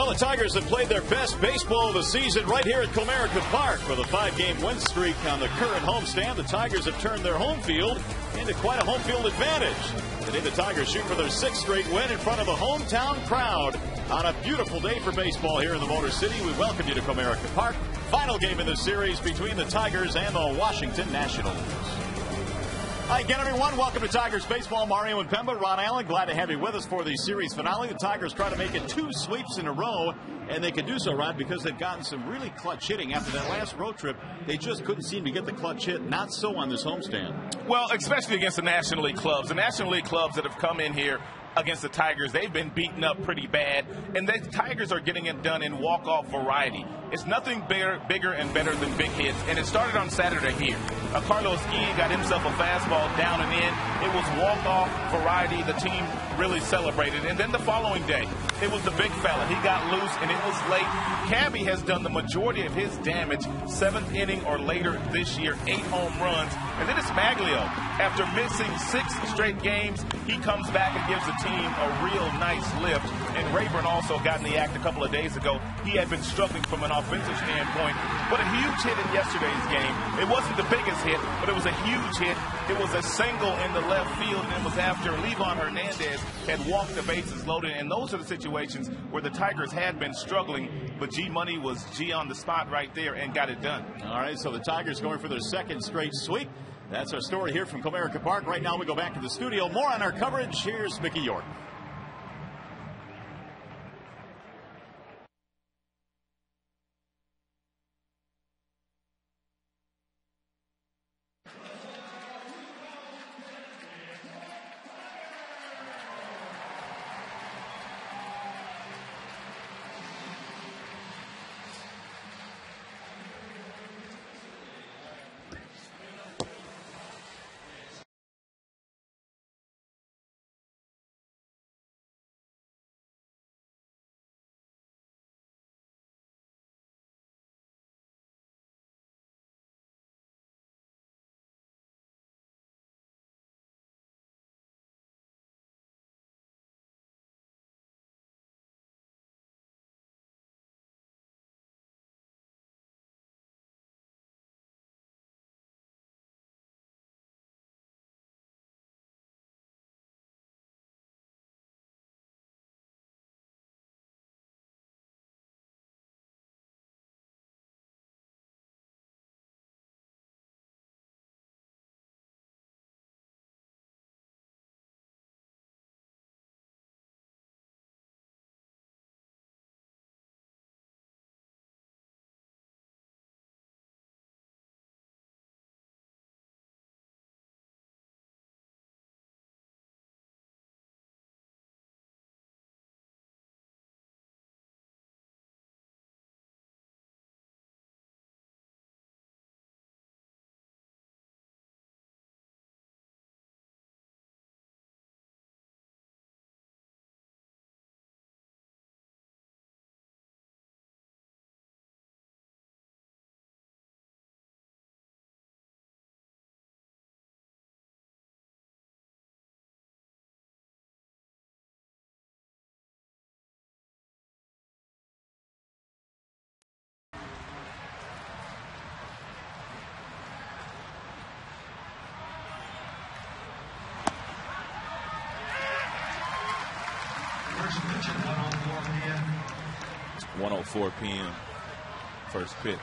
Well, the Tigers have played their best baseball of the season right here at Comerica Park. For the 5-game win streak on the current homestand, the Tigers have turned their home field into quite a home field advantage. Today, the Tigers shoot for their 6th straight win in front of a hometown crowd on a beautiful day for baseball here in the Motor City. We welcome you to Comerica Park. Final game in the series between the Tigers and the Washington Nationals. Hi again, everyone. Welcome to Tigers Baseball. Mario and Pemba, Ron Allen, glad to have you with us for the series finale. The Tigers try to make it 2 sweeps in a row, and they could do so, Ron, because they've gotten some really clutch hitting. After that last road trip, they just couldn't seem to get the clutch hit. Not so on this homestand. Well, especially against the National League clubs. The National League clubs that have come in here against the Tigers, they've been beaten up pretty bad, and the Tigers are getting it done in walk-off variety. It's nothing bigger and better than big hits, and it started on Saturday here. Carlos Guillen got himself a fastball down and in. It was walk-off variety. The team really celebrated. And then the following day, it was the big fella. He got loose, and it was late. Cabby has done the majority of his damage, 7th inning or later this year, 8 home runs. And then it's Maglio. After missing 6 straight games, he comes back and gives the team a real nice lift. And Rayburn also got in the act a couple of days ago. He had been struggling from an offensive standpoint, but a huge hit in yesterday's game. It wasn't the biggest hit, but it was a huge hit. It was a single in the left field, and it was after Levon Hernandez had walked the bases loaded. And those are the situations where the Tigers had been struggling, but G-Money was G on the spot right there and got it done. All right, so the Tigers going for their 2nd straight sweep. That's our story here from Comerica Park. Right now we go back to the studio. More on our coverage. Here's Mickey York. First pitch at 1:04 p.m. 1:04 p.m. First pitch.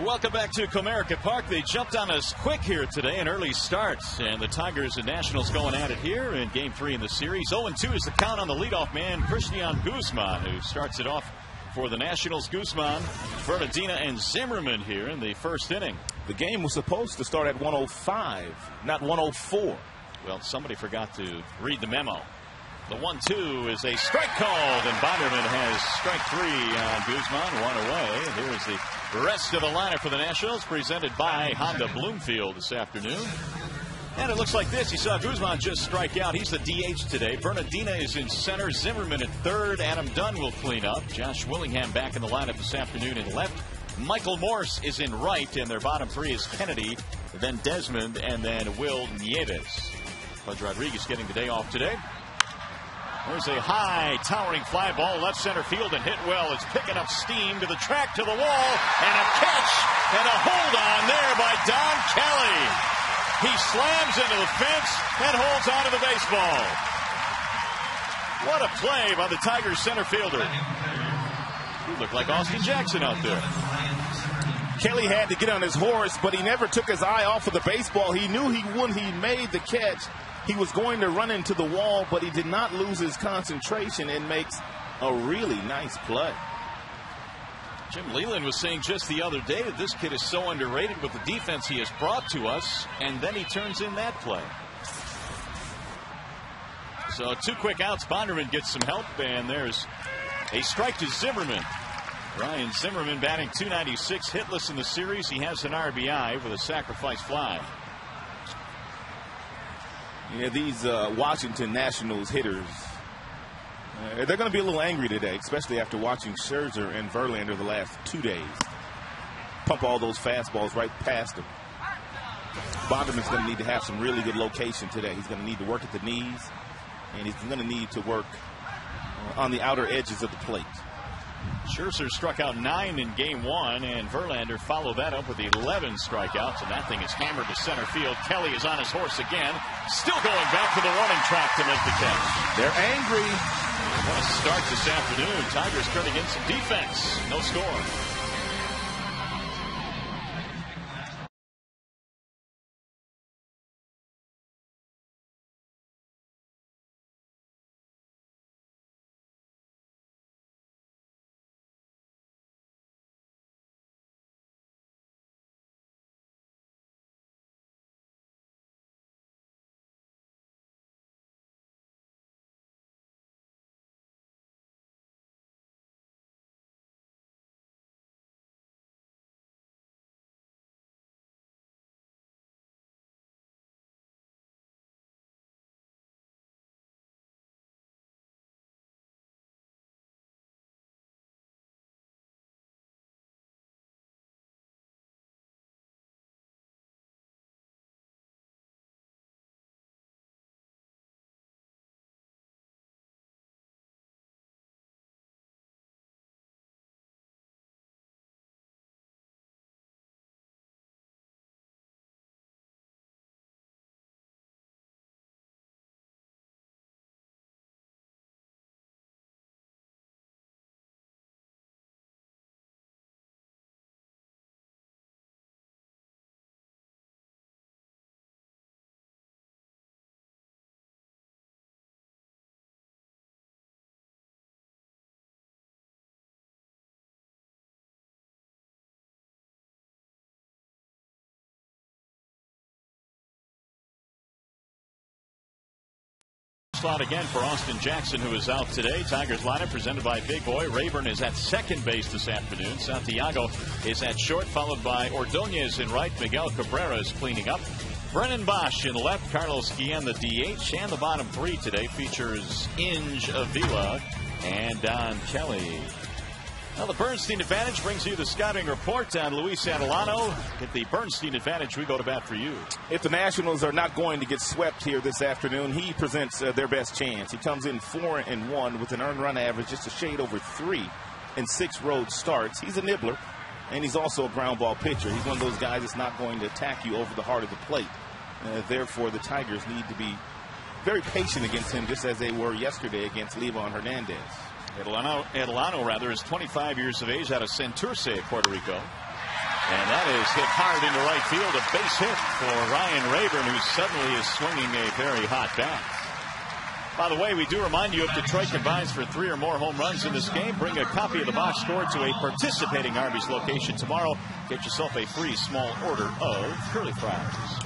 Welcome back to Comerica Park. They jumped on us quick here today, an early start, and the Tigers and Nationals going at it here in Game 3 in the series. 0-2 is the count on the leadoff man, Christian Guzman, who starts it off for the Nationals. Guzman, Bernardina, and Zimmerman here in the 1st inning. The game was supposed to start at 1:05, not 1:04. Well, somebody forgot to read the memo. The 1-2 is a strike called, and Bonderman has strike 3 on Guzman, 1 away. And here is the rest of the lineup for the Nationals, presented by Honda Bloomfield this afternoon. And it looks like this. You saw Guzman just strike out. He's the DH today. Bernardina is in center. Zimmerman at third. Adam Dunn will clean up. Josh Willingham back in the lineup this afternoon in left. Michael Morse is in right. And their bottom three is Kennedy, then Desmond, and then Will Nieves. Pudge Rodriguez getting the day off today. There's a high, towering fly ball left center field and hit well. It's picking up steam to the track, to the wall, and a catch and a hold on there by Don Kelly. He slams into the fence and holds on to the baseball. What a play by the Tigers center fielder. He looked like Austin Jackson out there. Kelly had to get on his horse, but he never took his eye off of the baseball. He knew when he made the catch, he was going to run into the wall, but he did not lose his concentration and makes a really nice play. Jim Leland was saying just the other day that this kid is so underrated with the defense he has brought to us, and then he turns in that play. So 2 quick outs. Bonderman gets some help, and there's a strike to Zimmerman. Ryan Zimmerman batting .296, hitless in the series. He has an RBI with a sacrifice fly. Yeah, these Washington Nationals hitters, they're going to be a little angry today, especially after watching Scherzer and Verlander the last 2 days pump all those fastballs right past him. Bonderman's going to need to have some really good location today. He's going to need to work at the knees, and he's going to need to work on the outer edges of the plate. Scherzer struck out 9 in game 1, and Verlander followed that up with 11 strikeouts, and that thing is hammered to center field. Kelly is on his horse again, still going back to the running track to make the catch. They're angry. What a start this afternoon. Tigers turning in some defense. No score. Slot again for Austin Jackson, who is out today. Tigers lineup presented by Big Boy. Rayburn is at second base this afternoon. Santiago is at short, followed by Ordonez in right. Miguel Cabrera is cleaning up. Brennan Bosch in left. Carlos Guillen, the DH. And the bottom three today features Inge Avila and Don Kelly. Now the Bernstein Advantage brings you the scouting report on Luis Adelano. Get the Bernstein Advantage. We go to bat for you. If the Nationals are not going to get swept here this afternoon, he presents their best chance. He comes in 4-1 with an earned run average just a shade over 3 in 6 road starts. He's a nibbler, and he's also a ground ball pitcher. He's one of those guys that's not going to attack you over the heart of the plate. Therefore, the Tigers need to be very patient against him, just as they were yesterday against Livan Hernandez. Adelano is 25 years of age, out of Santurce, Puerto Rico. And that is hit hard into right field. A base hit for Ryan Rayburn, who suddenly is swinging a very hot bat. By the way, we do remind you, if Detroit combines for 3 or more home runs in this game, bring a copy of the box score to a participating Arby's location tomorrow. Get yourself a free small order of curly fries.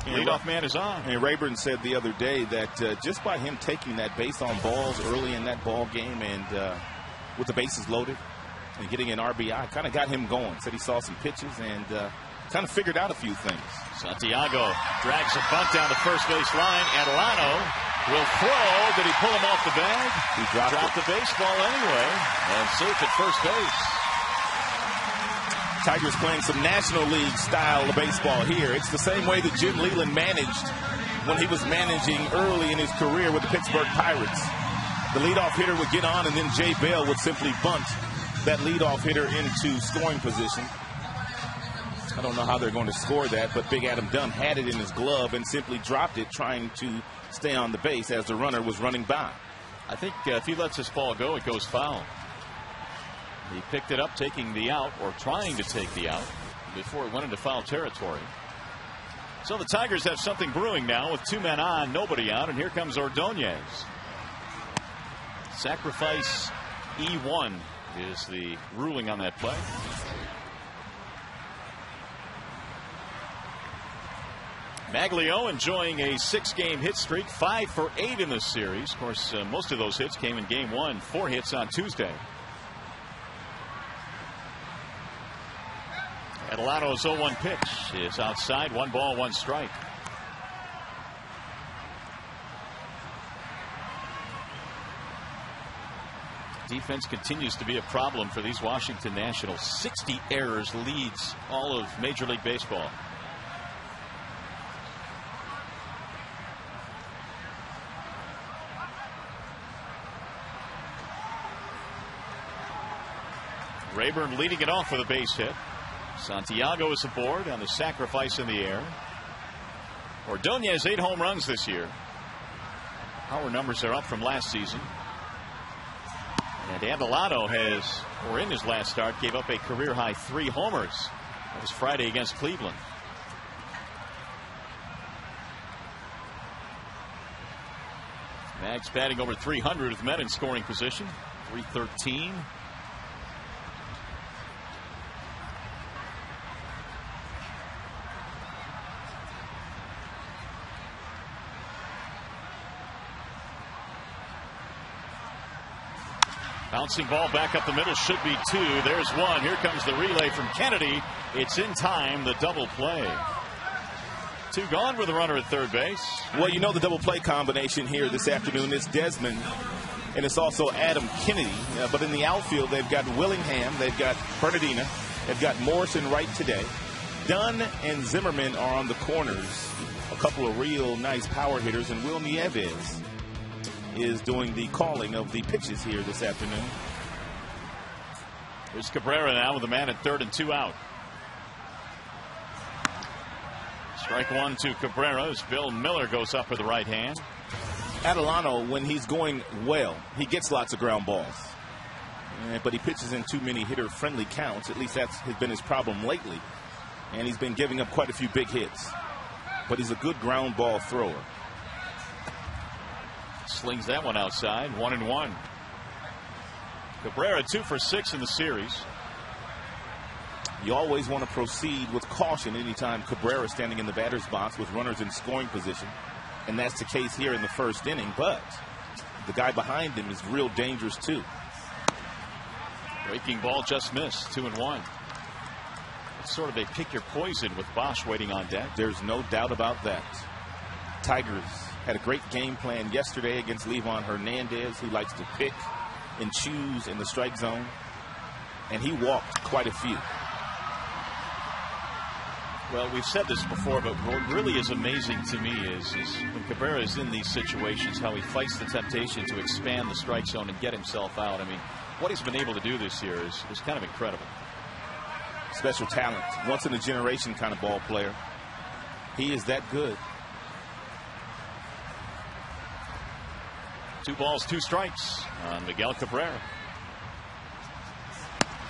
Leadoff man is on. And Rayburn said the other day that just by him taking that base on balls early in that ball game and with the bases loaded and getting an RBI kind of got him going. Said he saw some pitches and kind of figured out a few things. Santiago drags a bunt down the first base line. Adelano will throw. Did he pull him off the bag? He dropped the baseball anyway. And safe at first base. Tigers playing some National League style of baseball here. It's the same way that Jim Leyland managed when he was managing early in his career with the Pittsburgh Pirates. The leadoff hitter would get on, and then Jay Bell would simply bunt that leadoff hitter into scoring position. I don't know how they're going to score that, but Big Adam Dunn had it in his glove and simply dropped it, trying to stay on the base as the runner was running by. I think if he lets this ball go, it goes foul. He picked it up, taking the out, or trying to take the out, before it went into foul territory. So the Tigers have something brewing now with 2 men on, nobody out, and here comes Ordonez. Sacrifice E1 is the ruling on that play. Maglio enjoying a 6-game hit streak, 5 for 8 in this series. Of course, most of those hits came in game 1, 4 hits on Tuesday. Adelano's 0-1 pitch is outside, 1 ball, 1 strike. Defense continues to be a problem for these Washington Nationals. 60 errors leads all of Major League Baseball. Rayburn leading it off with a base hit. Santiago is aboard on the sacrifice in the air. Ordonez 8 home runs this year. Our numbers are up from last season. And Adelano has, or in his last start, gave up a career high 3 homers. That was Friday against Cleveland. Mags batting over 300 with men in scoring position. 313. Bouncing ball back up the middle, should be 2. There's 1. Here comes the relay from Kennedy. It's in time, the double play. 2 gone with a runner at third base. Well, you know the double play combination here this afternoon is Desmond, and it's also Adam Kennedy. But in the outfield, they've got Willingham, they've got Bernardina, they've got Morrison right today. Dunn and Zimmerman are on the corners. A couple of real nice power hitters, and Will Nieves is doing the calling of the pitches here this afternoon. Here's Cabrera now with a man at third and 2 out. Strike 1 to Cabrera as Bill Miller goes up with the right hand. Adelano, when he's going well, he gets lots of ground balls. But he pitches in too many hitter-friendly counts. At least that's been his problem lately. And he's been giving up quite a few big hits. But he's a good ground ball thrower. Slings that one outside, 1-1. Cabrera 2 for 6 in the series. You always want to proceed with caution anytime Cabrera is standing in the batter's box with runners in scoring position. And that's the case here in the first inning. But the guy behind him is real dangerous too. Breaking ball just missed, 2-1. It's sort of a pick your poison with Bosch waiting on deck. There's no doubt about that. Tigers had a great game plan yesterday against Levon Hernandez, who likes to pick and choose in the strike zone. And he walked quite a few. Well, we've said this before, but what really is amazing to me is when Cabrera is in these situations, how he fights the temptation to expand the strike zone and get himself out. I mean, what he's been able to do this year is kind of incredible. Special talent, once in a generation kind of ball player. He is that good. 2 balls, 2 strikes on Miguel Cabrera.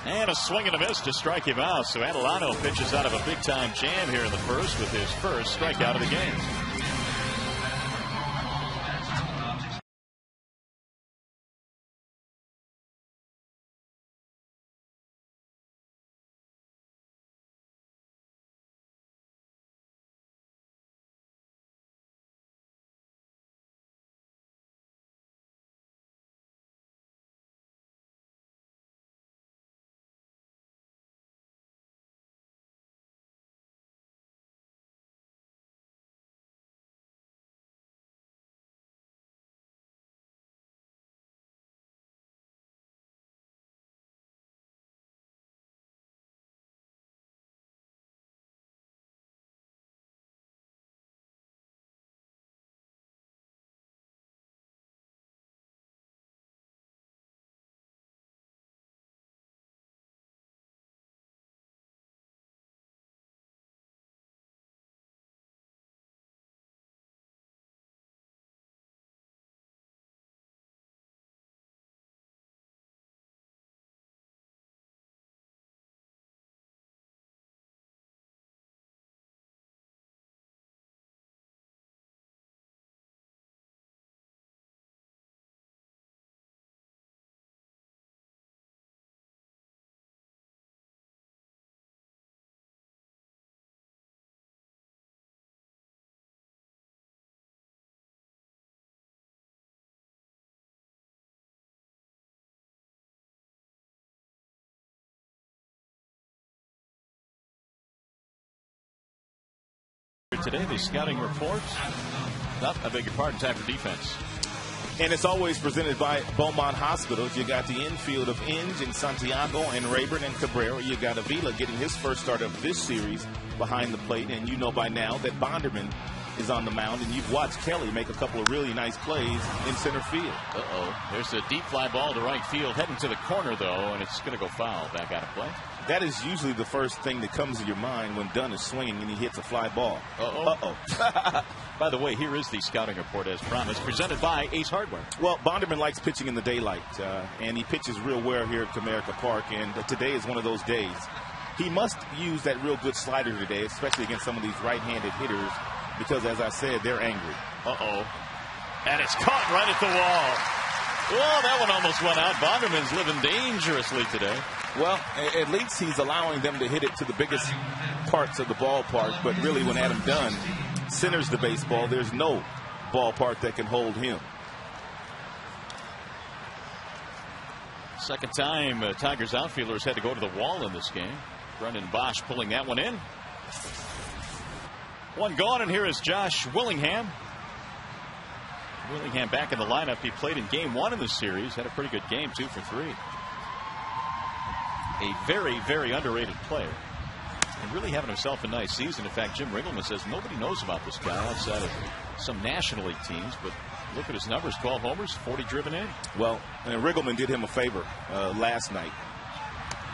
And a swing and a miss to strike him out. So Adelano pitches out of a big-time jam here in the first with his first strikeout of the game. Today, the scouting report. I beg your pardon, time for defense. And it's always presented by Beaumont Hospitals. You got the infield of Inge and Santiago and Rayburn and Cabrera. You got Avila getting his first start of this series behind the plate. And you know by now that Bonderman is on the mound. And you've watched Kelly make a couple of really nice plays in center field. There's a deep fly ball to right field, heading to the corner, though, and it's going to go foul. Back out of play. That is usually the first thing that comes to your mind when Dunn is swinging and he hits a fly ball. By the way, here is the scouting report as promised, presented by Ace Hardware. Well, Bonderman likes pitching in the daylight, and he pitches real well here at Comerica Park, and today is one of those days. He must use that real good slider today, especially against some of these right-handed hitters, because, as I said, they're angry. And it's caught right at the wall. Well, that one almost went out. Bonderman's living dangerously today. Well, at least he's allowing them to hit it to the biggest parts of the ballpark, but really when Adam Dunn centers the baseball, there's no ballpark that can hold him. Second time Tigers outfielders had to go to the wall in this game. Brendan Bosch pulling that one in. One gone, and here is Josh Willingham. Willingham back in the lineup. He played in game 1 of the series. Had a pretty good game, 2 for 3. A very, very underrated player. And really having himself a nice season. In fact, Jim Riggleman says nobody knows about this guy outside of some National League teams. But look at his numbers. 12 homers, 40 driven in. Well, and Riggleman did him a favor last night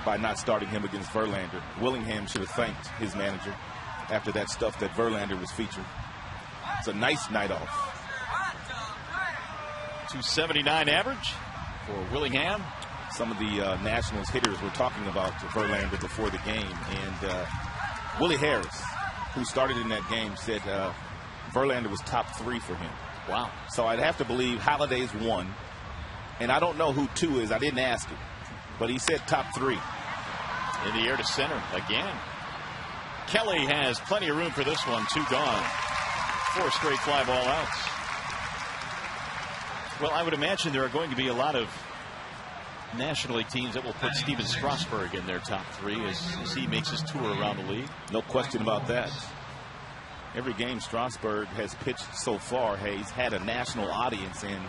by not starting him against Verlander. Willingham should have thanked his manager after that stuff that Verlander was featured. It's a nice night off. 279 average for Willingham. Some of the Nationals hitters were talking about Verlander before the game, and Willie Harris, who started in that game, said Verlander was top 3 for him. Wow. So I'd have to believe Holiday's 1, and I don't know who 2 is. I didn't ask him, but he said top 3. In the air to center again. Kelly has plenty of room for this one. 2 gone. 4 straight fly ball outs. Well, I would imagine there are going to be a lot of National League teams that will put Steven Strasburg in their top 3 as he makes his tour around the league. No question about that. Every game Strasburg has pitched so far, he's had a national audience, and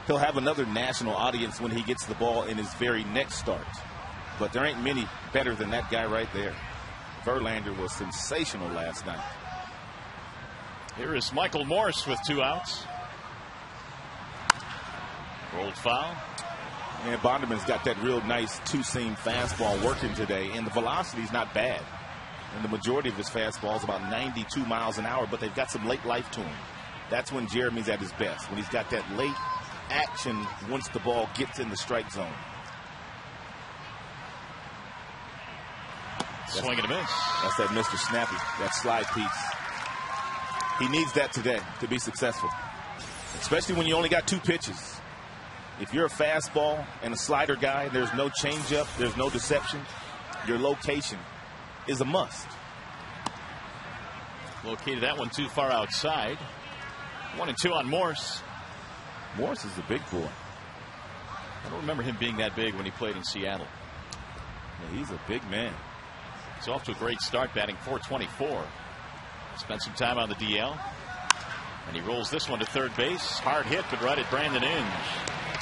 he'll have another national audience when he gets the ball in his very next start. But there ain't many better than that guy right there. Verlander was sensational last night. Here is Michael Morse with 2 outs. Rolled foul. And Bonderman's got that real nice 2-seam fastball working today, and the velocity's not bad. And the majority of his fastball is about 92 miles an hour, but they've got some late life to him. That's when Jeremy's at his best, when he's got that late action once the ball gets in the strike zone. Swing and a miss. That's that Mr. Snappy, that slide piece. He needs that today to be successful, especially when you only got 2 pitches. If you're a fastball and a slider guy, there's no changeup, there's no deception. Your location is a must. Located that one too far outside. 1-2 on Morse. Morse is a big boy. I don't remember him being that big when he played in Seattle. Yeah, he's a big man. He's off to a great start, batting .424. Spent some time on the DL. And he rolls this one to third base. Hard hit, but right at Brandon Inge.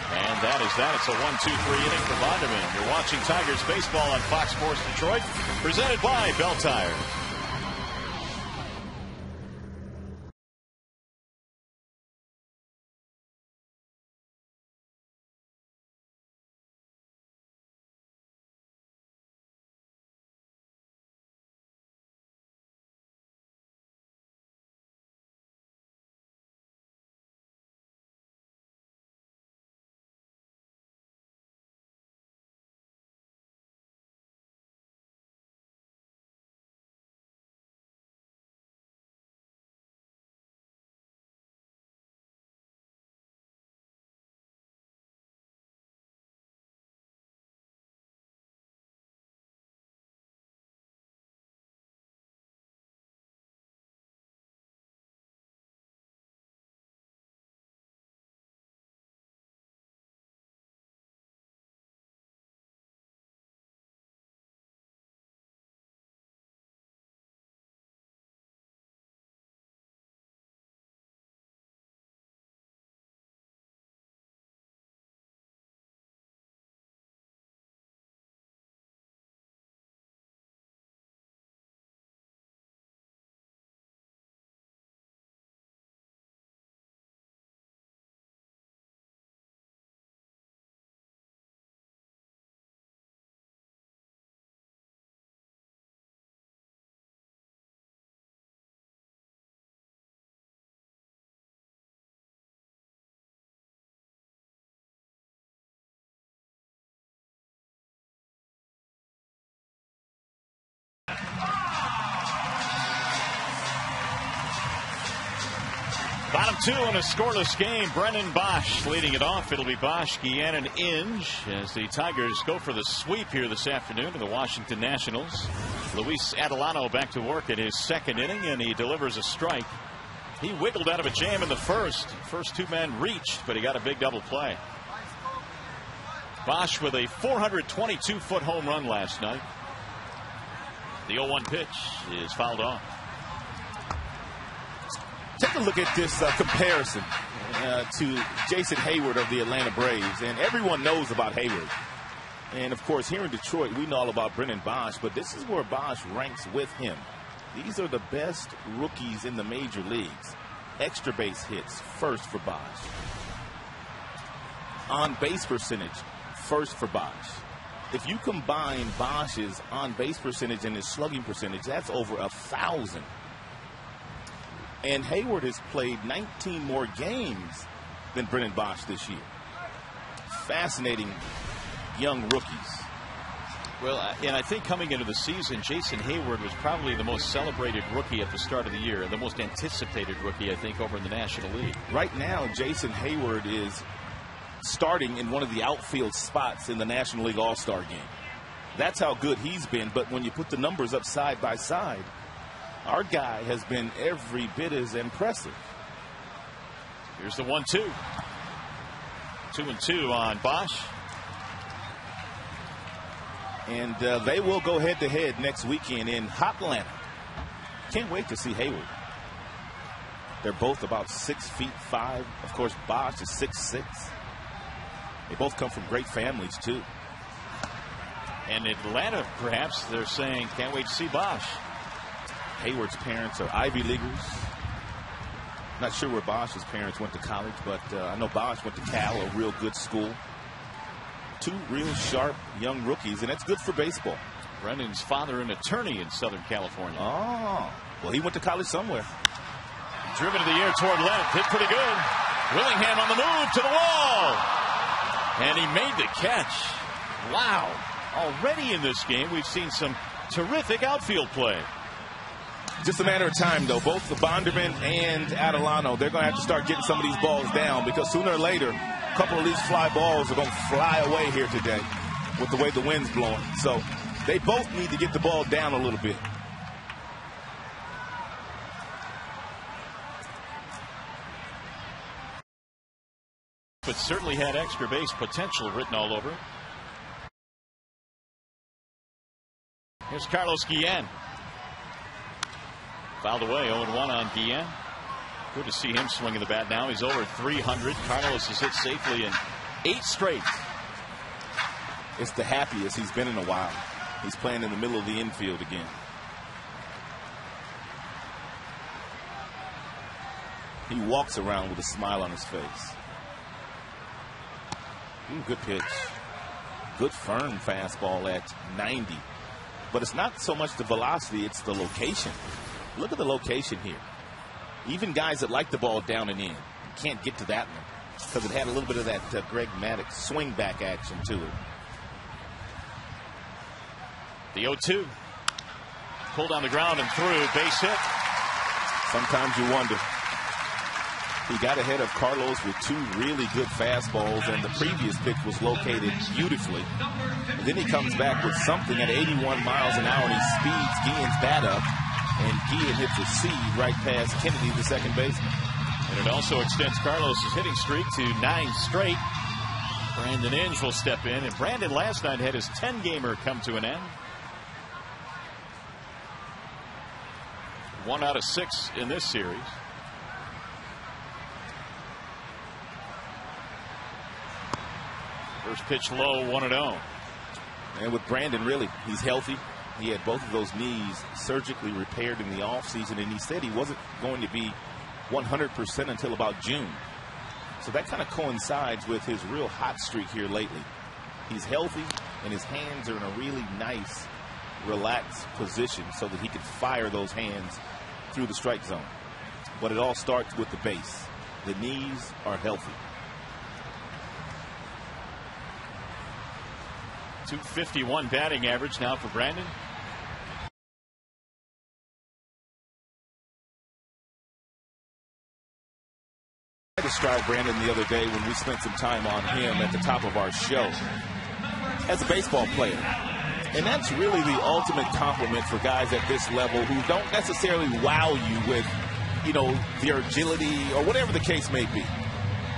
And that is that. It's a 1-2-3 inning for Bonderman. You're watching Tigers baseball on Fox Sports Detroit, presented by Bell Tire. 1-2 in a scoreless game. Brennan Bosch leading it off. It'll be Bosch, Guillen, and Inge as the Tigers go for the sweep here this afternoon to the Washington Nationals. Luis Adelano back to work in his second inning, and he delivers a strike. He wiggled out of a jam in the first. First two men reached, but he got a big double play. Bosch with a 422-foot home run last night. The 0-1 pitch is fouled off. Take a look at this comparison to Jason Hayward of the Atlanta Braves. And everyone knows about Hayward. And, of course, here in Detroit, we know all about Brennan Bosch. But this is where Bosch ranks with him. These are the best rookies in the major leagues. Extra base hits, first for Bosch. On base percentage, first for Bosch. If you combine Bosch's on base percentage and his slugging percentage, that's over 1,000. And Hayward has played 19 more games than Brennan Bosch this year. Fascinating young rookies. Well, and I think coming into the season, Jason Hayward was probably the most celebrated rookie at the start of the year, and the most anticipated rookie, I think, over in the National League. Right now, Jason Hayward is starting in one of the outfield spots in the National League All-Star game. That's how good he's been, but when you put the numbers up side by side, our guy has been every bit as impressive. Here's the 1-2. 2-2 on Bosch. And they will go head-to-head next weekend in Atlanta. Can't wait to see Hayward. They're both about 6'5". Of course, Bosch is 6'6". They both come from great families, too. And Atlanta, perhaps, they're saying, can't wait to see Bosch. Hayward's parents are Ivy Leaguers. Not sure where Bosch's parents went to college, but I know Bosch went to Cal, a real good school. Two real sharp young rookies, and that's good for baseball. Brennan's father, an attorney in Southern California. Oh, well, he went to college somewhere. Driven to the air toward left, hit pretty good. Willingham on the move to the wall. And he made the catch. Wow. Already in this game, we've seen some terrific outfield play. Just a matter of time, though. Both the Bonderman and Adelano, they're going to have to start getting some of these balls down, because sooner or later, a couple of these fly balls are going to fly away here today with the way the wind's blowing. So they both need to get the ball down a little bit. But certainly had extra base potential written all over it. Here's Carlos Guillen. Fouled away, 0-1 on Guillen. Good to see him swinging the bat now. He's over 300. Carlos has hit safely in 8 straight. It's the happiest he's been in a while. He's playing in the middle of the infield again. He walks around with a smile on his face. Good pitch. Good firm fastball at 90. But it's not so much the velocity, it's the location. Look at the location here. Even guys that like the ball down and in can't get to that one because it had a little bit of that Greg Maddux swing back action to it. The 0-2. Pulled on the ground and through. Base hit. Sometimes you wonder. He got ahead of Carlos with 2 really good fastballs, and the previous pitch was located beautifully. And then he comes back with something at 81 miles an hour, and he speeds Guillen's bat up. And Guillen hits a seed right past Kennedy, the second baseman. And it also extends Carlos' hitting streak to 9 straight. Brandon Inge will step in. And Brandon last night had his 10-gamer come to an end. 1 out of 6 in this series. First pitch low, 1-0. And with Brandon, really, he's healthy. He had both of those knees surgically repaired in the offseason, and he said he wasn't going to be 100% until about June. So that kind of coincides with his real hot streak here lately. He's healthy, and his hands are in a really nice, relaxed position so that he can fire those hands through the strike zone. But it all starts with the base. The knees are healthy. .251 batting average now for Brandon. I described Brandon the other day when we spent some time on him at the top of our show as a baseball player. And that's really the ultimate compliment for guys at this level who don't necessarily wow you with, you know, their agility or whatever the case may be.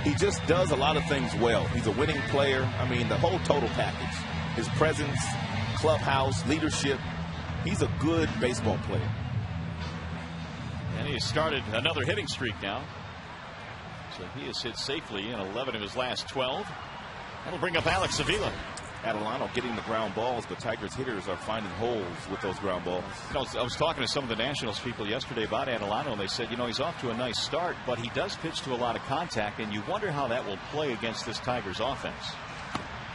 He just does a lot of things well. He's a winning player. I mean, the whole total package. His presence, clubhouse, leadership. He's a good baseball player. And he has started another hitting streak now. So he has hit safely in 11 of his last 12. That'll bring up Alex Avila. Adelano getting the ground balls, but Tigers hitters are finding holes with those ground balls. You know, I was talking to some of the Nationals people yesterday about Adelano, and they said, you know, he's off to a nice start, but he does pitch to a lot of contact, and you wonder how that will play against this Tigers offense.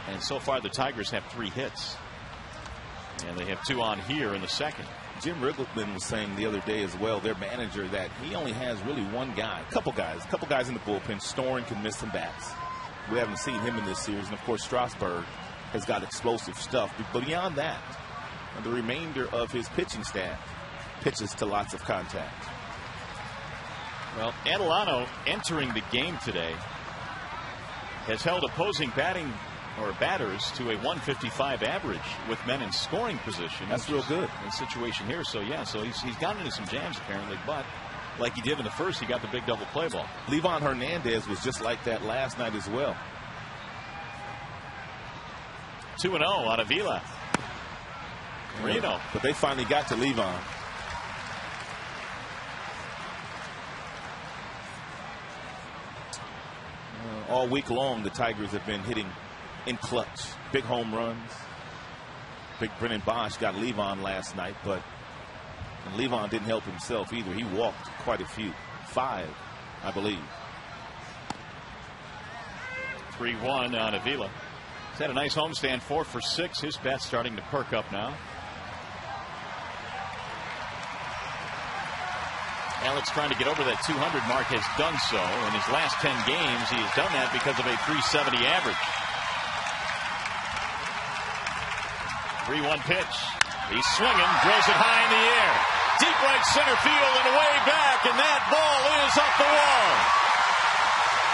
And so far, the Tigers have 3 hits. And they have 2 on here in the second. Jim Riggleman was saying the other day as well, their manager, that he only has really one guy, a couple guys in the bullpen. Storin can miss some bats. We haven't seen him in this series. And, of course, Strasburg has got explosive stuff. But beyond that, the remainder of his pitching staff pitches to lots of contact. Well, Adelano entering the game today has held opposing batters to a 155 average with men in scoring position. That's real good in situation here. So yeah, so he's gotten into some jams apparently, but like he did in the first, he got the big double play ball. Livan Hernandez was just like that last night as well. 2-0 on Avila. Reno. But they finally got to Livan. All week long, the Tigers have been hitting in clutch. Big home runs. Big Brennan Bosch got Livan last night, but Livan didn't help himself either. He walked quite a few. 5, I believe. 3-1 on Avila. He's had a nice homestand, 4 for 6. His bat's starting to perk up now. Alex trying to get over that 200 mark, has done so. In his last 10 games, he has done that because of a 370 average. 3-1 pitch. He's swinging, throws it high in the air. Deep right center field and way back, and that ball is up the wall.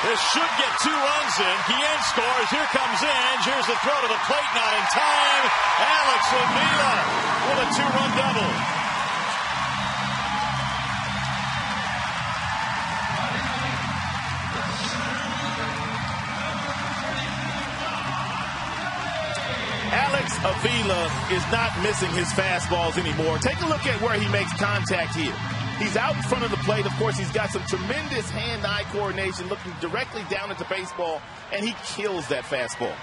This should get 2 runs in. Guillen scores. Here comes Inge. Here's the throw to the plate. Not in time. Alex Avila with a 2-run double. Alex Avila is not missing his fastballs anymore. Take a look at where he makes contact here. He's out in front of the plate. Of course, he's got some tremendous hand-eye coordination, looking directly down at the baseball, and he kills that fastball.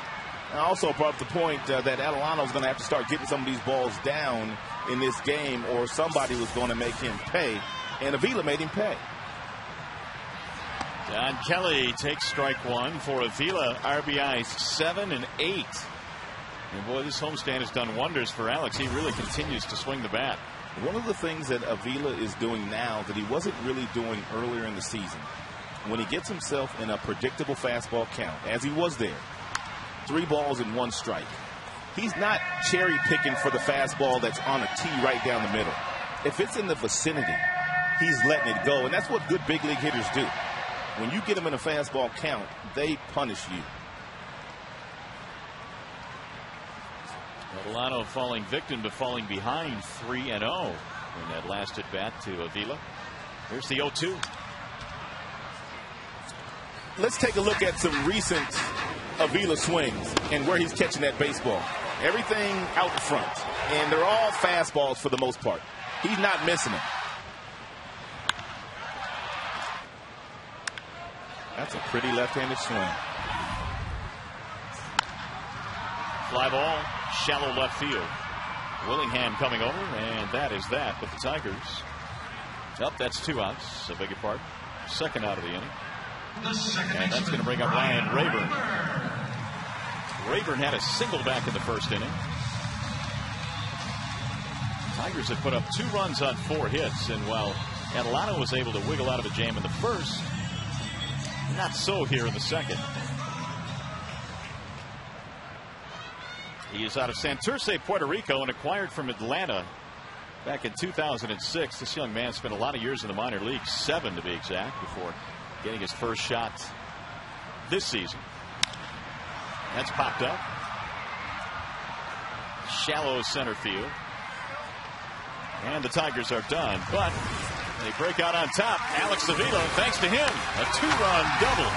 I also brought up the point that Adelano's going to have to start getting some of these balls down in this game, or somebody was going to make him pay, and Avila made him pay. Don Kelly takes strike 1 for Avila. RBIs 7 and 8. And boy, this homestand has done wonders for Alex. He really continues to swing the bat. One of the things that Avila is doing now that he wasn't really doing earlier in the season, when he gets himself in a predictable fastball count, as he was there, 3 balls and 1 strike, he's not cherry picking for the fastball that's on a tee right down the middle. If it's in the vicinity, he's letting it go, and that's what good big league hitters do. When you get them in a fastball count, they punish you. Adelano falling victim to falling behind 3-0 in that last at bat to Avila. Here's the 0-2. Let's take a look at some recent Avila swings and where he's catching that baseball. Everything out in front, and they're all fastballs for the most part. He's not missing them. That's a pretty left-handed swing. Fly ball, shallow left field. Willingham coming over, and that is that. But the Tigers, that's 2 outs. I beg your pardon. Second out of the inning. And that's going to bring up Ryan Rayburn. Rayburn had a single back in the first inning. Tigers have put up 2 runs on 4 hits, and while Adelano was able to wiggle out of a jam in the first, not so here in the second. He is out of Santurce, Puerto Rico, and acquired from Atlanta back in 2006. This young man spent a lot of years in the minor leagues, 7 to be exact, before Getting his first shot this season. That's popped up. Shallow center field. And the Tigers are done, but they break out on top. Alex Avila, thanks to him, a 2-run double.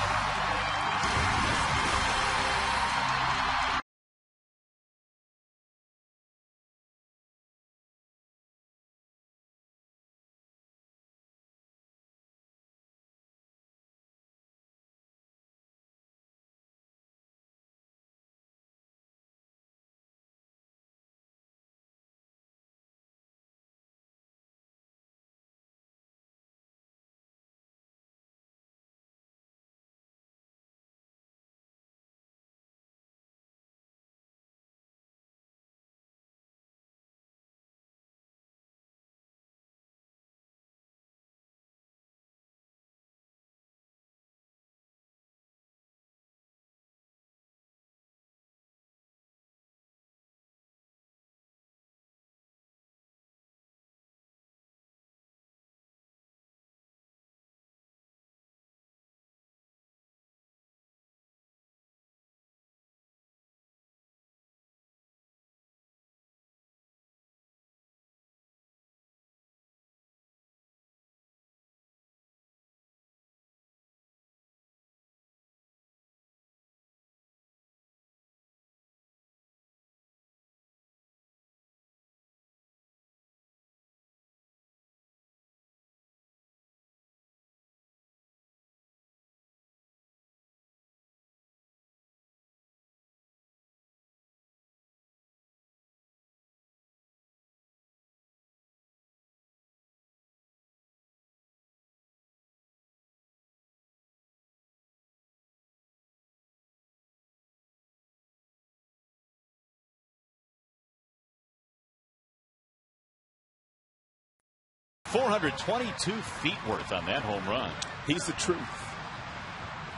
.422 feet worth on that home run. He's the truth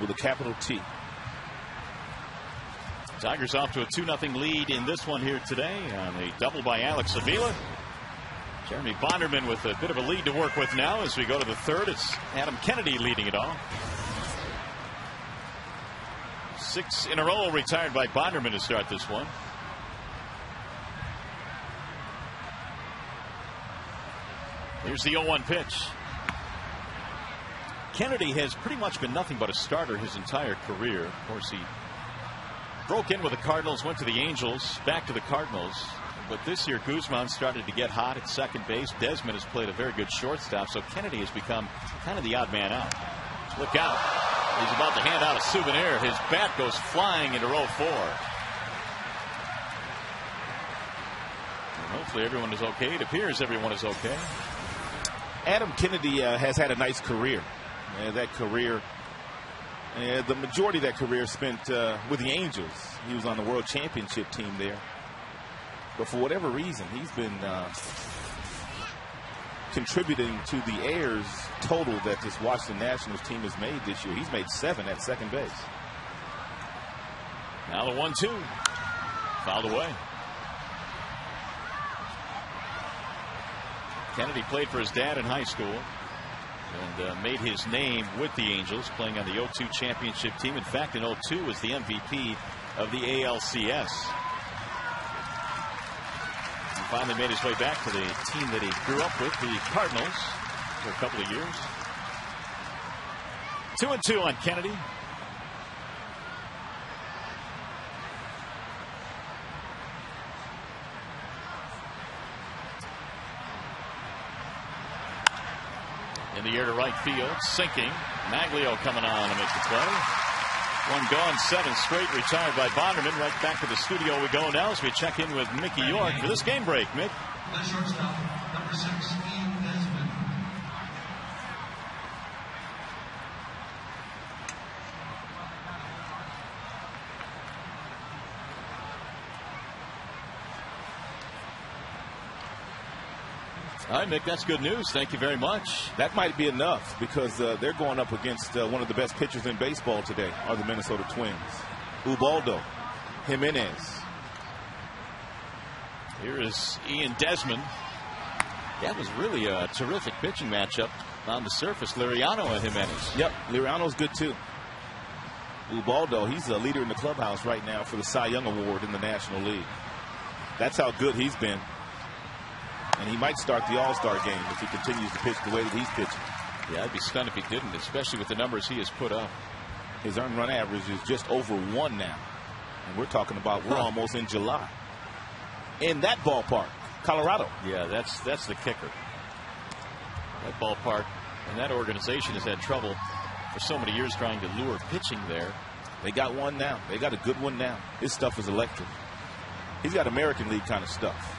with a capital T. Tigers off to a 2-0 lead in this one here today on a double by Alex Avila. Jeremy Bonderman with a bit of a lead to work with now as we go to the third. It's Adam Kennedy leading it off. 6 in a row retired by Bonderman to start this one. Here's the 0-1 pitch. Kennedy has pretty much been nothing but a starter his entire career. Of course, he broke in with the Cardinals, went to the Angels, back to the Cardinals. But this year, Guzman started to get hot at second base. Desmond has played a very good shortstop, so Kennedy has become kind of the odd man out. Look out. He's about to hand out a souvenir. His bat goes flying into row 4. And hopefully everyone is okay. It appears everyone is okay. Adam Kennedy has had a nice career. That career, the majority of that career spent with the Angels. He was on the World Championship team there. But for whatever reason, he's been contributing to the errors total that this Washington Nationals team has made this year. He's made 7 at second base. Now the 1-2. Fouled away. Kennedy played for his dad in high school and made his name with the Angels, playing on the 02 championship team. In fact, in 02 was the MVP of the ALCS. He finally made his way back to the team that he grew up with, the Cardinals, for a couple of years. 2-2 on Kennedy. In the air to right field, sinking. Maglio coming on to make the play. 1 gone, 7 straight, retired by Bonderman. Right back to the studio we go now as we check in with Mickey York for this game break. Mick. The shortstop, number 6, Ian Desmond. All right, Mick, that's good news. Thank you very much. That might be enough because they're going up against one of the best pitchers in baseball today, are the Minnesota Twins. Ubaldo Jimenez. Here is Ian Desmond. That was really a terrific pitching matchup On the surface, Liriano and Jimenez. Yep, Liriano's good too. Ubaldo, he's a leader in the clubhouse right now for the Cy Young Award in the National League. That's how good he's been. And he might start the All-Star game if he continues to pitch the way that he's pitching. Yeah, I'd be stunned if he didn't, especially with the numbers he has put up. His earned run average is just over 1 now. And we're talking about we're almost in July. In that ballpark, Colorado. Yeah, that's the kicker. That ballpark and that organization has had trouble for so many years trying to lure pitching there. They got one now. They got a good one now. His stuff is electric. He's got American League kind of stuff.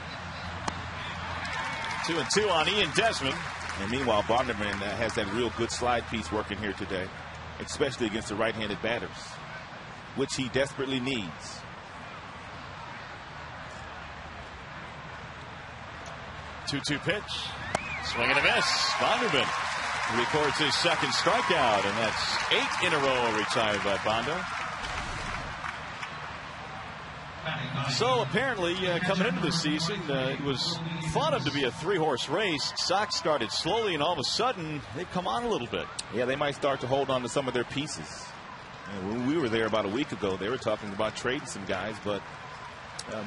2-2 on Ian Desmond. And meanwhile, Bonderman has that real good slide piece working here today, especially against the right-handed batters, which he desperately needs. Two-two pitch. Swing and a miss. Bonderman records his second strikeout, and that's 8 in a row retired by Bondo. So apparently coming into the season, it was thought of to be a 3-horse race. Sox started slowly, and all of a sudden they've come on a little bit. Yeah, they might start to hold on to some of their pieces. And when we were there about a week ago, they were talking about trading some guys, but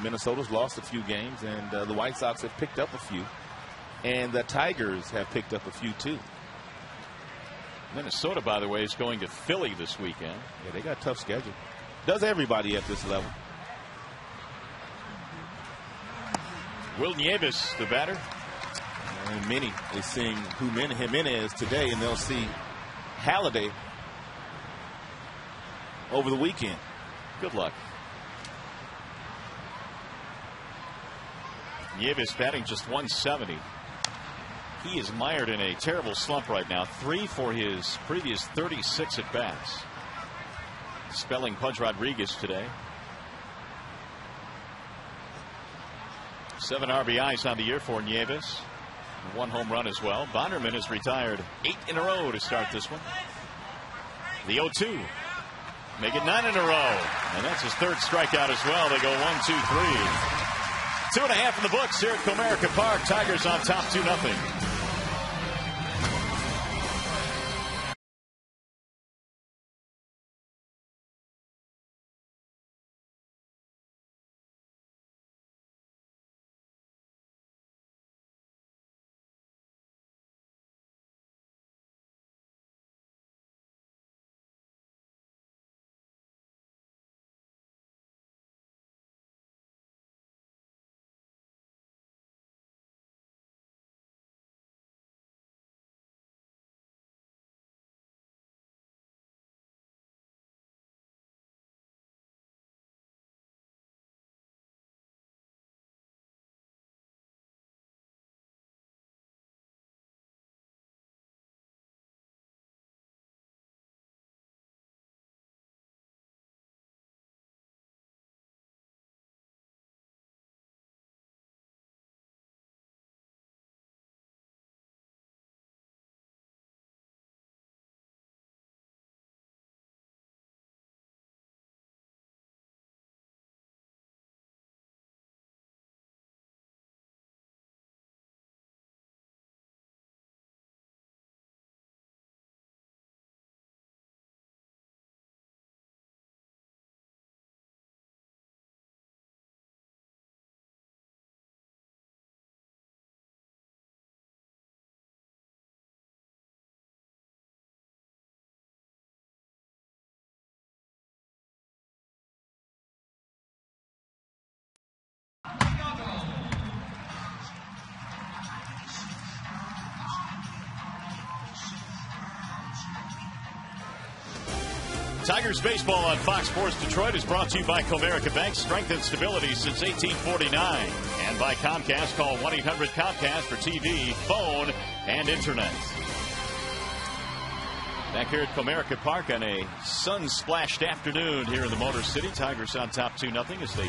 Minnesota's lost a few games, and the White Sox have picked up a few, and the Tigers have picked up a few too. Minnesota, by the way, is going to Philly this weekend. Yeah, they got a tough schedule. Does everybody at this level. Will Nieves, the batter. And many is seeing Jimenez today, and they'll see Halladay over the weekend. Good luck. Nieves batting just 170. He is mired in a terrible slump right now. 3 for his previous 36 at bats. Spelling Pudge Rodriguez today. 7 RBIs on the year for Nieves. 1 home run as well. Bonderman has retired 8 in a row to start this one. The 0-2. Make it 9 in a row. And that's his 3rd strikeout as well. They go 1, 2, 3. 2.5 in the books here at Comerica Park. Tigers on top 2-0. Tigers baseball on Fox Sports Detroit is brought to you by Comerica Bank. Strength and stability since 1849. And by Comcast. Call 1-800-COMCAST for TV, phone, and internet. Back here at Comerica Park on a sun-splashed afternoon here in the Motor City. Tigers on top 2-0 as they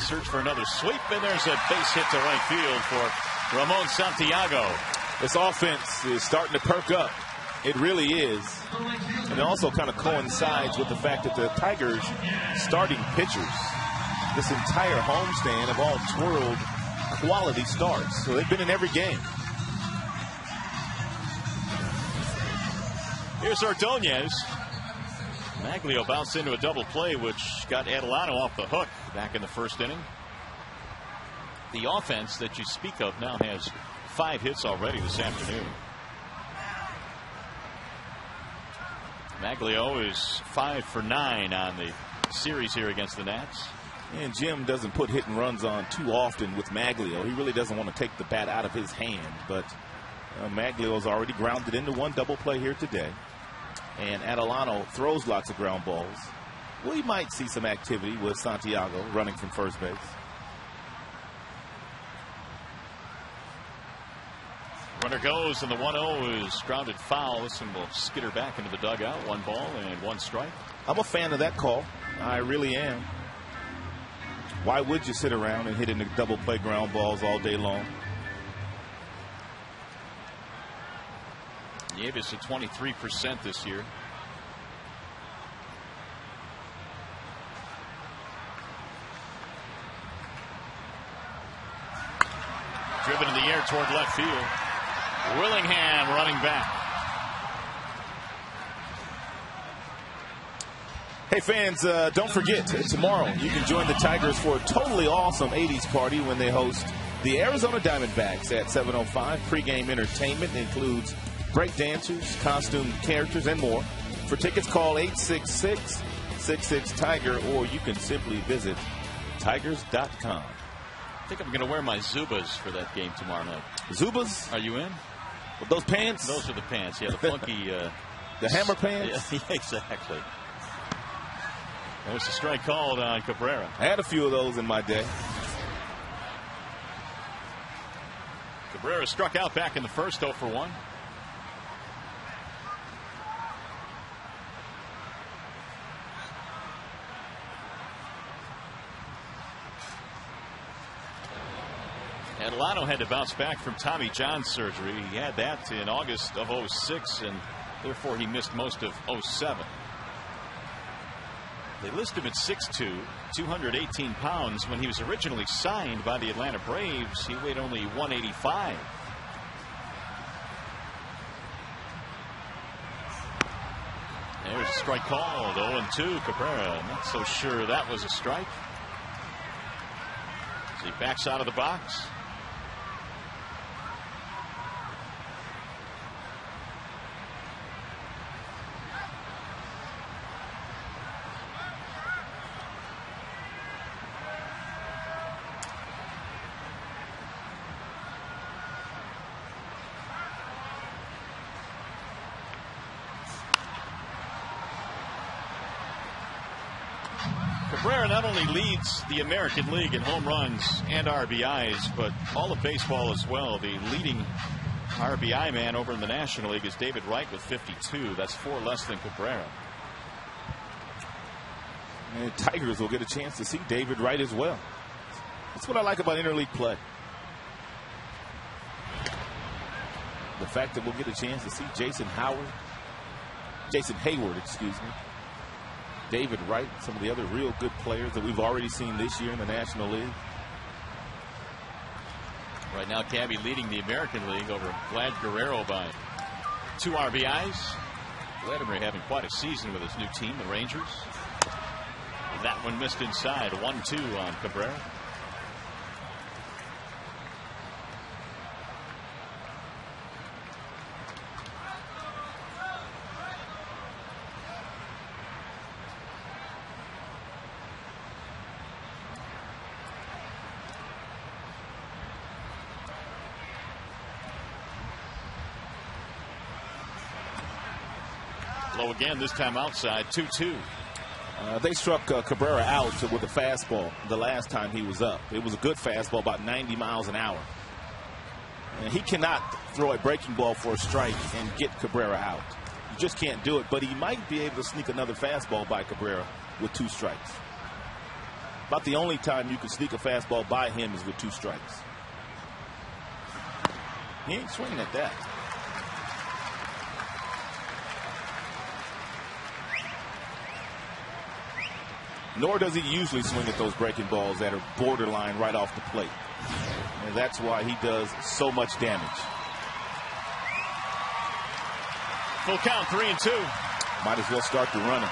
search for another sweep. And there's a base hit to right field for Ramon Santiago. This offense is starting to perk up. It really is. And it also kind of coincides with the fact that the Tigers starting pitchers this entire homestand have all twirled quality starts. So they've been in every game. Here's Ordonez. Maglio bounced into a double play, which got Adelano off the hook back in the first inning. The offense that you speak of now has 5 hits already this afternoon. Maglio is 5 for 9 on the series here against the Nats. And Jim doesn't put hit and runs on too often with Maglio. He really doesn't want to take the bat out of his hand, but Maglio's already grounded into one double play here today. And Adelano throws lots of ground balls. We might see some activity with Santiago running from first base. Runner goes, and the 1-0 is grounded foul. This one will skitter back into the dugout. 1 ball and 1 strike. I'm a fan of that call. I really am. Why would you sit around and hit into double play ground balls all day long? Nieves at 23% this year. Driven in the air toward left field. Willingham running back. Hey fans, don't forget, tomorrow you can join the Tigers for a totally awesome 80s party when they host the Arizona Diamondbacks at 7:05. Pre-game entertainment includes break dancers, costume characters, and more. For tickets, call 866-66-TIGER, or you can simply visit tigers.com. I think I'm going to wear my Zubas for that game tomorrow night. Zubas? Are you in? With those pants? Those are the pants. Yeah, the funky. The hammer pants? Yeah, exactly. There's a strike called on Cabrera. I had a few of those in my day. Cabrera struck out back in the first, 0 for 1. Adelano had to bounce back from Tommy John surgery. He had that in August of 06, and therefore he missed most of 07. They list him at 6'2", 218 pounds. When he was originally signed by the Atlanta Braves, he weighed only 185. There's a strike called. 0-2. Cabrera not so sure that was a strike. As he backs out of the box. Cabrera not only leads the American League in home runs and RBIs, but all of baseball as well. The leading RBI man over in the National League is David Wright with 52. That's 4 less than Cabrera. And Tigers will get a chance to see David Wright as well. That's what I like about interleague play. The fact that we'll get a chance to see Jason Hayward, excuse me. David Wright, some of the other real good players that we've already seen this year in the National League. Right now, Cabby leading the American League over Vlad Guerrero by 2 RBIs. Vladimir having quite a season with his new team, the Rangers. That one missed inside. 1-2 on Cabrera. Low again, this time outside. 2-2. They struck Cabrera out with a fastball the last time he was up. It was a good fastball, about 90 miles an hour. And he cannot throw a breaking ball for a strike and get Cabrera out. You just can't do it, but he might be able to sneak another fastball by Cabrera with 2 strikes. About the only time you can sneak a fastball by him is with 2 strikes. He ain't swinging at that. Nor does he usually swing at those breaking balls that are borderline right off the plate. And that's why he does so much damage. Full count, 3-2. Might as well start the running.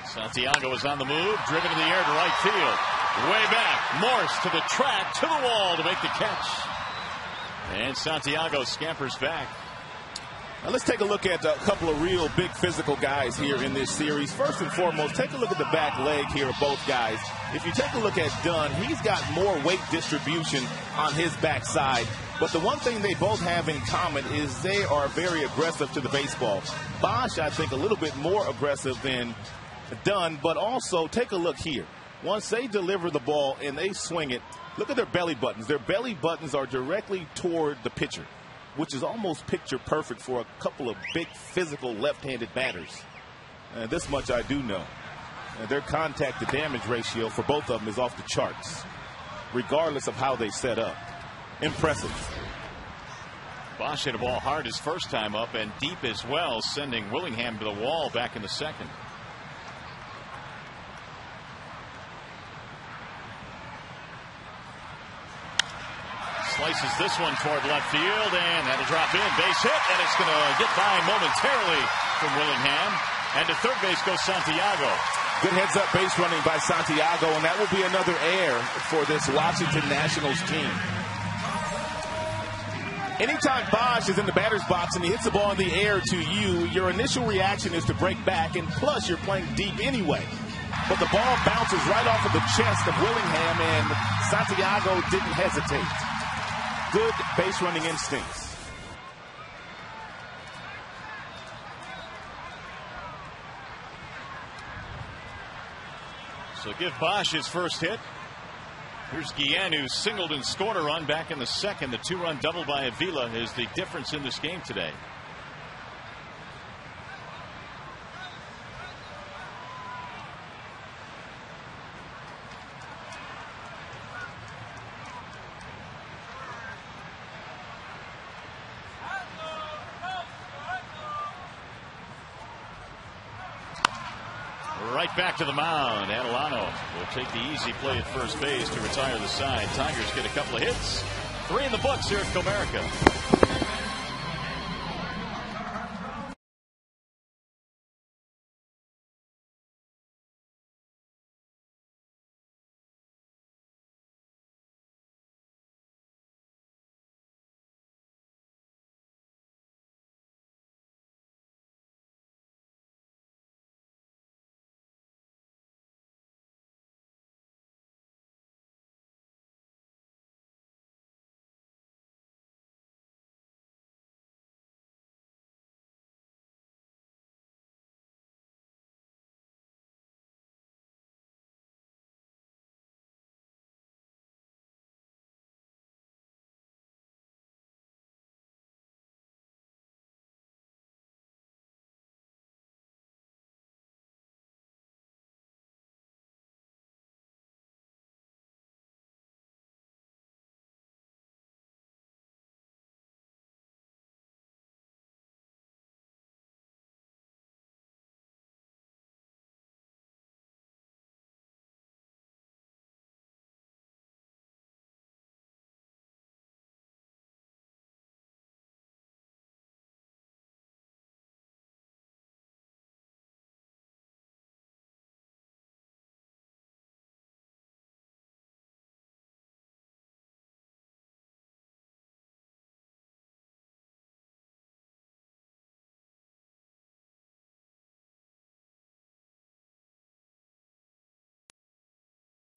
Santiago is on the move, driven in the air to right field. Way back, Morse to the track, to the wall to make the catch. And Santiago scampers back. Now let's take a look at a couple of real big physical guys here in this series. First and foremost, take a look at the back leg here of both guys. If you take a look at Dunn, he's got more weight distribution on his backside. But the one thing they both have in common is they are very aggressive to the baseball. Bosch, I think, a little bit more aggressive than Dunn, but also take a look here. Once they deliver the ball and they swing it, look at their belly buttons. Their belly buttons are directly toward the pitcher, which is almost picture perfect for a couple of big physical left-handed batters. This much I do know. Their contact to damage ratio for both of them is off the charts, regardless of how they set up. Impressive. Bosch hit a ball hard his first time up and deep as well, sending Willingham to the wall back in the second. Slices this one toward left field, and that'll drop in. Base hit, and it's going to get by momentarily from Willingham. And to third base goes Santiago. Good heads-up base running by Santiago, and that will be another error for this Washington Nationals team. Anytime Bosch is in the batter's box and he hits the ball in the air to you, your initial reaction is to break back, and plus you're playing deep anyway. But the ball bounces right off of the chest of Willingham, and Santiago didn't hesitate. Good base running instincts. So give Bosch his first hit. Here's Guillen, who singled and scored a run back in the second. The two-run double by Avila is the difference in this game today. Right back to the mound. Adelano will take the easy play at first base to retire the side. Tigers get a couple of hits. 3 in the books here at Comerica.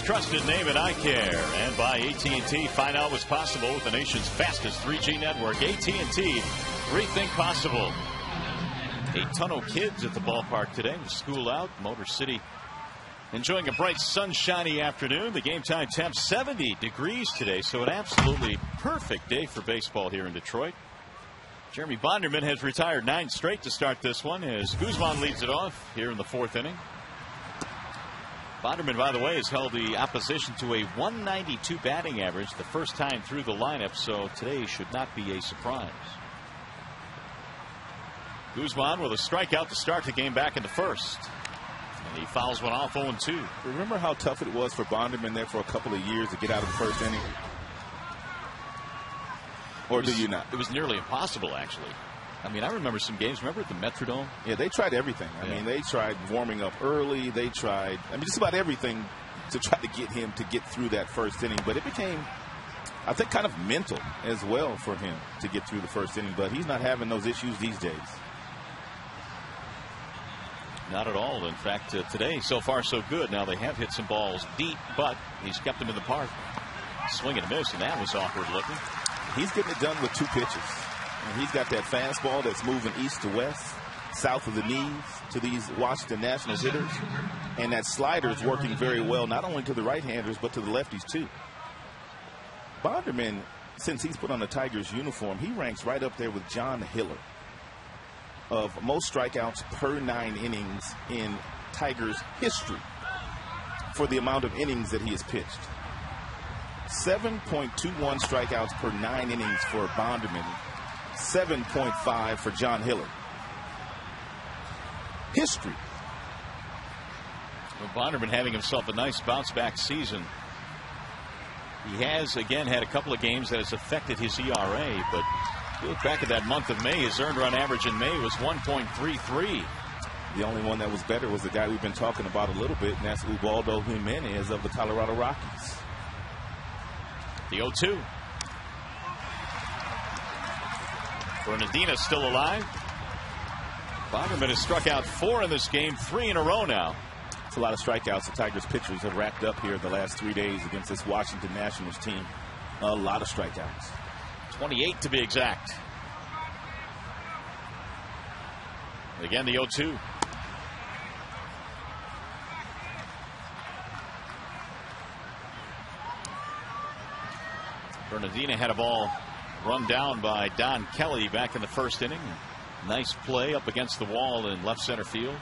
Trusted name at eye care, and by AT&T. Find out what's possible with the nation's fastest 3G network. AT&T, rethink possible. A ton of kids at the ballpark today. School out, Motor City enjoying a bright sunshiny afternoon. The game time temp 70 degrees today, so an absolutely perfect day for baseball here in Detroit. Jeremy Bonderman has retired 9 straight to start this one as Guzman leads it off here in the 4th inning. Bonderman, by the way, has held the opposition to a 192 batting average the first time through the lineup, so today should not be a surprise. Guzman with a strikeout to start the game back in the first. And he fouls one off 0-2. Remember how tough it was for Bonderman there for a couple of years to get out of the first inning? Or do you not? It was nearly impossible, actually. I mean, I remember some games. Remember at the Metrodome? Yeah, they tried everything. I mean, they tried warming up early. They tried, just about everything to try to get him to get through that first inning. But it became, I think, kind of mental as well for him to get through the first inning. But he's not having those issues these days. Not at all. In fact, today, so far, so good. Now, they have hit some balls deep, but he's kept them in the park. Swing and a miss, and that was awkward looking. He's getting it done with 2 pitches. And he's got that fastball that's moving east to west, south of the knees to these Washington Nationals hitters. And that slider is working very well, not only to the right-handers, but to the lefties, too. Bonderman, since he's put on the Tigers uniform, he ranks right up there with John Hiller of most strikeouts per 9 innings in Tigers history for the amount of innings that he has pitched. 7.21 strikeouts per 9 innings for Bonderman, 7.5 for John Hiller. History. Well, Bonderman having himself a nice bounce-back season. He has, again, had a couple of games that has affected his ERA, but if you look back at that month of May, his earned run average in May was 1.33. The only one that was better was the guy we've been talking about a little bit, and that's Ubaldo Jimenez of the Colorado Rockies. The 0-2. Bernardina still alive. Bonderman has struck out 4 in this game, 3 in a row now. It's a lot of strikeouts the Tigers pitchers have racked up here the last 3 days against this Washington Nationals team. A lot of strikeouts. 28 to be exact. Again, the 0-2. Bernardina had a ball run down by Don Kelly back in the first inning. Nice play up against the wall in left center field.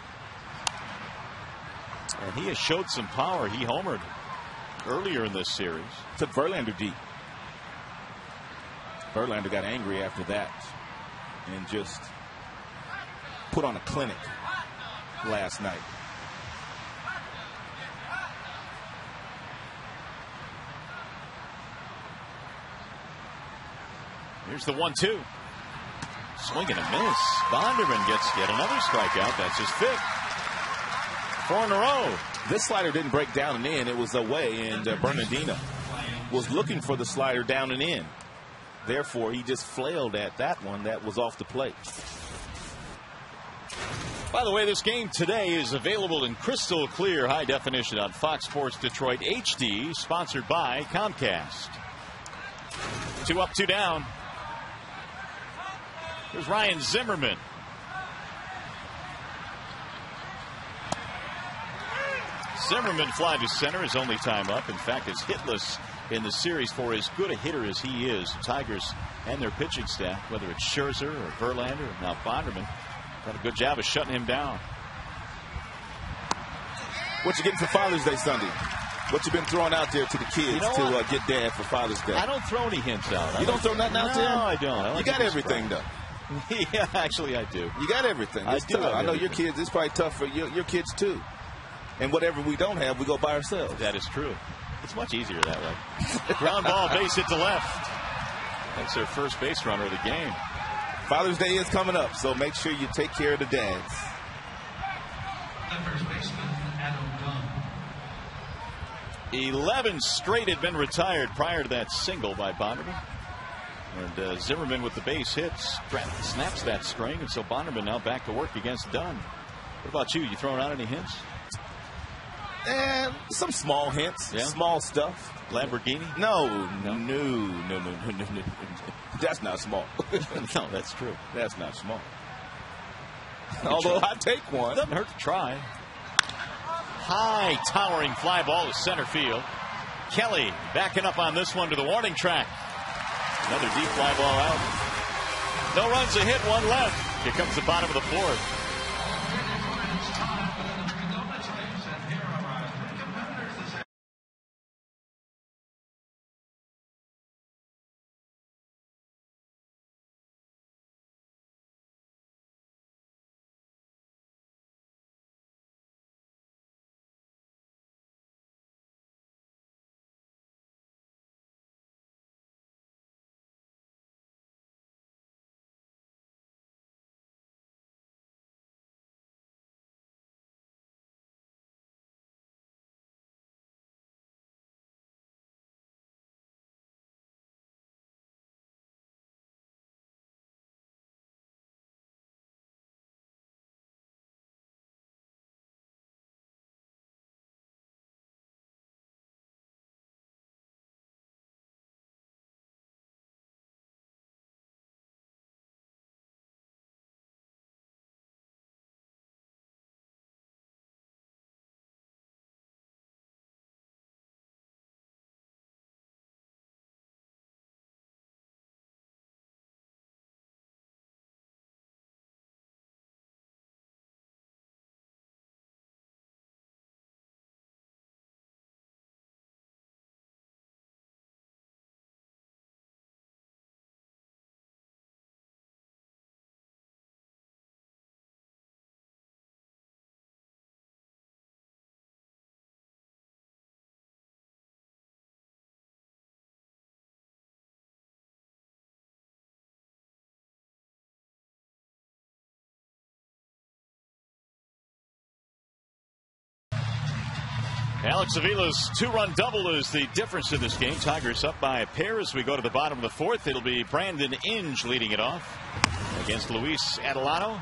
And he has showed some power. He homered earlier in this series. Took Verlander deep. Verlander got angry after that and just put on a clinic last night. Here's the 1-2. Swing and a miss. Bonderman gets yet another strikeout. That's his 5th. 4 in a row. This slider didn't break down and in. It was away, and Bernardino was looking for the slider down and in. Therefore, he just flailed at that one that was off the plate. By the way, this game today is available in crystal clear high definition on Fox Sports Detroit HD, sponsored by Comcast. 2 up, 2 down. Here's Ryan Zimmerman. Zimmerman fly to center, his only time up. In fact, it's hitless in the series for as good a hitter as he is. The Tigers and their pitching staff, whether it's Scherzer or Verlander or now Bonderman, done a good job of shutting him down. What you getting for Father's Day Sunday? What you been throwing out there to the kids to get dad for Father's Day? I don't throw any hints out. You don't throw nothing out there? No, I don't. You got everything, though. Yeah, actually, I do. You got everything. It's I do. Tough. I know your kids. It's probably tough for your kids, too. And whatever we don't have, we go by ourselves. That is true. It's much easier that way. Ground ball, base hit to left. That's their first base runner of the game. Father's Day is coming up, so make sure you take care of the dads. The first baseman, Adam Dunn. 11 straight had been retired prior to that single by Bonderman. And Zimmerman with the base hits snaps that string, and so Bonderman now back to work against Dunn. What about you? You throwing out any hints? And some small hints, small stuff. Lamborghini? No. That's not small. No, that's true. That's not small. Although I take one. Doesn't hurt to try. High towering fly ball to center field. Kelly backing up on this one to the warning track. Another deep fly ball out. No runs, a hit, 1 left. Here comes the bottom of the 4th. Alex Avila's 2-run double is the difference in this game. Tigers up by a pair as we go to the bottom of the fourth. It'll be Brandon Inge leading it off against Luis Adelano.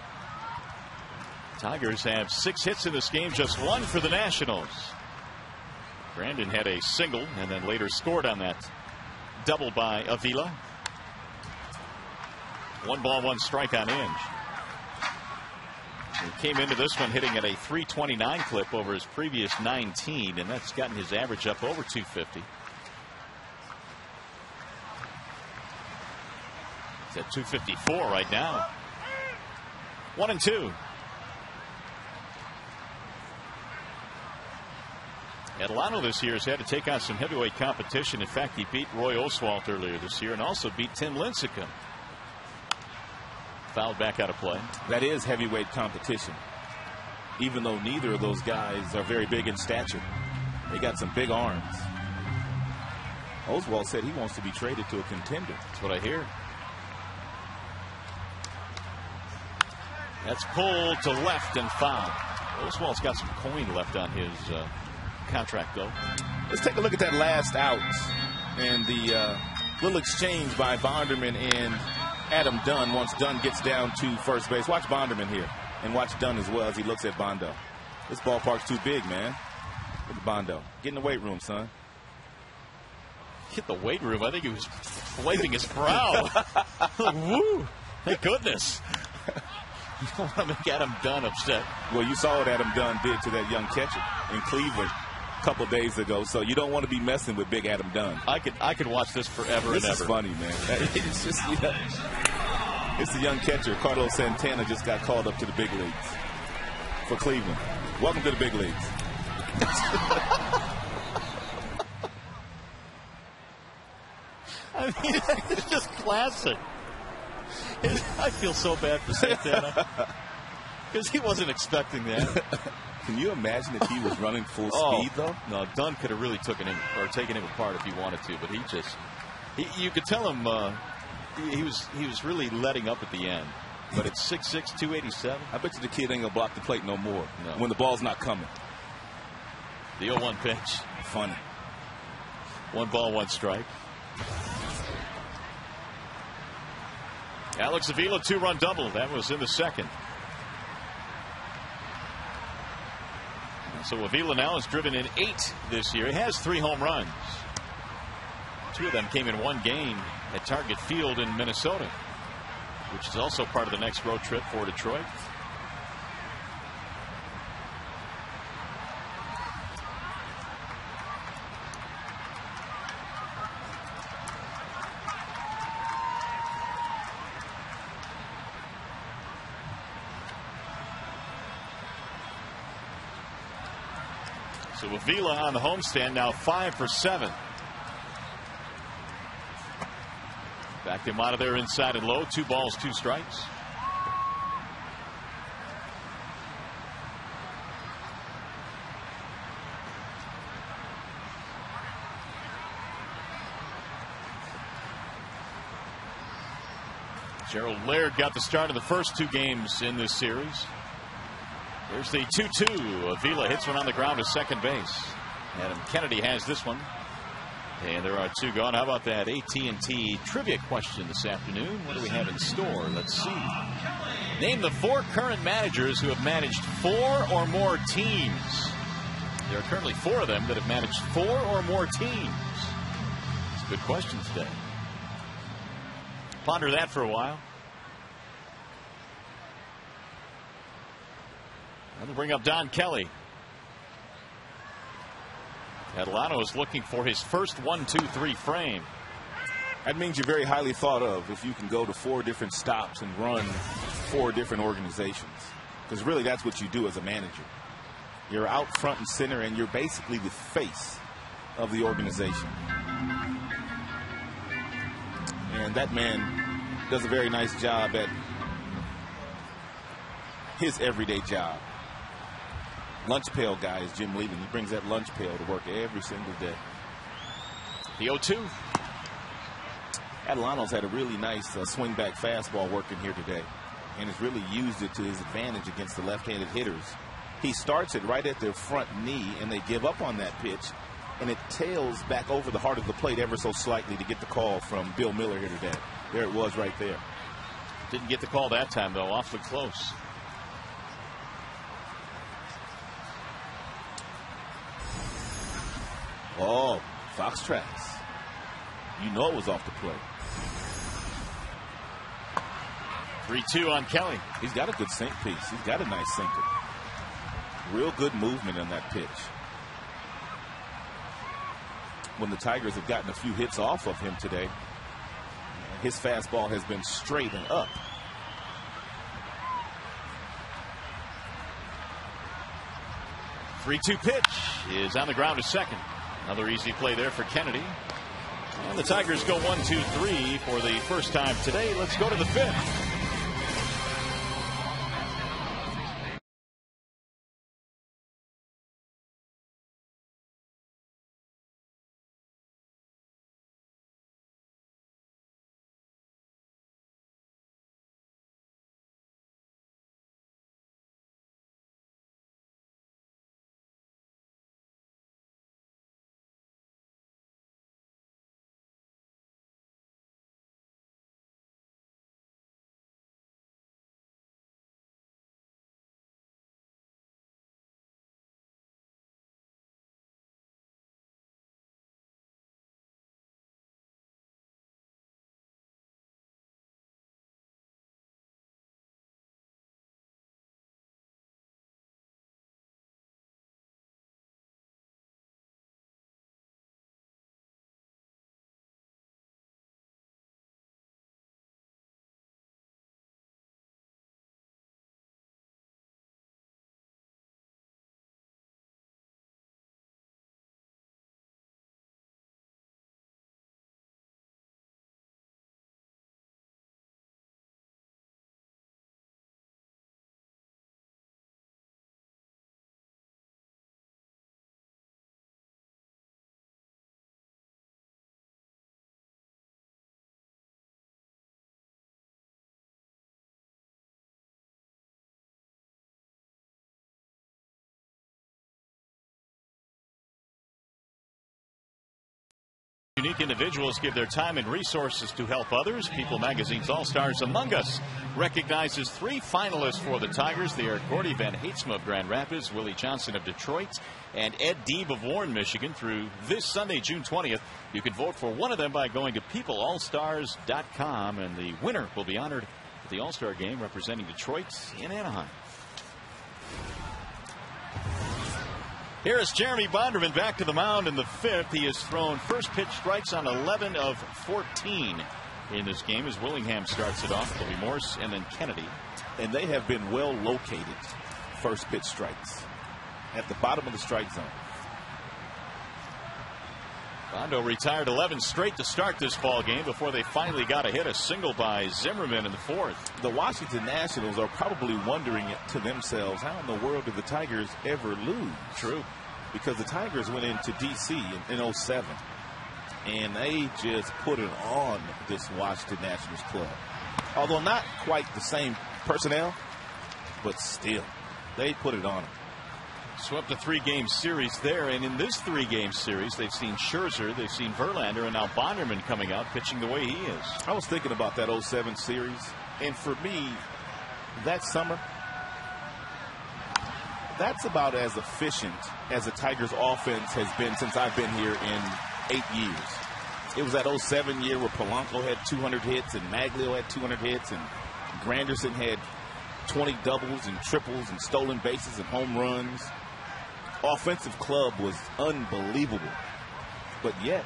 Tigers have 6 hits in this game, just 1 for the Nationals. Brandon had a single and then later scored on that double by Avila. 1 ball, 1 strike on Inge. He came into this one hitting at a .329 clip over his previous 19, and that's gotten his average up over 250. It's at 254 right now. 1-2. Adelano this year has had to take on some heavyweight competition. In fact, he beat Roy Oswalt earlier this year and also beat Tim Lincecum. Fouled back out of play. That is heavyweight competition. Even though neither of those guys are very big in stature, they got some big arms. Oswalt said he wants to be traded to a contender. That's what I hear. That's pulled to left and foul. Oswalt's got some coin left on his contract, though. Let's take a look at that last out and the little exchange by Bonderman and Adam Dunn once Dunn gets down to first base. Watch Bonderman here and watch Dunn as well as he looks at Bondo. This ballpark's too big, man. Look at Bondo. Get in the weight room, son. Hit the weight room. I think he was wiping his brow. Woo! Thank goodness. You don't want to make Adam Dunn upset. Well, you saw what Adam Dunn did to that young catcher in Cleveland a couple days ago, so you don't want to be messing with big Adam Dunn. I could watch this forever this and ever. This is funny, man. It's just, you know, it's the young catcher. Carlos Santana just got called up to the big leagues for Cleveland. Welcome to the big leagues. I mean, it's just classic. I feel so bad for Santana because he wasn't expecting that. Can you imagine if he was running full speed, though? No, Dunn could have really taken him apart if he wanted to, but you could tell him he was really letting up at the end. But it's 6'6", 287. I bet you the kid ain't gonna block the plate no more when the ball's not coming. The 0-1 pitch. Funny. 1 ball, 1 strike. Alex Avila 2-run double. That was in the second. So Avila now has driven in 8 this year. He has 3 home runs. 2 of them came in 1 game at Target Field in Minnesota, which is also part of the next road trip for Detroit. So Avila on the homestand now 5 for 7. Backed him out of there inside and low. 2 balls, 2 strikes. Gerald Laird got the start of the first 2 games in this series. There's the 2-2. Avila hits one on the ground to second base. Adam Kennedy has this one. And there are 2 gone. How about that AT&T trivia question this afternoon? What do we have in store? Let's see. Name the 4 current managers who have managed 4 or more teams. There are currently 4 of them that have managed 4 or more teams. It's a good question today. Ponder that for a while. Now to bring up Don Kelly. Adelano is looking for his first 1-2-3 frame. That means you're very highly thought of if you can go to 4 different stops and run 4 different organizations. Because really that's what you do as a manager. You're out front and center and you're basically the face of the organization. And that man does a very nice job at his everyday job. Lunch pail guy is Jim Levin. He brings that lunch pail to work every single day. The 0-2. Adelano's had a really nice swing back fastball working here today and has really used it to his advantage against the left-handed hitters. He starts it right at their front knee, and they give up on that pitch, and it tails back over the heart of the plate ever so slightly to get the call from Bill Miller here today. There it was right there. Didn't get the call that time, though. Awfully close. Oh, Fox tracks. You know it was off the plate. 3-2 on Kelly. He's got a good sink piece. He's got a nice sinker. Real good movement on that pitch. When the Tigers have gotten a few hits off of him today, his fastball has been straight and up. The 3-2 pitch is on the ground to second. Another easy play there for Kennedy. And the Tigers go 1-2-3 for the first time today. Let's go to the fifth. Unique individuals give their time and resources to help others. People Magazine's All-Stars Among Us recognizes 3 finalists for the Tigers. They are Gordy Van Hatesma of Grand Rapids, Willie Johnson of Detroit, and Ed Deeb of Warren, Michigan. Through this Sunday, June 20th, you can vote for one of them by going to peopleallstars.com, and the winner will be honored at the All-Star Game representing Detroit in Anaheim. Here is Jeremy Bonderman back to the mound in the fifth. He has thrown first pitch strikes on 11 of 14 in this game as Willingham starts it off. It'll be Morse and then Kennedy. And they have been well located first pitch strikes at the bottom of the strike zone. Bondo retired 11 straight to start this ball game before they finally got a hit, a single by Zimmerman in the fourth. The Washington Nationals are probably wondering to themselves, how in the world did the Tigers ever lose? True. Because the Tigers went into D.C. in 07, and they just put it on this Washington Nationals club. Although not quite the same personnel, but still, they put it on them. Swept a 3-game series there, and in this 3-game series, they've seen Scherzer, they've seen Verlander, and now Bonderman coming out pitching the way he is. I was thinking about that 07 series, and for me, that summer, that's about as efficient as the Tigers offense has been since I've been here in 8 years. It was that 07 year where Polanco had 200 hits and Maglio had 200 hits and Granderson had 20 doubles and triples and stolen bases and home runs. Offensive club was unbelievable, but yet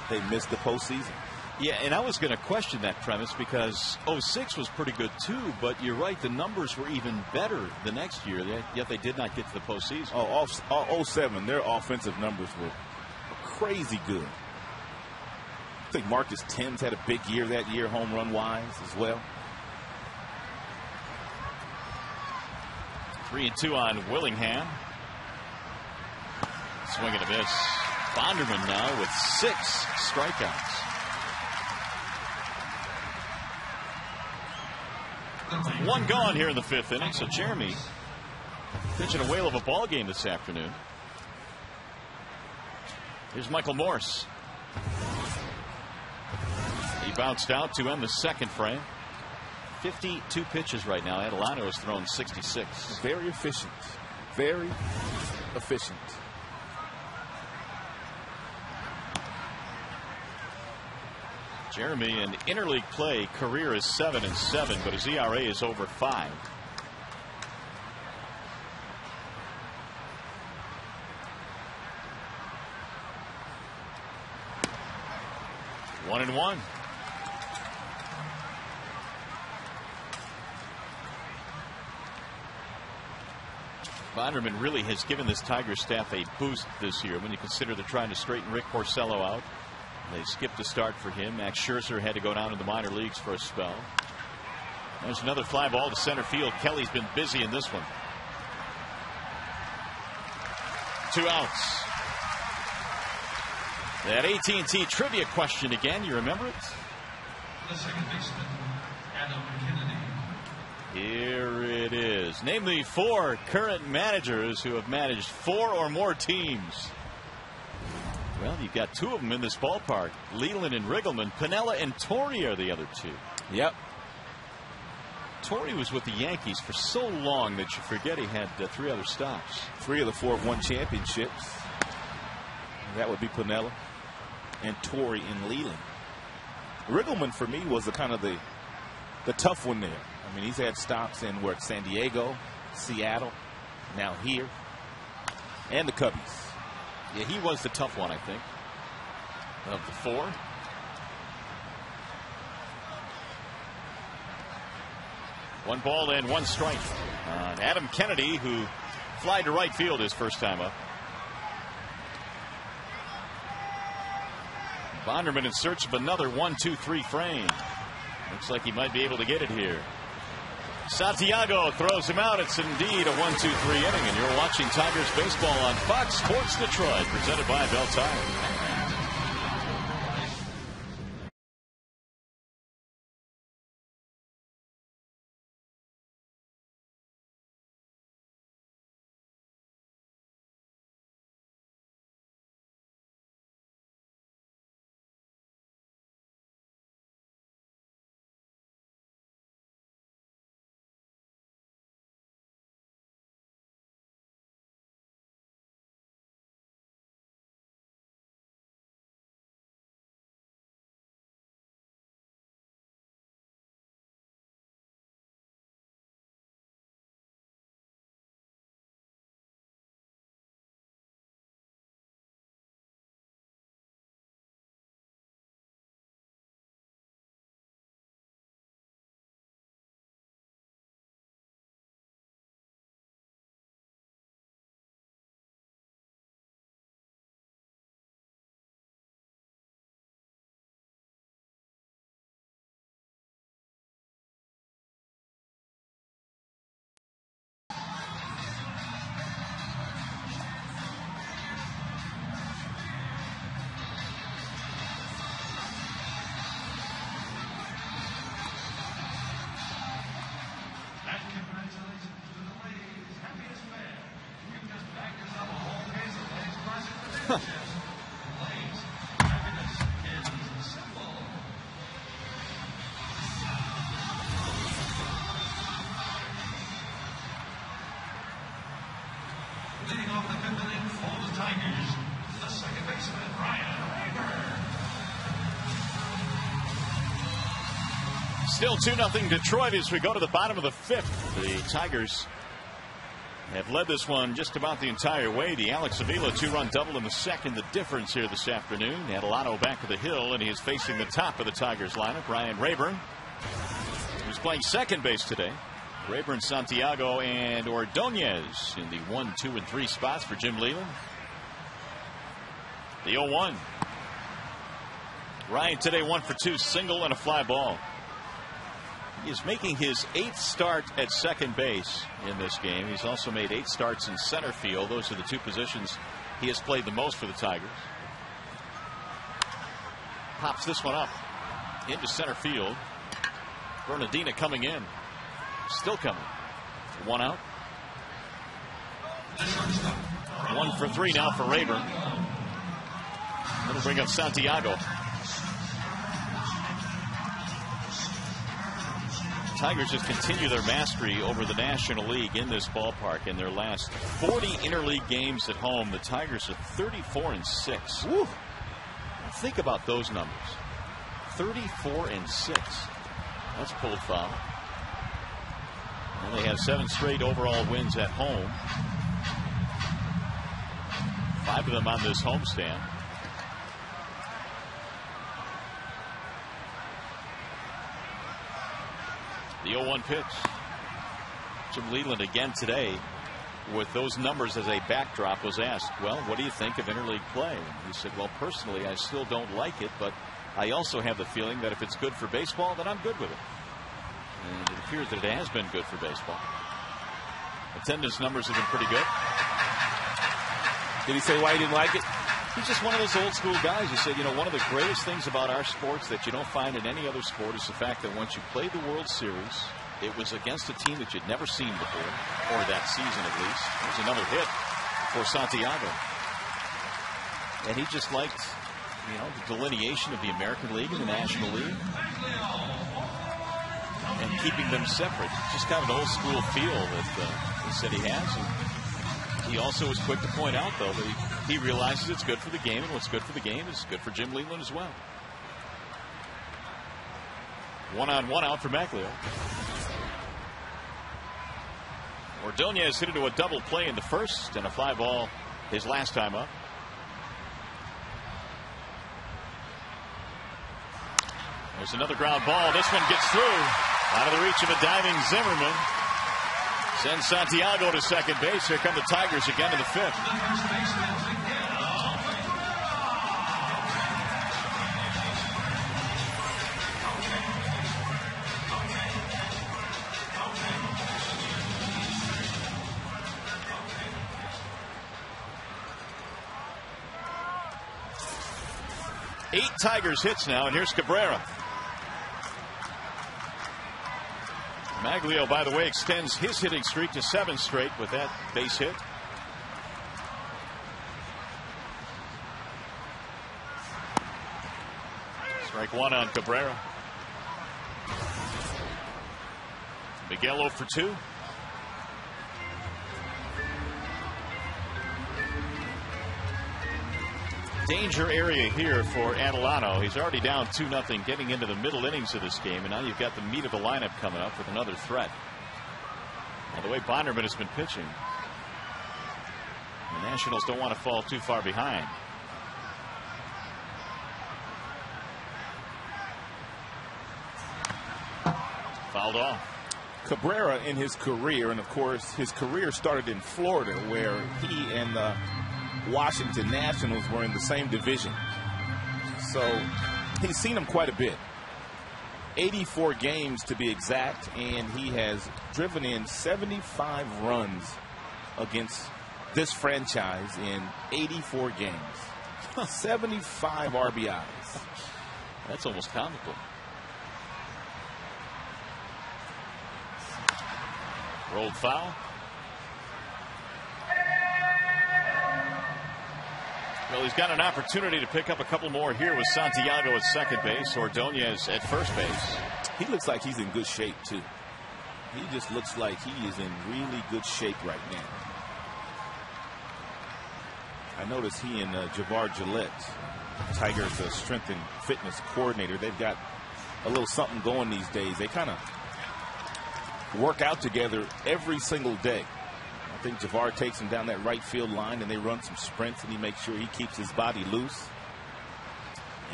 they missed the postseason. Yeah, and I was going to question that premise because 06 was pretty good too, but you're right, the numbers were even better the next year, yet they did not get to the postseason. 07, their offensive numbers were crazy good. I think Marcus Thames had a big year that year, home run wise as well. 3-2 on Willingham. Swing and a miss. Bonderman now with 6 strikeouts. One gone here in the 5th inning, so Jeremy Pitching a whale of a ball game this afternoon. Here's Michael Morse. He bounced out to end the second frame. 52 pitches right now. Adelano has thrown 66. Very efficient. Very efficient. Jeremy in interleague play career is 7-7, but his ERA is over 5. One and one. Bonderman really has given this Tigers staff a boost this year when you consider they're trying to straighten Rick Porcello out. They skipped a start for him. Max Scherzer had to go down to the minor leagues for a spell. There's another fly ball to center field. Kelly's been busy in this one. 2 outs. That AT&T trivia question again. You remember it? The second baseman, Adam Kennedy. Here it is. Name the 4 current managers who have managed 4 or more teams. Well, you've got 2 of them in this ballpark. Leland and Riggleman. Piniella and Torre are the other 2. Yep. Torre was with the Yankees for so long that you forget he had 3 other stops. 3 of the 4 have won championships. That would be Piniella and Torre and Leland. Riggleman for me was the kind of the tough one there. I mean, he's had stops in San Diego, Seattle, now here, and the Cubbies. Yeah, he was the tough one, I think, of the 4. One ball and 1 strike on Adam Kennedy, who flied to right field his first time up. Bonderman in search of another 1-2-3 frame. Looks like he might be able to get it here. Santiago throws him out. It's indeed a 1-2-3 inning, and you're watching Tigers baseball on Fox Sports Detroit, presented by Bell Tire. Leading off the 5th inning for the Tigers, the second baseman, Ryan Reber. Still 2-0 Detroit as we go to the bottom of the 5th. The Tigers have led this one just about the entire way. The Alex Avila 2-run double in the second. The difference here this afternoon. Adelano back to the hill, and he is facing the top of the Tigers lineup. Ryan Rayburn, who's playing second base today. Rayburn, Santiago, and Ordonez in the 1, 2, and 3 spots for Jim Leland. The 0-1. Ryan today 1 for 2, single and a fly ball. He is making his 8th start at second base in this game. He's also made 8 starts in center field. Those are the 2 positions he has played the most for the Tigers. Pops this one up into center field. Bernardina coming in. Still coming. 1 out. 1 for 3 now for Rayburn. That'll bring up Santiago. Tigers just continue their mastery over the National League in this ballpark. In their last 40 interleague games at home, the Tigers are 34-6. Woo. Think about those numbers. 34-6. That's pulled foul. And they have 7 straight overall wins at home. 5 of them on this homestand. The 0-1 pitch. Jim Leland again today with those numbers as a backdrop was asked, well, what do you think of interleague play? He said, well, personally, I still don't like it, but I also have the feeling that if it's good for baseball, then I'm good with it. And it appears that it has been good for baseball. Attendance numbers have been pretty good. Did he say why he didn't like it? He's just one of those old school guys. He said, you know, one of the greatest things about our sports that you don't find in any other sport is the fact that once you played the World Series, it was against a team that you'd never seen before, or that season at least. There's another hit for Santiago. And he just liked, you know, the delineation of the American League and the National League and keeping them separate. Just kind of an old school feel that he said he has. And he also was quick to point out, though, that he realizes it's good for the game, and what's good for the game is good for Jim Leland as well. 1-on-1 out for Maglio. Ordonez hit into a double play in the first and a fly ball his last time up. There's another ground ball. This one gets through. Out of the reach of a diving Zimmerman. Sends Santiago to second base. Here come the Tigers again in the 5th. Eight Tigers hits now, and here's Cabrera. Maglio, by the way, extends his hitting streak to 7 straight with that base hit. Strike 1 on Cabrera. Miguel 0 for 2. Danger area here for Adelano. He's already down 2-0 getting into the middle innings of this game, and now you've got the meat of the lineup coming up with another threat. Now, the way Bonderman has been pitching, the Nationals don't want to fall too far behind. Fouled off. Cabrera in his career, and of course his career started in Florida, where he and the Washington Nationals were in the same division. So he's seen them quite a bit. 84 games to be exact, and he has driven in 75 runs against this franchise in 84 games. 75 RBIs. That's almost comical. Rolled foul. Well, he's got an opportunity to pick up a couple more here with Santiago at second base, Ordonez at first base. He looks like he's in good shape, too. He just looks like he is in really good shape right now. I noticed he and Javar Gillette, Tigers' strength and fitness coordinator, they've got a little something going these days. They kind of work out together every single day. I think Javar takes him down that right field line, and they run some sprints, and he makes sure he keeps his body loose.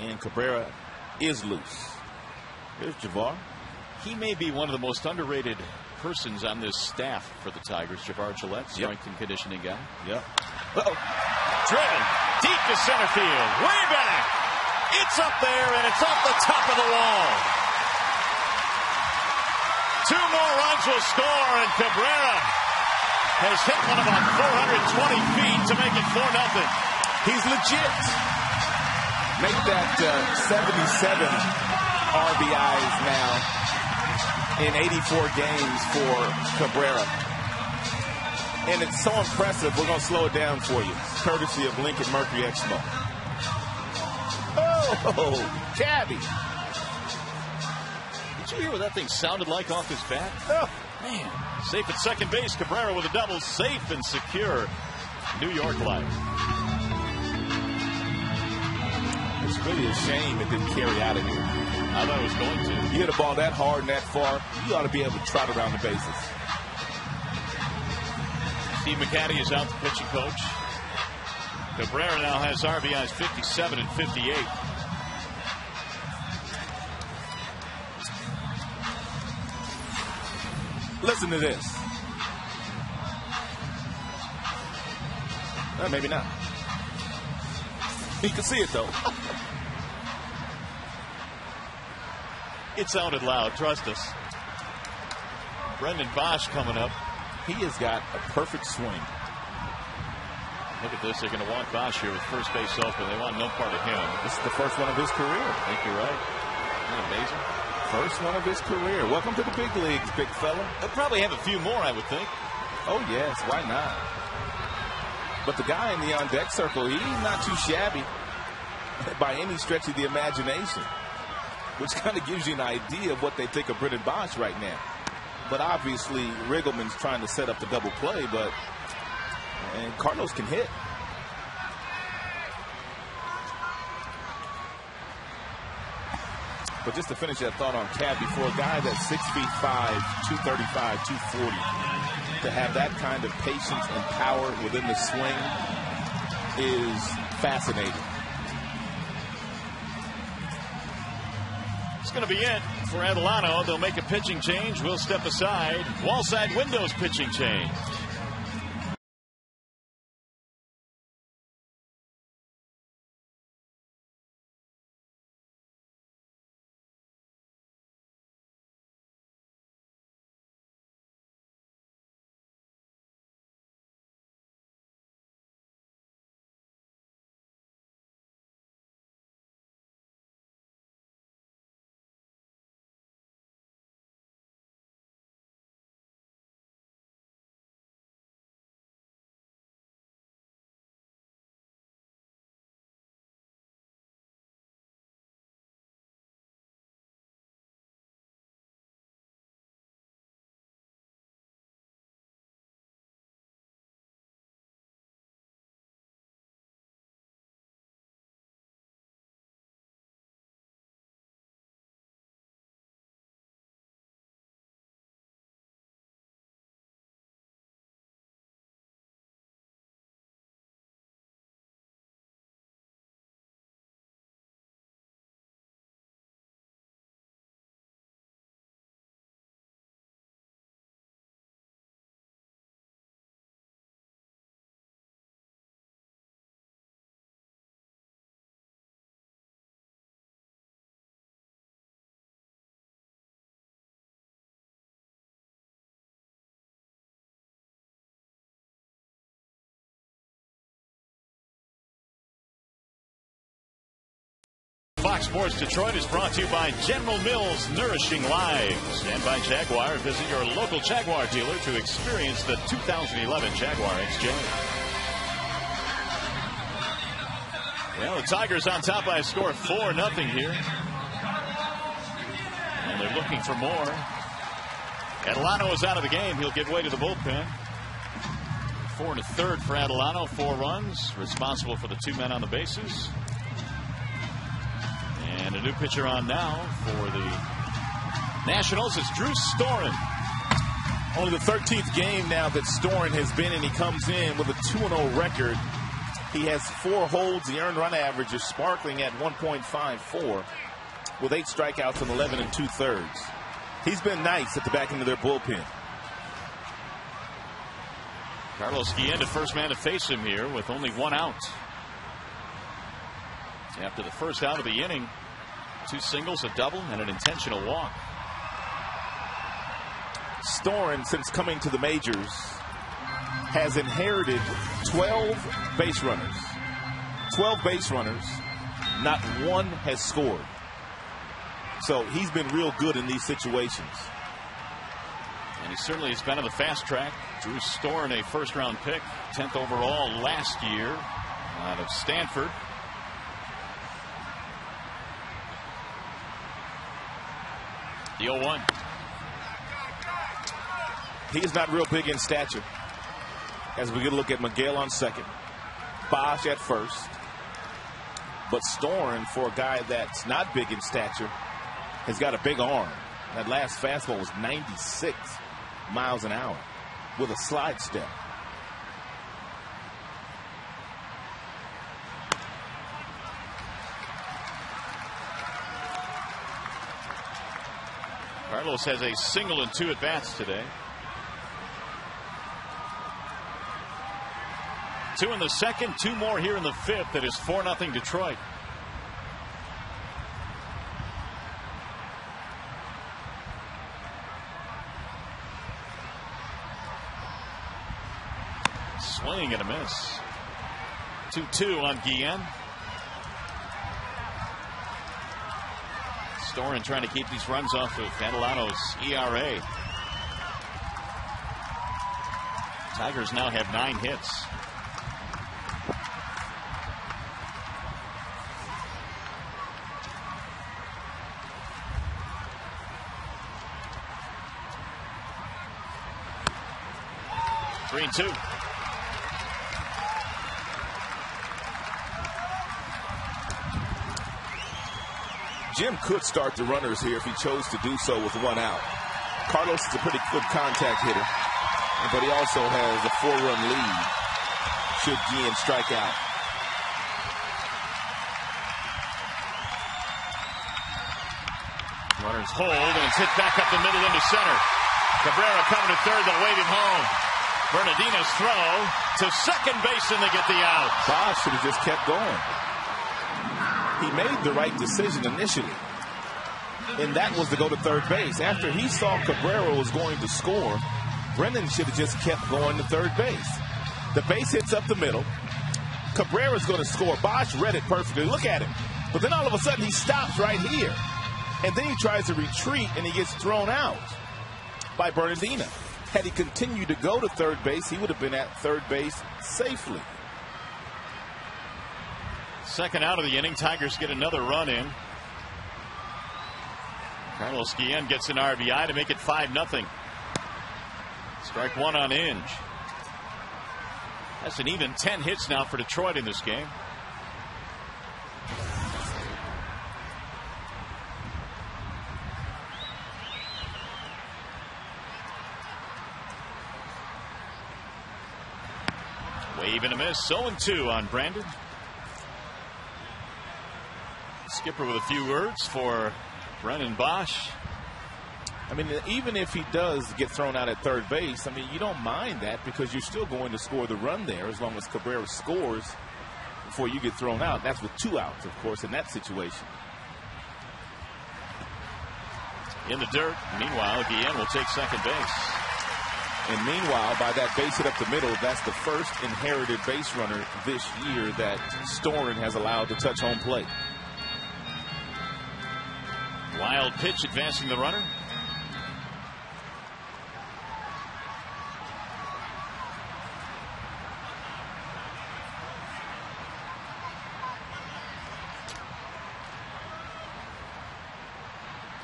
And Cabrera is loose. There's Javar. He may be one of the most underrated persons on this staff for the Tigers. Javar Gillette, strength and conditioning guy. Yep. Uh-oh. Driven deep to center field, way back. It's up there, and it's off the top of the wall. 2 more runs will score, and Cabrera has hit one about 420 feet to make it 4-0. He's legit. Make that 77 RBIs now in 84 games for Cabrera. And it's so impressive, we're going to slow it down for you, courtesy of Lincoln Mercury Expo. Oh, Cabby. Did you hear what that thing sounded like off his bat? Oh, man. Safe at second base. Cabrera with a double. Safe and secure. New York life. It's really a shame it didn't carry out of here. I thought it was going to. You hit a ball that hard and that far, you ought to be able to trot around the bases. Steve McCaddy is out, the pitching coach. Cabrera now has RBIs 57 and 58. Listen to this. Maybe not. You can see it, though. It sounded loud, trust us. Brendan Bosch coming up. He has got a perfect swing. Look at this. They're going to walk Bosch here with first base open. They want no part of him. This is the first one of his career. I think you're right. Isn't that amazing? First one of his career. Welcome to the big leagues, big fella. They'll probably have a few more, I would think. Oh, yes. Why not? But the guy in the on-deck circle, he's not too shabby by any stretch of the imagination, which kind of gives you an idea of what they think of Brendan Bosch right now. But obviously, Riggleman's trying to set up the double play, and Carlos can hit. But just to finish that thought on Cabby, for a guy that's 6'5", 235, 240, to have that kind of patience and power within the swing is fascinating. It's going to be it for Adelano. They'll make a pitching change. We'll step aside. Wallside Windows pitching change. Fox Sports Detroit is brought to you by General Mills Nourishing Lives and by Jaguar. Visit your local Jaguar dealer to experience the 2011 Jaguar XJ. Well, the Tigers on top by a score of 4-0 here. And they're looking for more. Adelano is out of the game. He'll give way to the bullpen. 4 1/3 for Adelano. 4 runs. Responsible for the 2 men on the bases. And a new pitcher on now for the Nationals is Drew Storen. Only the 13th game now that Storen has been in. He comes in with a 2-0 record. He has 4 holds. The earned run average is sparkling at 1.54 with 8 strikeouts and 11 2/3. He's been nice at the back end of their bullpen. Carlos Guillen, the first man to face him here with only 1 out. After the first out of the inning, 2 singles, a double, and an intentional walk. Storen, since coming to the majors, has inherited 12 base runners. 12 base runners. Not one has scored. So he's been real good in these situations. And he certainly has been on the fast track. Drew Storen, a first-round pick, 10th overall last year out of Stanford. The 0-1. He's not real big in stature. As we get a look at Miguel on second, Bosch at first. But Storen, for a guy that's not big in stature, has got a big arm. That last fastball was 96 miles an hour with a slide step. Carlos has a single and 2 at-bats today. 2 in the second, 2 more here in the fifth. It is 4-0 Detroit. Swing and a miss. 2-2 on Guillen. Storen trying to keep these runs off of Adelanto's ERA. Tigers now have 9 hits. Three and 2. Jim could start the runners here if he chose to do so with 1 out. Carlos is a pretty good contact hitter, but he also has a 4-run lead should Guillen strike out. Runners hold, and it's hit back up the middle into center. Cabrera coming to third, they'll wave him home. Bernardino's throw to second base, and they get the out. Bosch should have just kept going. He made the right decision initially, and that was to go to third base. After he saw Cabrera was going to score, Brennan should have just kept going to third base. The base hits up the middle. Cabrera's going to score. Bosch read it perfectly. Look at him. But then all of a sudden he stops right here, and then he tries to retreat, and he gets thrown out by Bernardino. Had he continued to go to third base, he would have been at third base safely. Second out of the inning, Tigers get another run in. Carlos Guillen gets an RBI to make it 5-0. Strike 1 on Inge. That's an even 10 hits now for Detroit in this game. Wave and a miss. 0-2 on Brandon. Skipper with a few words for Brennan Bosch. I mean, even if he does get thrown out at third base, I mean, you don't mind that because you're still going to score the run there as long as Cabrera scores before you get thrown out. That's with 2 outs, of course, in that situation. In the dirt. Meanwhile, Guillen will take second base. And meanwhile, by that base hit up the middle, that's the first inherited base runner this year that Storen has allowed to touch home plate. Wild pitch advancing the runner.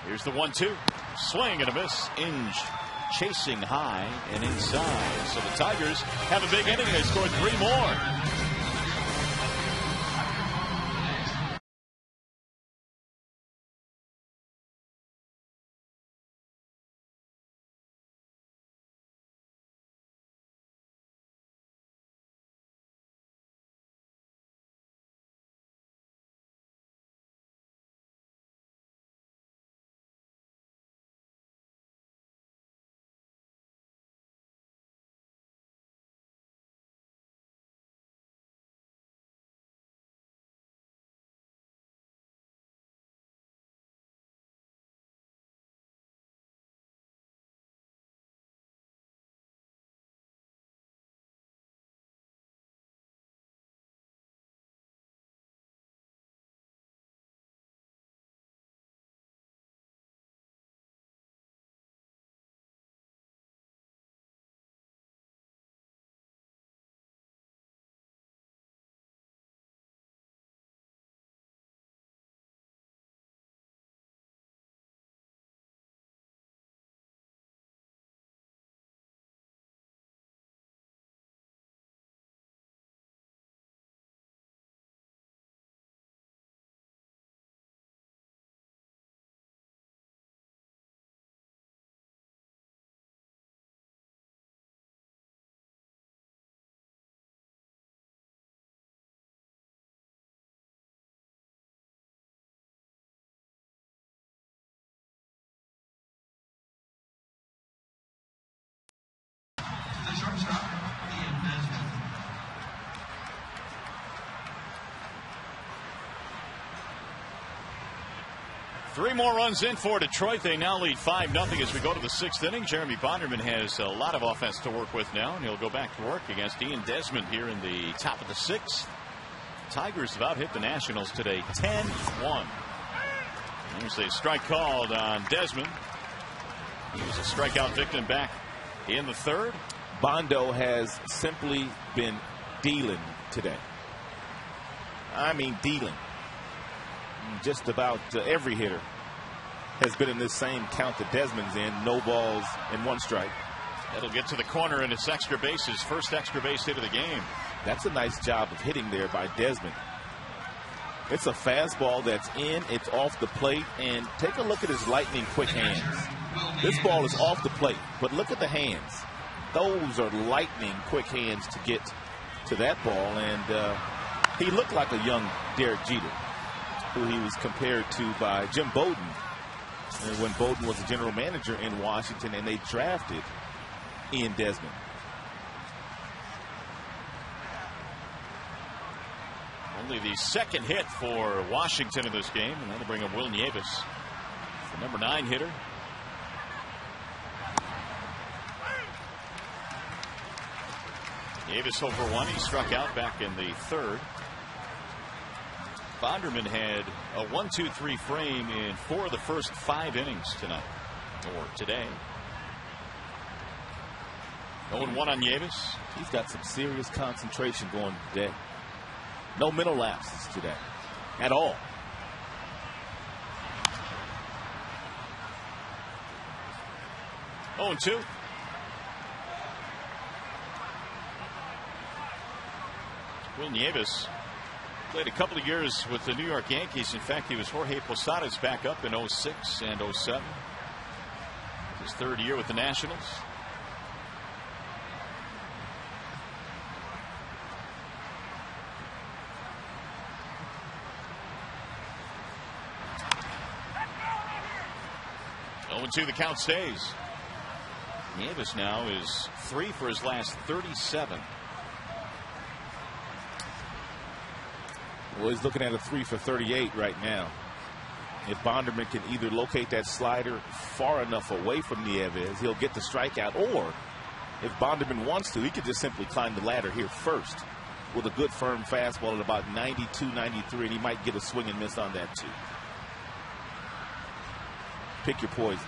Here's the 1-2. Swing and a miss. Inge chasing high and inside. So the Tigers have a big inning. They scored 3 more. 3 more runs in for Detroit. They now lead 5-0 as we go to the 6th inning. Jeremy Bonderman has a lot of offense to work with now, and he'll go back to work against Ian Desmond here in the top of the 6th. Tigers have out hit the Nationals today 10-1. There's a strike called on Desmond. He was a strikeout victim back in the 3rd. Bondo has simply been dealing today. I mean dealing. Just about every hitter has been in this same count that Desmond's in. No balls and 1 strike. That'll get to the corner, and it's extra bases. First extra base hit of the game. That's a nice job of hitting there by Desmond. It's a fastball that's in. It's off the plate. And take a look at his lightning quick hands. This ball is off the plate, but look at the hands. Those are lightning quick hands to get to that ball. And he looked like a young Derek Jeter, who he was compared to by Jim Bowden when Bowden was the general manager in Washington, and they drafted Ian Desmond. Only the 2nd hit for Washington in this game, and that'll bring up Will Nieves, the number 9 hitter. Nieves over 1. He struck out back in the 3rd. Bonderman had a 1-2-3 frame in 4 of the first 5 innings tonight, or today. 0-1 on Nieves. He's got some serious concentration going today. No mental lapses today at all. Oh, 2. Will Nieves played a couple of years with the New York Yankees. In fact, he was Jorge Posada's backup in 06 and 07. His 3rd year with the Nationals. Oh, 2, the count stays. Nieves now is 3 for his last 37. Well, he's looking at a 3 for 38 right now. If Bonderman can either locate that slider far enough away from Nieves, he'll get the strikeout. Or if Bonderman wants to, he could just simply climb the ladder here first with a good firm fastball at about 92, 93, and he might get a swing and miss on that too. Pick your poison.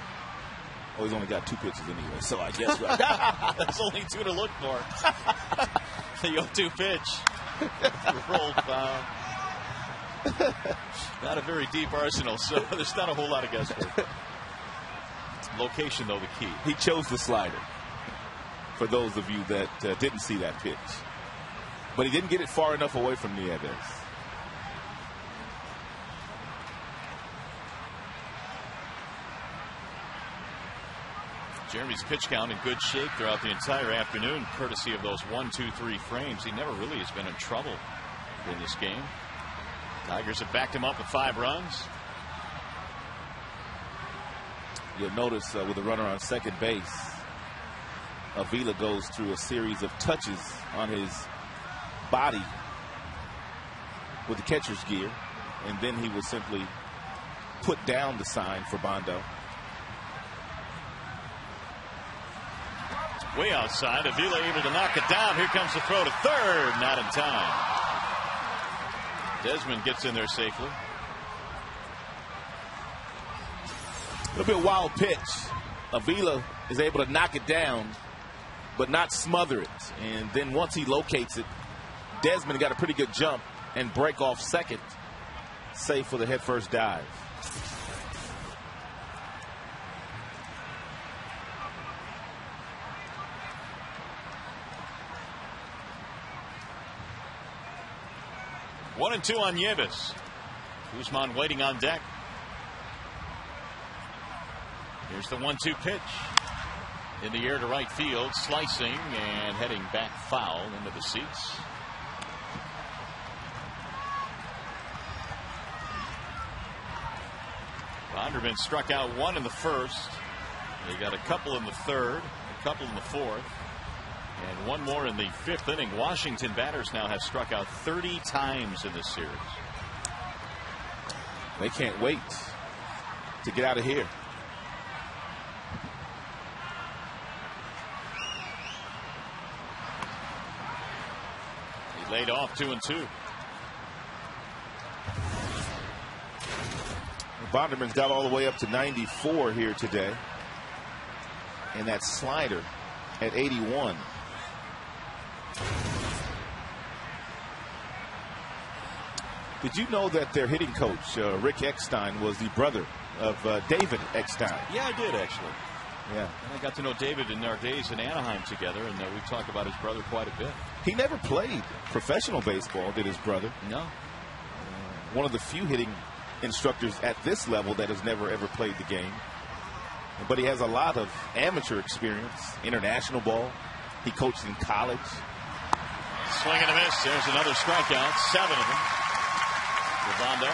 Oh, he's only got 2 pitches anyway, so I guess right. That's only 2 to look for. The 0-2 pitch. Rolled foul. Not a very deep arsenal, so there's not a whole lot of guesswork. Location, though, the key. He chose the slider, for those of you that didn't see that pitch. But he didn't get it far enough away from Nieves. Jeremy's pitch count in good shape throughout the entire afternoon, courtesy of those 1-2-3 frames. He never really has been in trouble in this game. Tigers have backed him up with 5 runs. You'll notice with a runner on second base, Avila goes through a series of touches on his body with the catcher's gear, and then he will simply put down the sign for Bondo. Way outside, Avila able to knock it down. Here comes the throw to 3rd, not in time. Desmond gets in there safely. It'll be a wild pitch. Avila is able to knock it down, but not smother it. And then once he locates it, Desmond got a pretty good jump and break off second, safe for the head first dive. One and 2 on Nieves. Guzman waiting on deck. Here's the 1-2 pitch. In the air to right field, slicing and heading back foul into the seats. Bonderman struck out 1 in the 1st. They got a couple in the 3rd, a couple in the 4th. And 1 more in the 5th inning. Washington batters now have struck out 30 times in this series. They can't wait to get out of here. He laid off 2-2. Bonderman's got all the way up to 94 here today. And that slider at 81. Did you know that their hitting coach, Rick Eckstein, was the brother of David Eckstein? Yeah, I did, actually. Yeah. And I got to know David in our days in Anaheim together, and we talked about his brother quite a bit. He never played professional baseball, did his brother? No. One of the few hitting instructors at this level that has never ever played the game. But he has a lot of amateur experience, international ball. He coached in college. Swing and a miss. There's another strikeout. 7 of them. Ravando.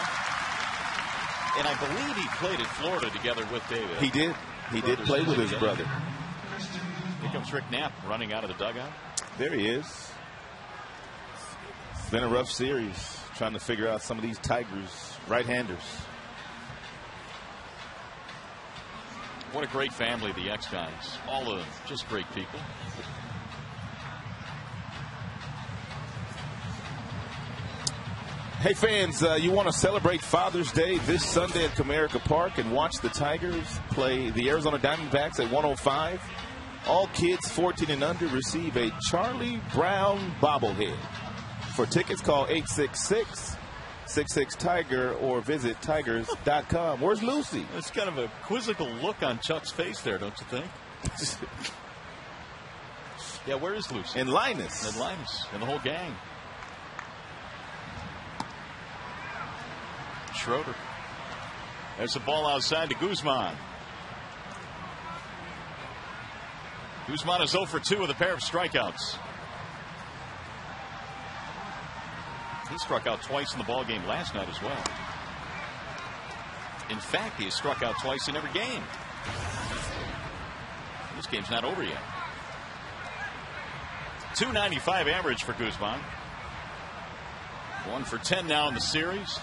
And I believe he played in Florida together with David. He did. He did play with his brother. Here comes Rick Knapp running out of the dugout. There he is. It's been a rough series trying to figure out some of these Tigers right-handers. What a great family, the Ecksteins. All of them, just great people. Hey fans, you want to celebrate Father's Day this Sunday at Comerica Park and watch the Tigers play the Arizona Diamondbacks at 105. All kids 14 and under receive a Charlie Brown bobblehead. For tickets, call 866-66-TIGER or visit tigers.com. Where's Lucy? It's kind of a quizzical look on Chuck's face there, don't you think? Yeah, where is Lucy? And Linus. And Linus and the whole gang. Schroeder. There's a ball outside to Guzman. Guzman is 0 for 2 with a pair of strikeouts. He struck out twice in the ball game last night as well. In fact, he has struck out twice in every game. This game's not over yet. .295 average for Guzman. 1 for 10 now in the series.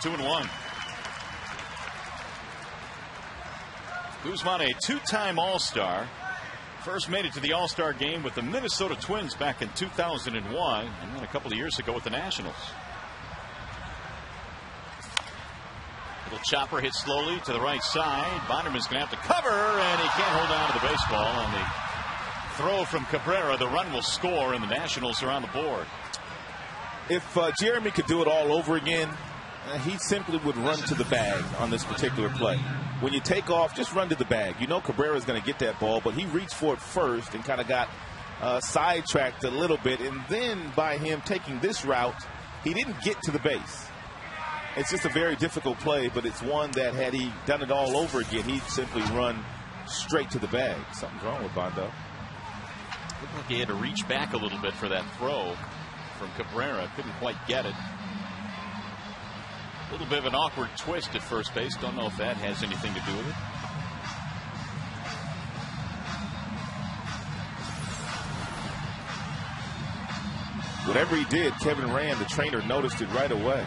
Two and 1. Guzman, a two-time All-Star. First made it to the All-Star game with the Minnesota Twins back in 2001, and then a couple of years ago with the Nationals. Little chopper hit slowly to the right side. Bonderman's going to have to cover, and he can't hold on to the baseball. On the throw from Cabrera, the run will score, and the Nationals are on the board. If Jeremy could do it all over again, he simply would run to the bag on this particular play. When you take off, just run to the bag. You know Cabrera's going to get that ball, but he reached for it first and kind of got sidetracked a little bit. And then by him taking this route, he didn't get to the base. It's just a very difficult play, but it's one that had he done it all over again, he'd simply run straight to the bag. Something's wrong with Bondo. Looked like he had to reach back a little bit for that throw from Cabrera. Couldn't quite get it. A little bit of an awkward twist at first base. Don't know if that has anything to do with it. Whatever he did, Kevin Rand, the trainer, noticed it right away.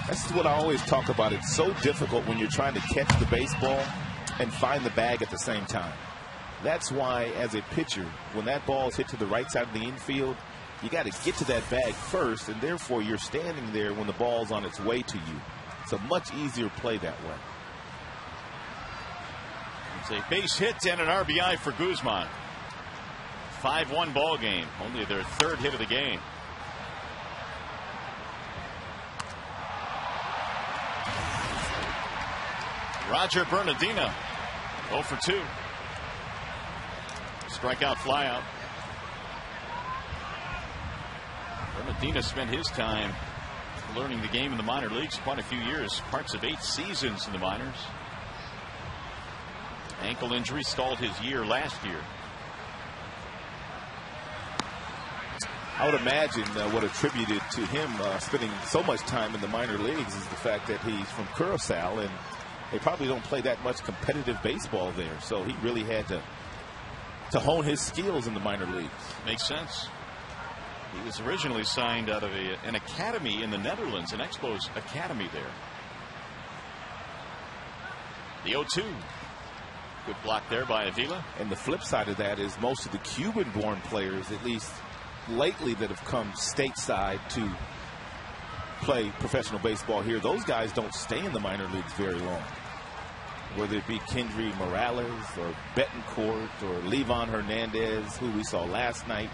That's what I always talk about. It's so difficult when you're trying to catch the baseball and find the bag at the same time. That's why, as a pitcher, when that ball is hit to the right side of the infield, you got to get to that bag first, and therefore you're standing there when the ball's on its way to you. It's a much easier play that way. It's a base hit and an RBI for Guzman. 5-1 ball game. Only their third hit of the game. Roger Bernardino 0 for 2. Strikeout, flyout. Bernardino spent his time learning the game in the minor leagues quite a few years, parts of 8 seasons in the minors. Ankle injury stalled his year last year. I would imagine what attributed to him spending so much time in the minor leagues is the fact that he's from Curacao, and they probably don't play that much competitive baseball there. So he really had to hone his skills in the minor leagues. Makes sense. He was originally signed out of an academy in the Netherlands, an Expos academy there. The 0-2. Good block there by Avila. And the flip side of that is most of the Cuban-born players, at least lately, that have come stateside to play professional baseball here, those guys don't stay in the minor leagues very long. Whether it be Kendry Morales or Betancourt or Levon Hernandez, who we saw last night,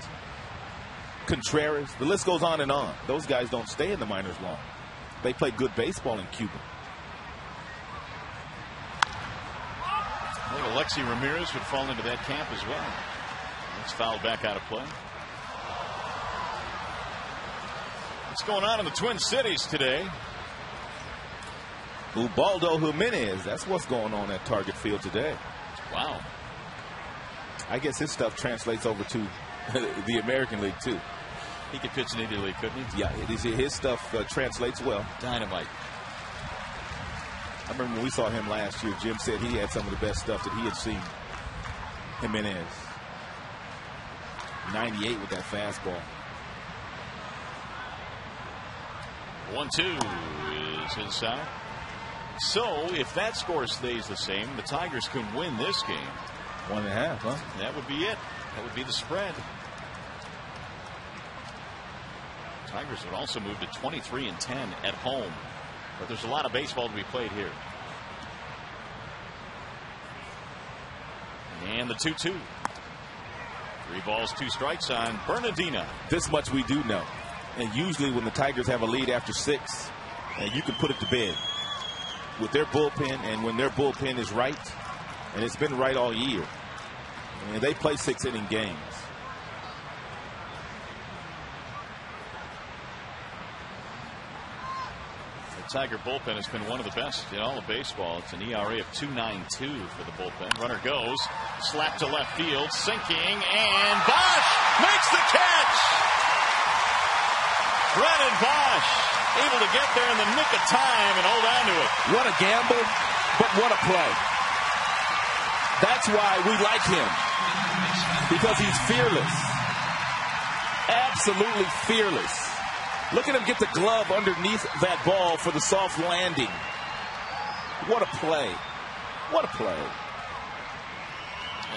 Contreras, the list goes on and on. Those guys don't stay in the minors long. They play good baseball in Cuba. Well, Alexi Ramirez would fall into that camp as well. That's fouled back out of play. What's going on in the Twin Cities today? Ubaldo Jimenez, that's what's going on at Target Field today. Wow. I guess his stuff translates over to the American League, too. He could pitch in India League, couldn't he? Yeah, his stuff translates well. Dynamite. I remember when we saw him last year, Jim said he had some of the best stuff that he had seen. Jimenez. 98 with that fastball. 1-2 is inside. So if that score stays the same, the Tigers can win this game. 1.5, huh? That would be it. That would be the spread. Tigers would also move to 23-10 at home. But there's a lot of baseball to be played here. And the 2-2. 3 balls, 2 strikes on Bernardina. This much we do know. And usually when the Tigers have a lead after 6, you can put it to bed. With their bullpen, and when their bullpen is right, and it's been right all year. And they play 6-inning games. The Tiger bullpen has been one of the best in all of baseball. It's an ERA of 2.92 for the bullpen. Runner goes, slap to left field, sinking, and Bosch makes the catch! Brennan Bosch able to get there in the nick of time and hold on to it. What a gamble, but what a play. That's why we like him. Because he's fearless. Absolutely fearless. Look at him get the glove underneath that ball for the soft landing. What a play. What a play.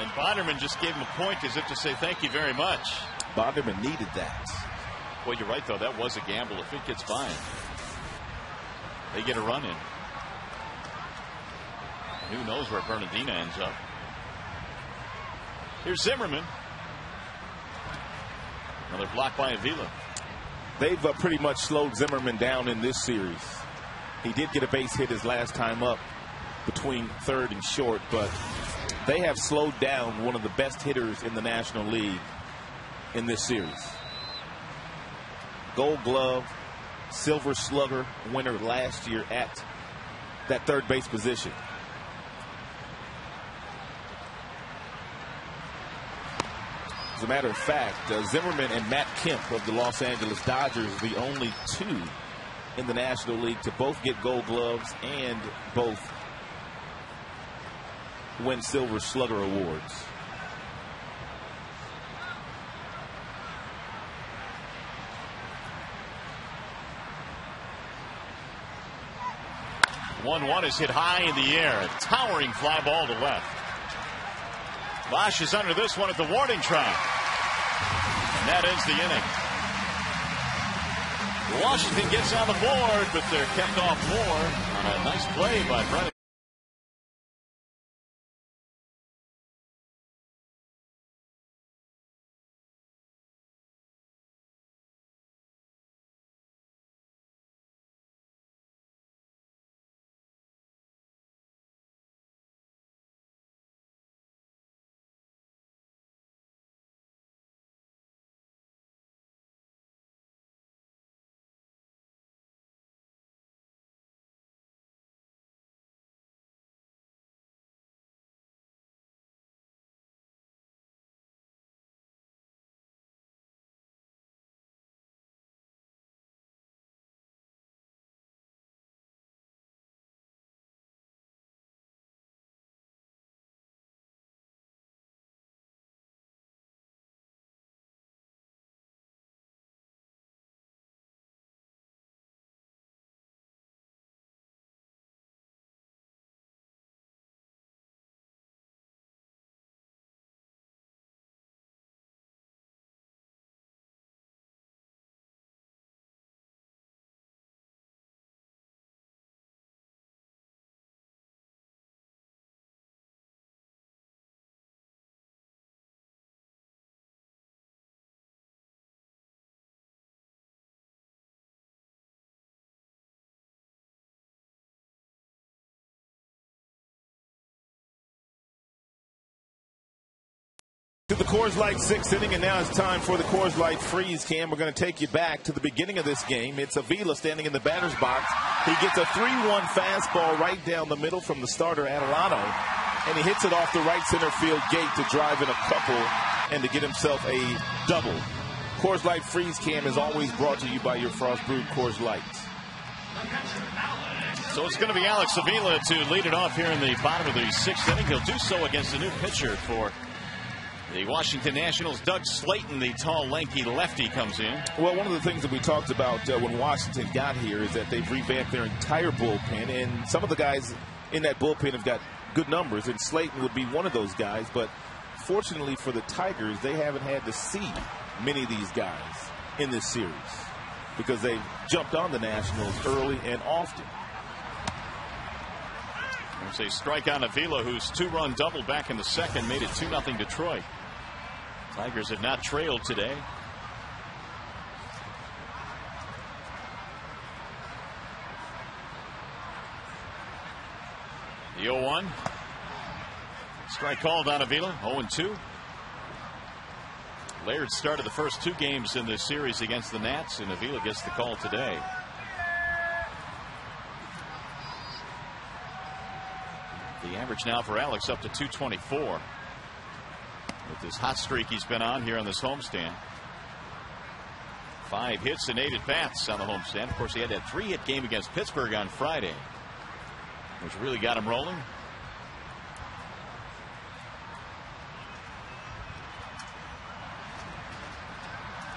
And Bonderman just gave him a point as if to say thank you very much. Bonderman needed that. Well, you're right, though. That was a gamble. If it gets by him, they get a run in. Who knows where Bernardina ends up. Here's Zimmerman. Another block by Avila. They've pretty much slowed Zimmerman down in this series. He did get a base hit his last time up between third and short, but they have slowed down one of the best hitters in the National League in this series. Gold Glove, Silver Slugger winner last year at that third base position. As a matter of fact, Zimmerman and Matt Kemp of the Los Angeles Dodgers are the only 2 in the National League to both get Gold Gloves and both win Silver Slugger awards. One is hit high in the air. A towering fly ball to left. Bosch is under this one at the warning track. And that ends the inning. Washington gets on the board, but they're kept off more on a nice play by Brennan. the Coors Light sixth inning, and now it's time for the Coors Light freeze cam. We're going to take you back to the beginning of this game. It's Avila standing in the batter's box. He gets a 3-1 fastball right down the middle from the starter, Adelano, and he hits it off the right center field gate to drive in a couple and to get himself a double. Coors Light freeze cam is always brought to you by your Frost Brewed Coors Light. So it's going to be Alex Avila to lead it off here in the bottom of the sixth inning. He'll do so against a new pitcher for the Washington Nationals. Doug Slayton, the tall, lanky lefty, comes in. Well, one of the things that we talked about when Washington got here is that they've revamped their entire bullpen, and some of the guys in that bullpen have got good numbers, and Slayton would be one of those guys. But fortunately for the Tigers, they haven't had to see many of these guys in this series because they've jumped on the Nationals early and often. There's a strike on Avila, whose 2-run double back in the second made it 2-0 Detroit. Tigers have not trailed today. The 0-1. Strike called on Avila. 0-2. Laird started the first 2 games in this series against the Nats, and Avila gets the call today. The average now for Alex up to 224 with this hot streak he's been on here on this homestand. 5 hits and 8 at-bats on the homestand. Of course, he had that 3-hit game against Pittsburgh on Friday, which really got him rolling.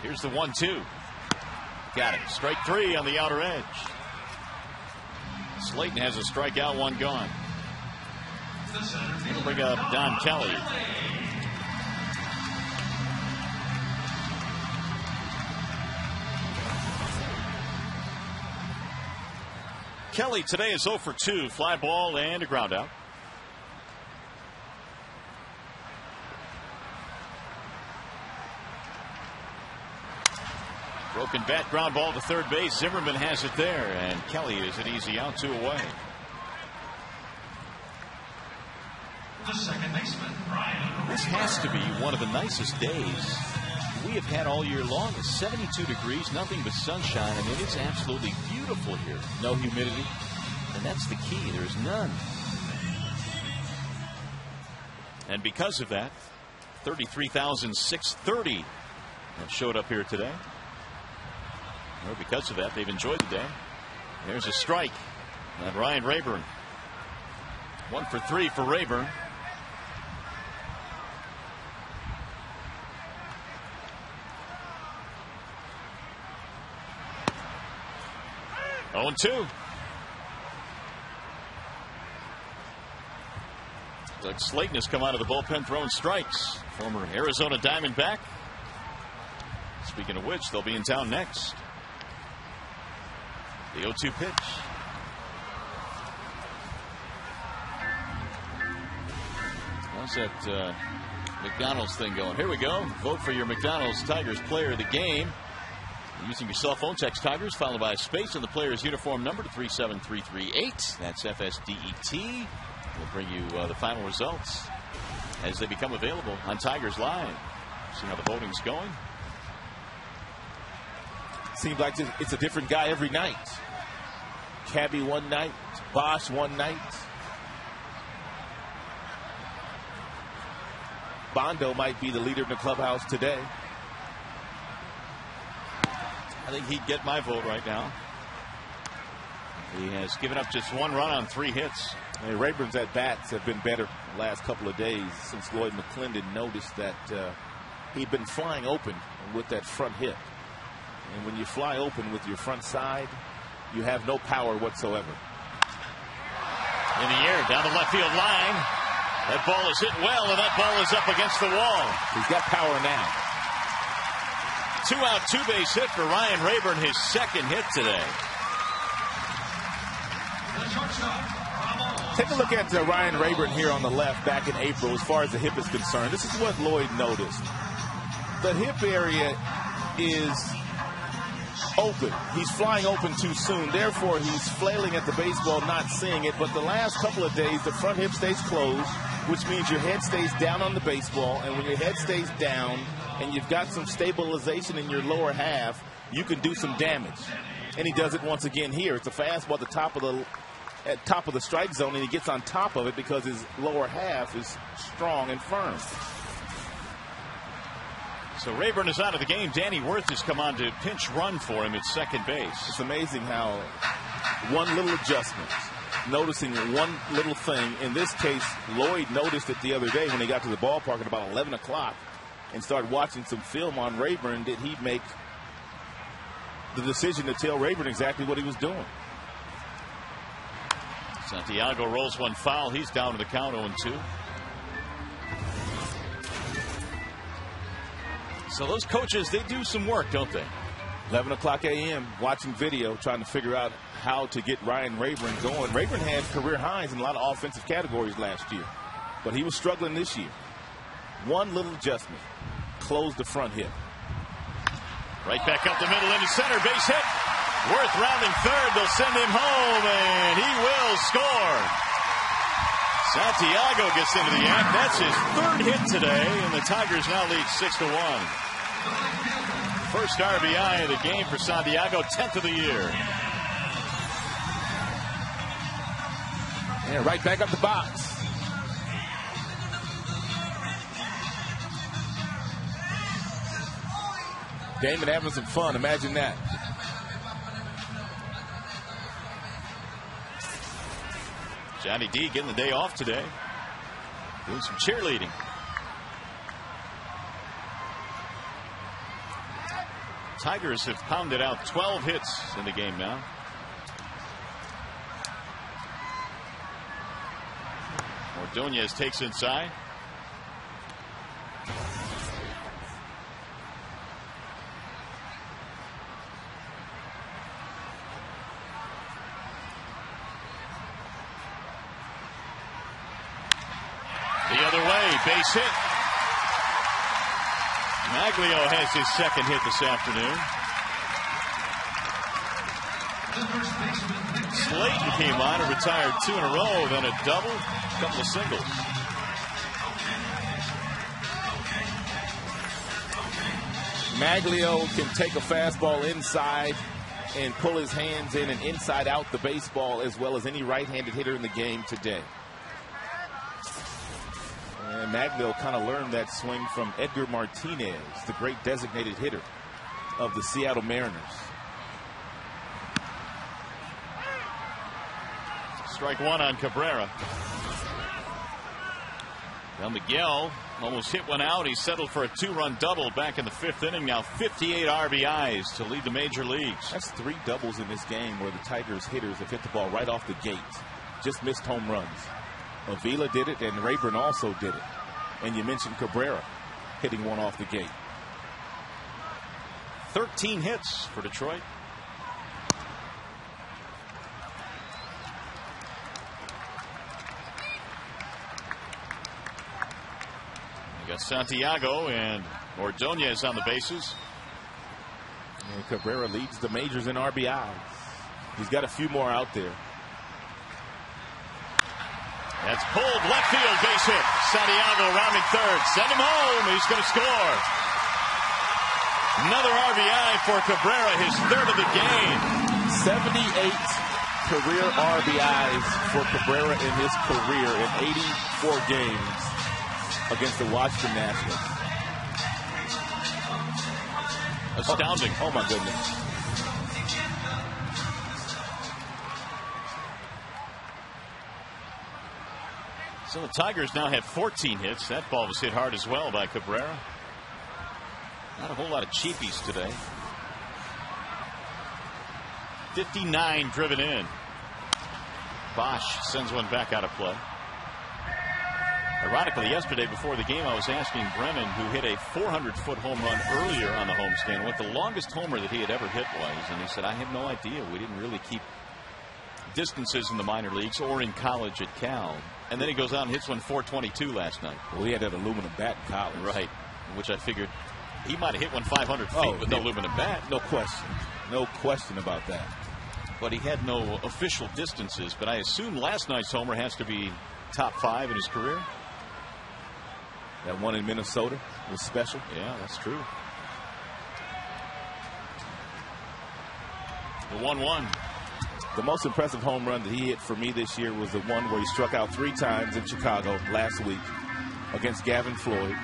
Here's the 1-2. Got it. Strike 3 on the outer edge. Slayton has a strikeout, 1 gone. We'll bring up Don Kelly. Kelly today is 0 for 2. Fly ball and a ground out. Broken bat, ground ball to third base. Zimmerman has it there, and Kelly is an easy out, 2 away. The second baseman, Ryan. This has to be one of the nicest days we have had all year long. It's 72 degrees, nothing but sunshine. I mean, it's absolutely beautiful here. No humidity, and that's the key. There's none. And because of that, 33,630 have showed up here today. Well, because of that, they've enjoyed the day. There's a strike on Ryan Rayburn. 1 for 3 for Rayburn. Oh, 2. Doug Slayton has come out of the bullpen throwing strikes. Former Arizona Diamondback. Speaking of which, they'll be in town next. The 0-2 pitch. How's that McDonald's thing going? Here we go. Vote for your McDonald's Tigers player of the game. Using your cell phone, text Tigers followed by a space in the player's uniform number to 37338. That's FSDET. We'll bring you the final results as they become available on Tigers Live. See how the voting's going. Seems like it's a different guy every night. Cabby one night, Bosch one night. Bondo might be the leader in the clubhouse today. I think he'd get my vote right now. He has given up just 1 run on 3 hits. Hey, Rayburn's at bats have been better the last couple of days since Lloyd McClendon noticed that he'd been flying open with that front hip. And when you fly open with your front side, you have no power whatsoever. In the air, down the left field line. That ball is hit well, and that ball is up against the wall. He's got power now. 2-out, 2-base hit for Ryan Rayburn, his second hit today. Take a look at Ryan Rayburn here on the left back in April as far as the hip is concerned. This is what Lloyd noticed. The hip area is open. He's flying open too soon. Therefore, he's flailing at the baseball, not seeing it. But the last couple of days, the front hip stays closed. which means your head stays down on the baseball. And when your head stays down and you've got some stabilization in your lower half, you can do some damage. And he does it once again here. It's a fastball at the top of the strike zone, and he gets on top of it because his lower half is strong and firm. So Rayburn is out of the game. Danny Worth has come on to pinch run for him at second base. It's amazing how one little adjustment, noticing one little thing. In this case, Lloyd noticed it the other day when he got to the ballpark at about 11 o'clock and started watching some film on Rayburn. Did he make the decision to tell Rayburn exactly what he was doing? Santiago rolls one foul. He's down to the count 0-2. So those coaches, they do some work, don't they? 11 o'clock a.m. watching video, trying to figure out how to get Ryan Rayburn going. Rayburn had career highs in a lot of offensive categories last year, but he was struggling this year. One little adjustment, closed the front hip. Right back up the middle into center, base hit. Worth rounding third. They'll send him home, and he will score. Santiago gets into the act. That's his third hit today, and the Tigers now lead 6-1. First RBI of the game for Santiago, 10th of the year. And right back up the box. Damon having some fun. Imagine that. Johnny D getting the day off today. Doing some cheerleading. Tigers have pounded out 12 hits in the game now. Ordonez takes inside. The other way, base hit. Maglio has his second hit this afternoon. Slayton came on and retired 2 in a row, then a double, a couple of singles. Maglio can take a fastball inside and pull his hands in and inside out the baseball as well as any right-handed hitter in the game today. And Maglio kind of learned that swing from Edgar Martinez, the great designated hitter of the Seattle Mariners. Strike one on Cabrera. Well, Miguel almost hit one out. He settled for a 2-run double back in the 5th inning. Now 58 RBIs to lead the major leagues. That's 3 doubles in this game where the Tigers hitters have hit the ball right off the gate. Just missed home runs. Avila did it, and Rayburn also did it. And you mentioned Cabrera hitting one off the gate. 13 hits for Detroit. You got Santiago and Ordonez on the bases. And Cabrera leads the majors in RBIs. He's got a few more out there. That's pulled left field, base hit. Santiago rounding third. Send him home. He's going to score. Another RBI for Cabrera, his third of the game. 78 career RBIs for Cabrera in his career in 84 games against the Washington Nationals. Astounding. Oh my goodness. So the Tigers now have 14 hits. That ball was hit hard as well by Cabrera. Not a whole lot of cheapies today. 59 driven in. Bosch sends one back out of play. Ironically, yesterday before the game, I was asking Brennan, who hit a 400-foot home run earlier on the homestand, what the longest homer that he had ever hit was. And he said, I have no idea. We didn't really keep distances in the minor leagues or in college at Cal. And then he goes out and hits one 422 last night. Well, he had that aluminum bat in college. Right. Which I figured he might have hit one 500 feet with the aluminum bat. No question. No question about that. But he had no official distances. But I assume last night's homer has to be top 5 in his career. That one in Minnesota was special. Yeah, that's true. The 1-1. The most impressive home run that he hit for me this year was the one where he struck out 3 times in Chicago last week against Gavin Floyd.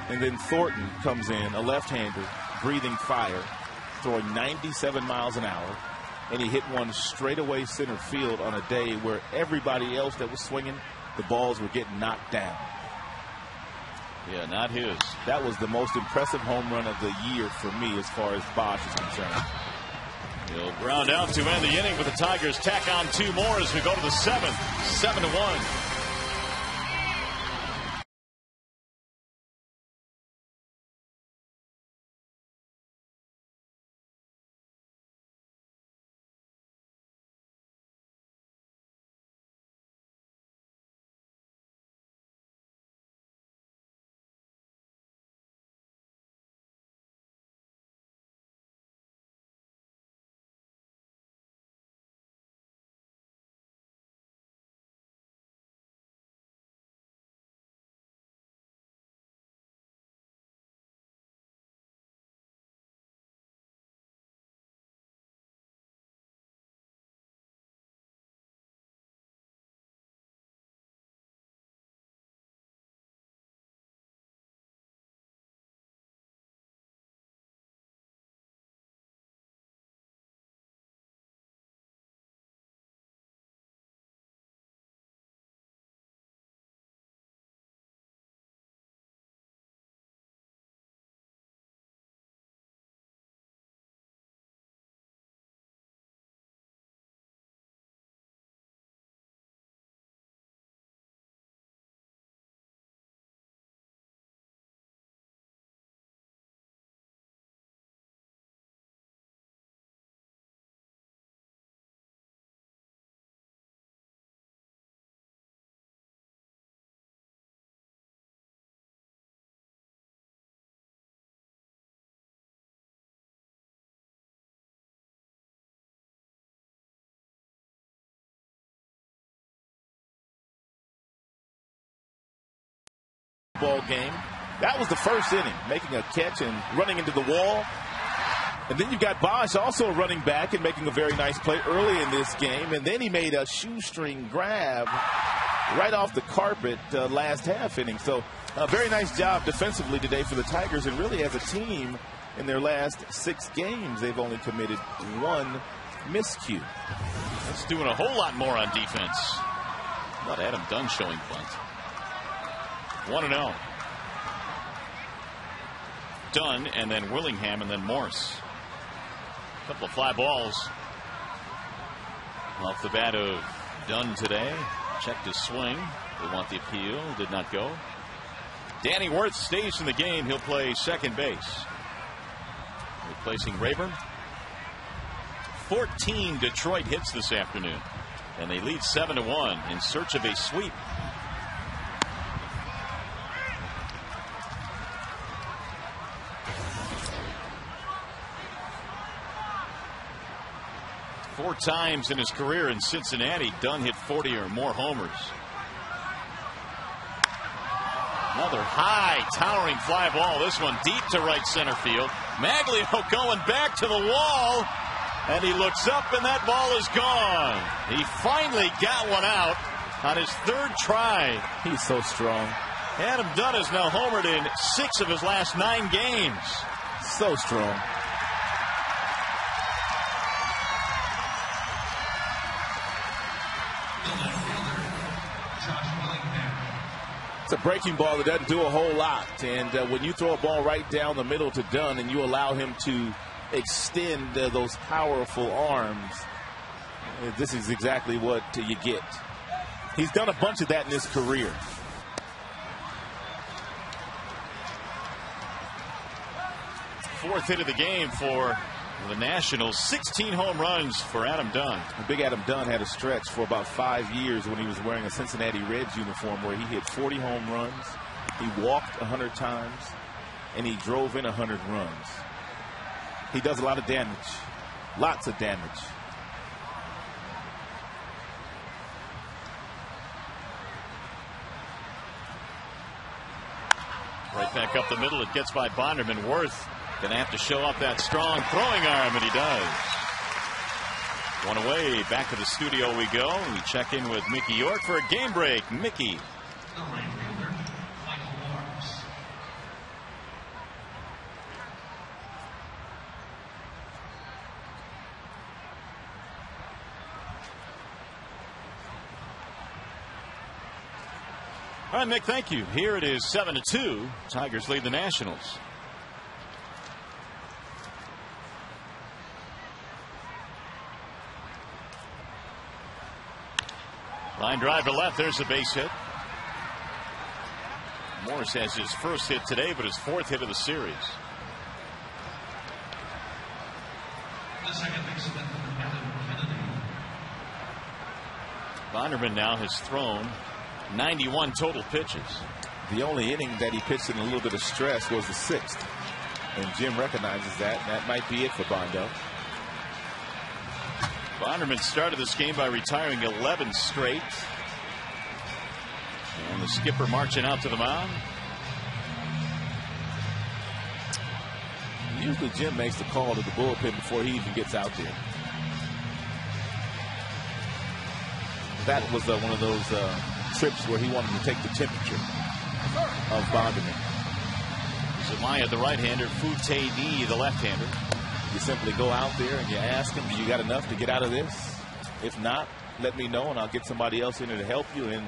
And then Thornton comes in, a left-hander, breathing fire, throwing 97 miles an hour. And he hit one straight away center field on a day where everybody else that was swinging, the balls were getting knocked down. Yeah, not his. That was the most impressive home run of the year for me as far as Bosch is concerned. He'll ground out to end the inning, but the Tigers tack on 2 more as we go to the 7th. 7-1. Ball game. That was the first inning, making a catch and running into the wall. And then you've got Bosch also running back and making a very nice play early in this game. And then he made a shoestring grab right off the carpet last half inning. So a very nice job defensively today for the Tigers. And really as a team in their last 6 games, they've only committed 1 miscue. That's doing a whole lot more on defense. How about Adam Dunn showing bunt? 1-0. Dunn and then Willingham and then Morse. A couple of fly balls off the bat of Dunn today. Checked his swing. They want the appeal. Did not go. Danny Wirth stays in the game. He'll play second base. Replacing Rayburn. 14 Detroit hits this afternoon. And they lead 7-1 in search of a sweep. Four times in his career in Cincinnati, Dunn hit 40 or more homers. Another high, towering fly ball. This one deep to right center field. Maglio going back to the wall, and he looks up, and that ball is gone. He finally got one out on his 3rd try. He's so strong. Adam Dunn has now homered in 6 of his last 9 games. So strong. It's a breaking ball that doesn't do a whole lot. And when you throw a ball right down the middle to Dunn and you allow him to extend those powerful arms, this is exactly what you get. He's done a bunch of that in his career. Fourth hit of the game for the Nationals. 16 home runs for Adam Dunn. Big Adam Dunn had a stretch for about 5 years when he was wearing a Cincinnati Reds uniform where he hit 40 home runs, he walked 100 times, and he drove in 100 runs. He does a lot of damage. Lots of damage. Right back up the middle. It gets by Bonderman. Worth going to have to show up that strong throwing arm, and he does. One away. Back to the studio we go. We check in with Mickey York for a game break. Mickey. The right fielder, Michael Morris. All right, Mick, thank you. Here it is 7-2. Tigers lead the Nationals. Line drive to left. There's a base hit. Morris has his first hit today, but his fourth hit of the series. The second baseman, Adam Kennedy. Bonderman now has thrown 91 total pitches. The only inning that he pitched in a little bit of stress was the 6th. And Jim recognizes that, and that might be it for Bondo. Bonderman started this game by retiring 11 straight. And the skipper marching out to the mound. Usually Jim makes the call to the bullpen before he even gets out there. That was one of those trips where he wanted to take the temperature of Bonderman. Zamaya, the right-hander, Futedi, the left-hander. You simply go out there and you ask him, do you got enough to get out of this? If not, let me know and I'll get somebody else in there to help you. And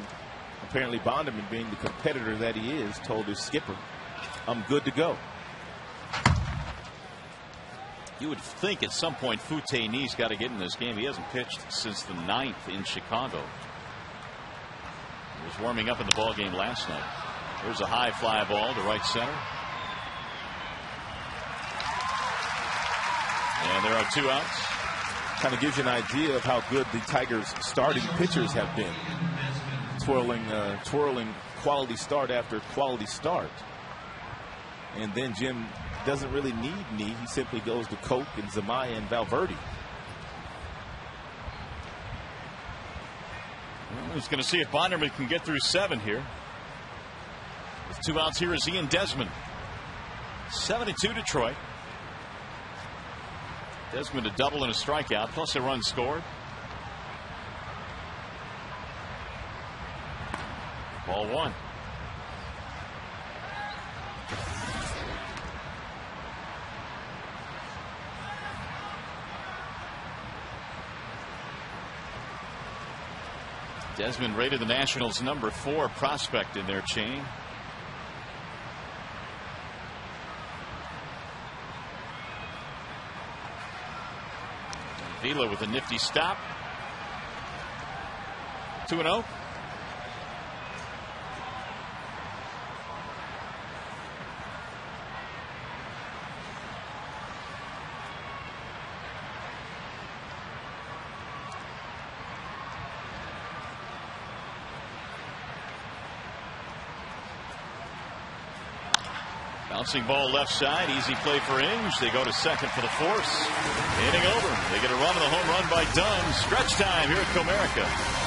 apparently Bonderman, being the competitor that he is, told his skipper, I'm good to go. You would think at some point Futeni's got to get in this game. He hasn't pitched since the 9th in Chicago. He was warming up in the ball game last night. There's a high fly ball to right center. And there are 2 outs. Kind of gives you an idea of how good the Tigers' starting pitchers have been. Twirling quality start after quality start. And then Jim doesn't really need knee. He simply goes to Coke and Zamaya and Valverde. Well, he's going to see if Bonderman can get through 7 here. With 2 outs, here is Ian Desmond. 7-2 Detroit. Desmond a double and a strikeout, plus a run scored. Ball 1. Desmond rated the Nationals #4 prospect in their chain. Vila with a nifty stop. 2-0. Bouncing ball left side. Easy play for Inge. They go to second for the force. Inning over. They get a run on the home run by Dunn. Stretch time here at Comerica.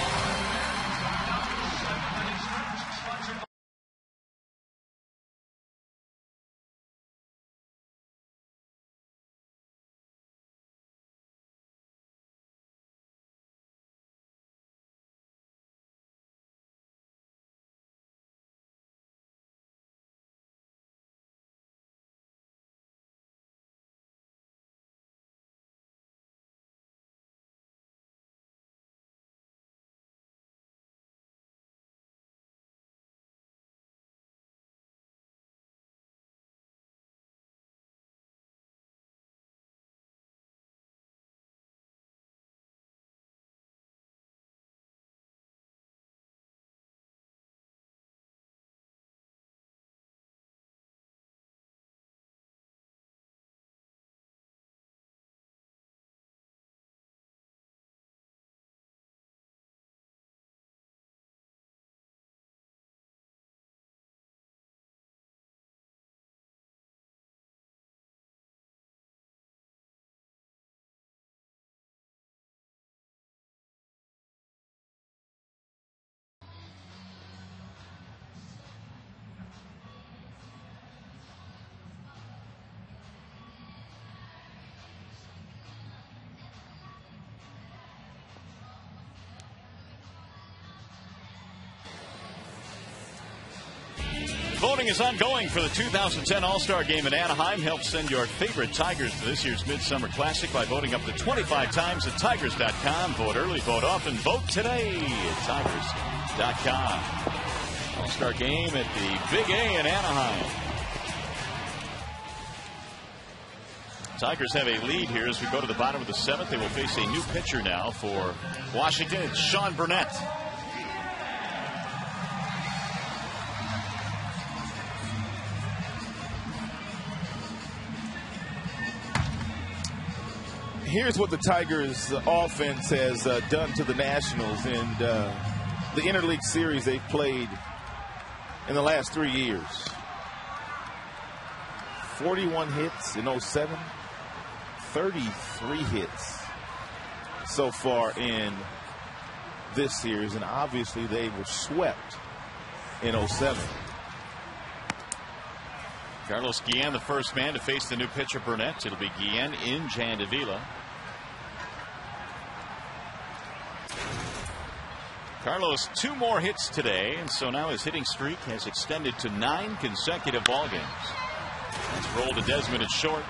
Voting is ongoing for the 2010 All-Star Game in Anaheim. Help send your favorite Tigers to this year's Midsummer Classic by voting up to 25 times at Tigers.com. Vote early, vote often, vote today at Tigers.com. All-Star Game at the Big A in Anaheim. Tigers have a lead here as we go to the bottom of the 7th. They will face a new pitcher now for Washington. It's Sean Burnett. Here's what the Tigers offense has done to the Nationals in the interleague series they've played in the last 3 years. 41 hits in 07, 33 hits so far in this series, and obviously they were swept in 07. Carlos Guillen, the first man to face the new pitcher Burnett. It'll be Guillen in Jandavila. Carlos 2 more hits today, and so now his hitting streak has extended to 9 consecutive ball games. Let's roll to Desmond at short.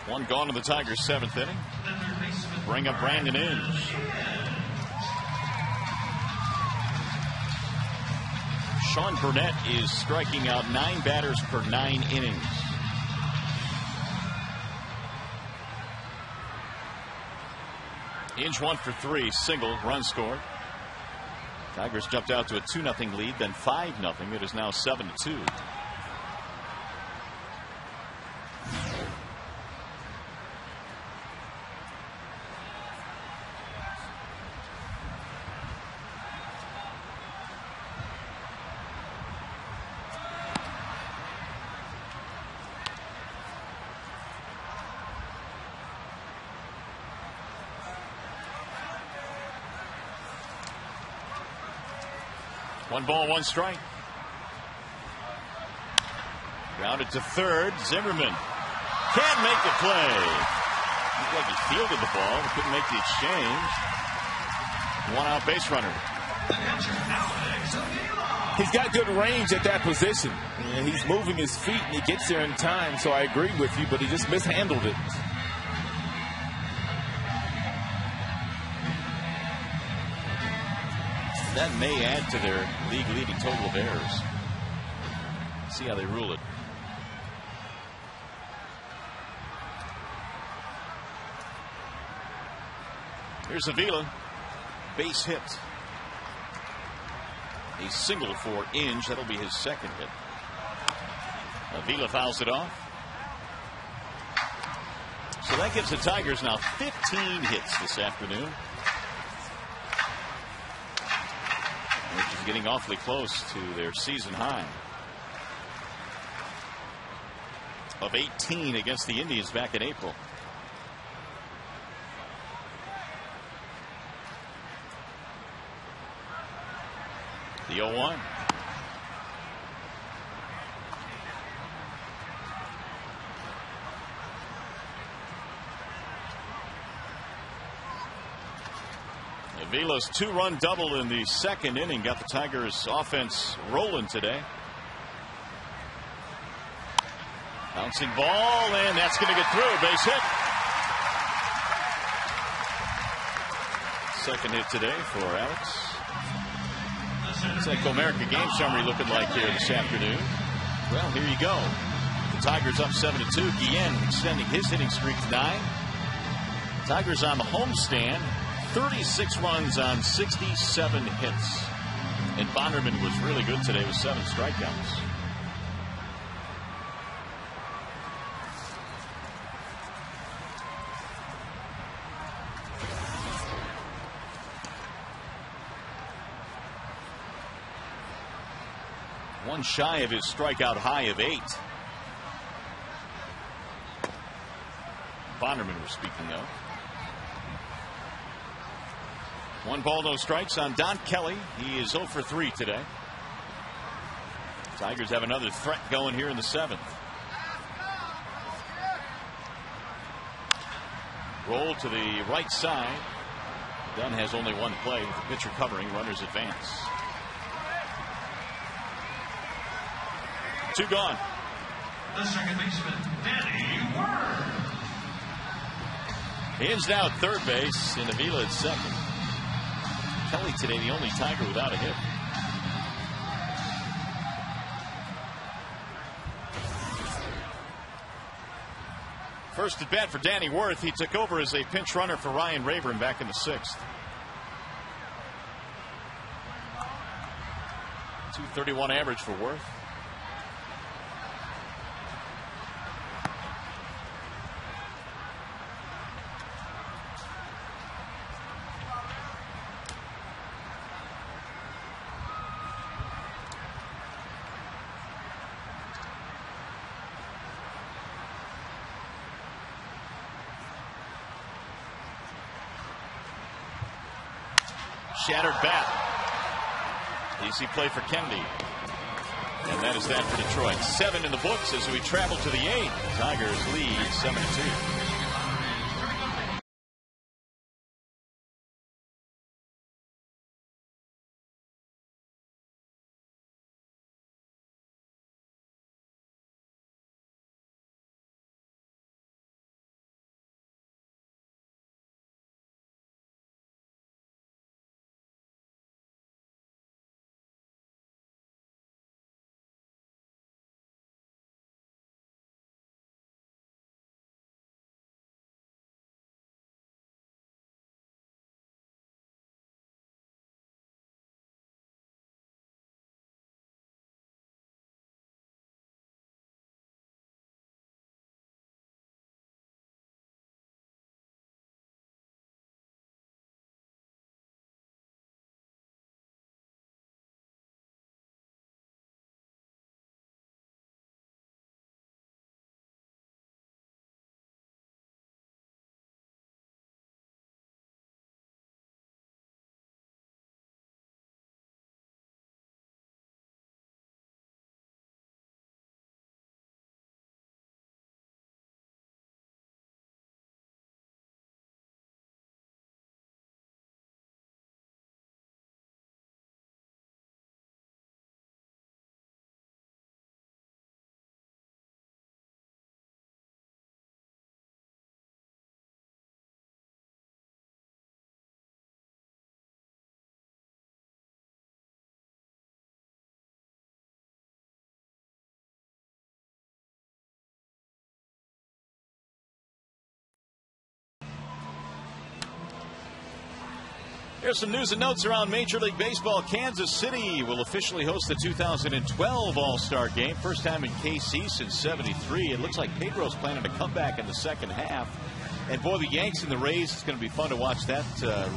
1 gone to the Tigers' 7th inning. Bring up Brandon Inge. Sean Burnett is striking out 9 batters per 9 innings. Inge 1 for 3, single, run scored. Tigers jumped out to a 2-0 lead, then 5-0. It is now 7-2. One ball, 1 strike. Grounded to third. Zimmerman can't make the play. Looked like he fielded the ball, but couldn't make the exchange. 1 out base runner. He's got good range at that position. And he's moving his feet and he gets there in time, so I agree with you, but he just mishandled it. That may add to their league-leading total of errors. See how they rule it. Here's Avila. Base hit. A single for Inge. That'll be his 2nd hit. Avila fouls it off. So that gives the Tigers now 15 hits this afternoon. Which is getting awfully close to their season high of 18 against the Indians back in April. The 0-1. Avila's 2-run double in the 2nd inning got the Tigers offense rolling today. Bouncing ball, and that's going to get through. Base hit. 2nd hit today for Alex. It's like Comerica game summary looking like here this afternoon. Well, here you go. The Tigers up 7-2. Guillen extending his hitting streak to 9. Tigers on the homestand. 36 runs on 67 hits. And Bonderman was really good today with 7 strikeouts. One shy of his strikeout high of 8. Bonderman was speaking of. 1 ball, no strikes on Don Kelly. He is 0 for 3 today. Tigers have another threat going here in the 7th. Roll to the right side. Dunn has only 1 play with the pitcher covering. Runners advance. 2 gone. The second baseman, Danny Wirth. He's now at third base, and Avila at second. Kelly today the only Tiger without a hit. First at bat for Danny Wirth. He took over as a pinch runner for Ryan Rayburn back in the 6th. 231 average for Wirth. Shattered bat. Easy play for Kennedy. And that is that for Detroit. 7 in the books as we travel to the 8th. Tigers lead 7-2. Here's some news and notes around Major League Baseball. Kansas City will officially host the 2012 All-Star Game. First time in KC since '73. It looks like Pedro's planning to come back in the second half. And boy, the Yanks and the Rays, it's going to be fun to watch that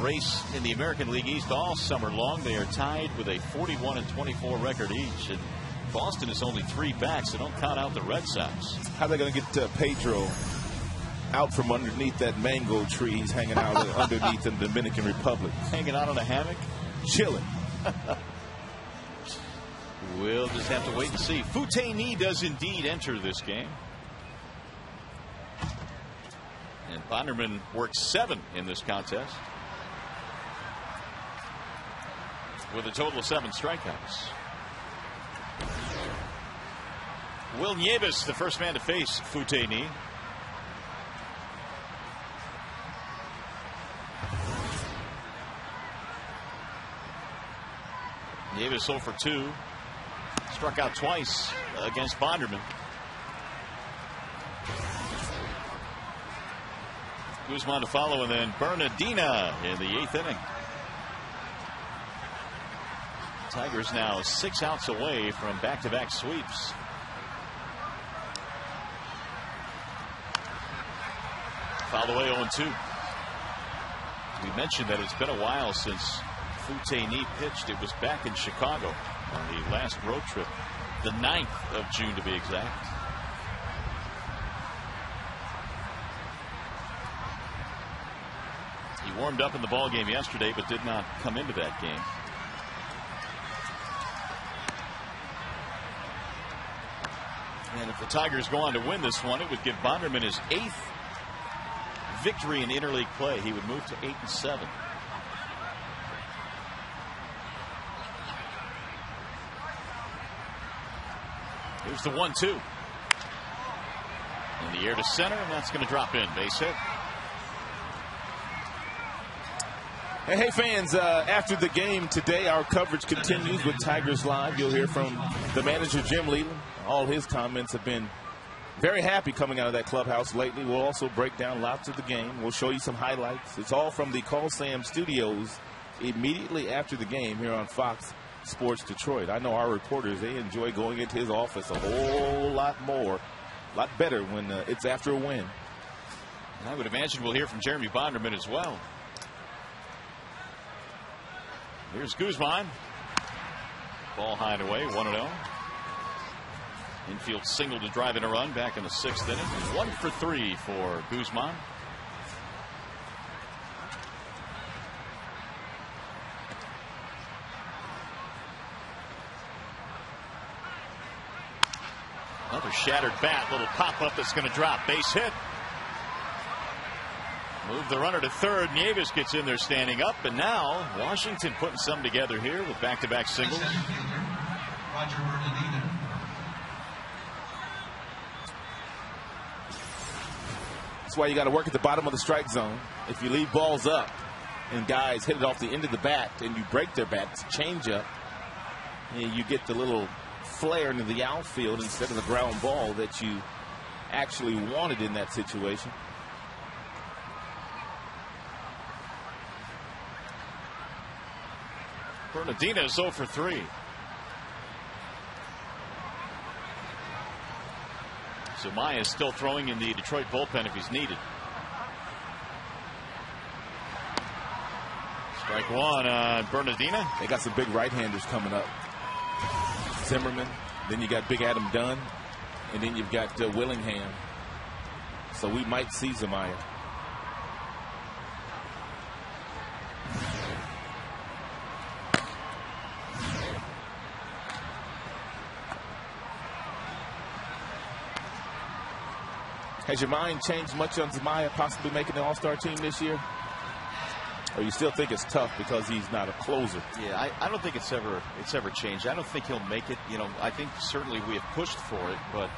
race in the American League East all summer long. They are tied with a 41-24 record each. And Boston is only 3 back, so don't count out the Red Sox. How are they going to get Pedro out from underneath that mango tree he's hanging out underneath in the Dominican Republic? Hanging out on a hammock? Chilling. We'll just have to wait and see. Futeni does indeed enter this game. And Bonderman works 7 in this contest, with a total of 7 strikeouts. Will Nieves, the first man to face Futeni. Nieves 0 for 2. Struck out twice against Bonderman. Guzman to follow, and then Bernardina in the 8th inning. Tigers now 6 outs away from back-to-back sweeps. Fouled away 0-2. We mentioned that it's been a while since Futeni pitched. It was back in Chicago on the last road trip, the 9th of June to be exact. He warmed up in the ball game yesterday, but did not come into that game. And if the Tigers go on to win this one, it would give Bonderman his 8th victory in interleague play. He would move to 8-7. Here's the 1-2. In the air to center, and that's going to drop in. Base hit. Hey fans, after the game today, our coverage continues with Tigers Live. You'll hear from the manager, Jim Leland. All his comments have been very happy coming out of that clubhouse lately. We'll also break down lots of the game. We'll show you some highlights. It's all from the Call Sam studios immediately after the game here on Fox Sports Detroit. I know our reporters, they enjoy going into his office a whole lot more, a lot better when it's after a win. And I would imagine we'll hear from Jeremy Bonderman as well. Here's Guzman. Ball high and away, 1-0. Infield single to drive in a run back in the 6th inning. 1 for 3 for Guzman. Another shattered bat, little pop-up that's going to drop. Base hit. Move the runner to third. Nieves gets in there standing up, and now Washington putting some together here with back-to-back singles. That's why you got to work at the bottom of the strike zone. If you leave balls up and guys hit it off the end of the bat and you break their bat, it's a changeup, and you get the little flare into the outfield instead of the ground ball that you actually wanted in that situation. Bernardina is 0 for 3. Zumaya is still throwing in the Detroit bullpen if he's needed. Strike one on Bernardina. They got some big right-handers coming up. Zimmerman, then you got Big Adam Dunn, and then you've got Willingham. So we might see Zumaya. Has your mind changed much on Zumaya possibly making the All-Star team this year? Or you still think it's tough because he's not a closer? Yeah, I don't think it's ever changed. I don't think he'll make it. You know, I think certainly we have pushed for it, but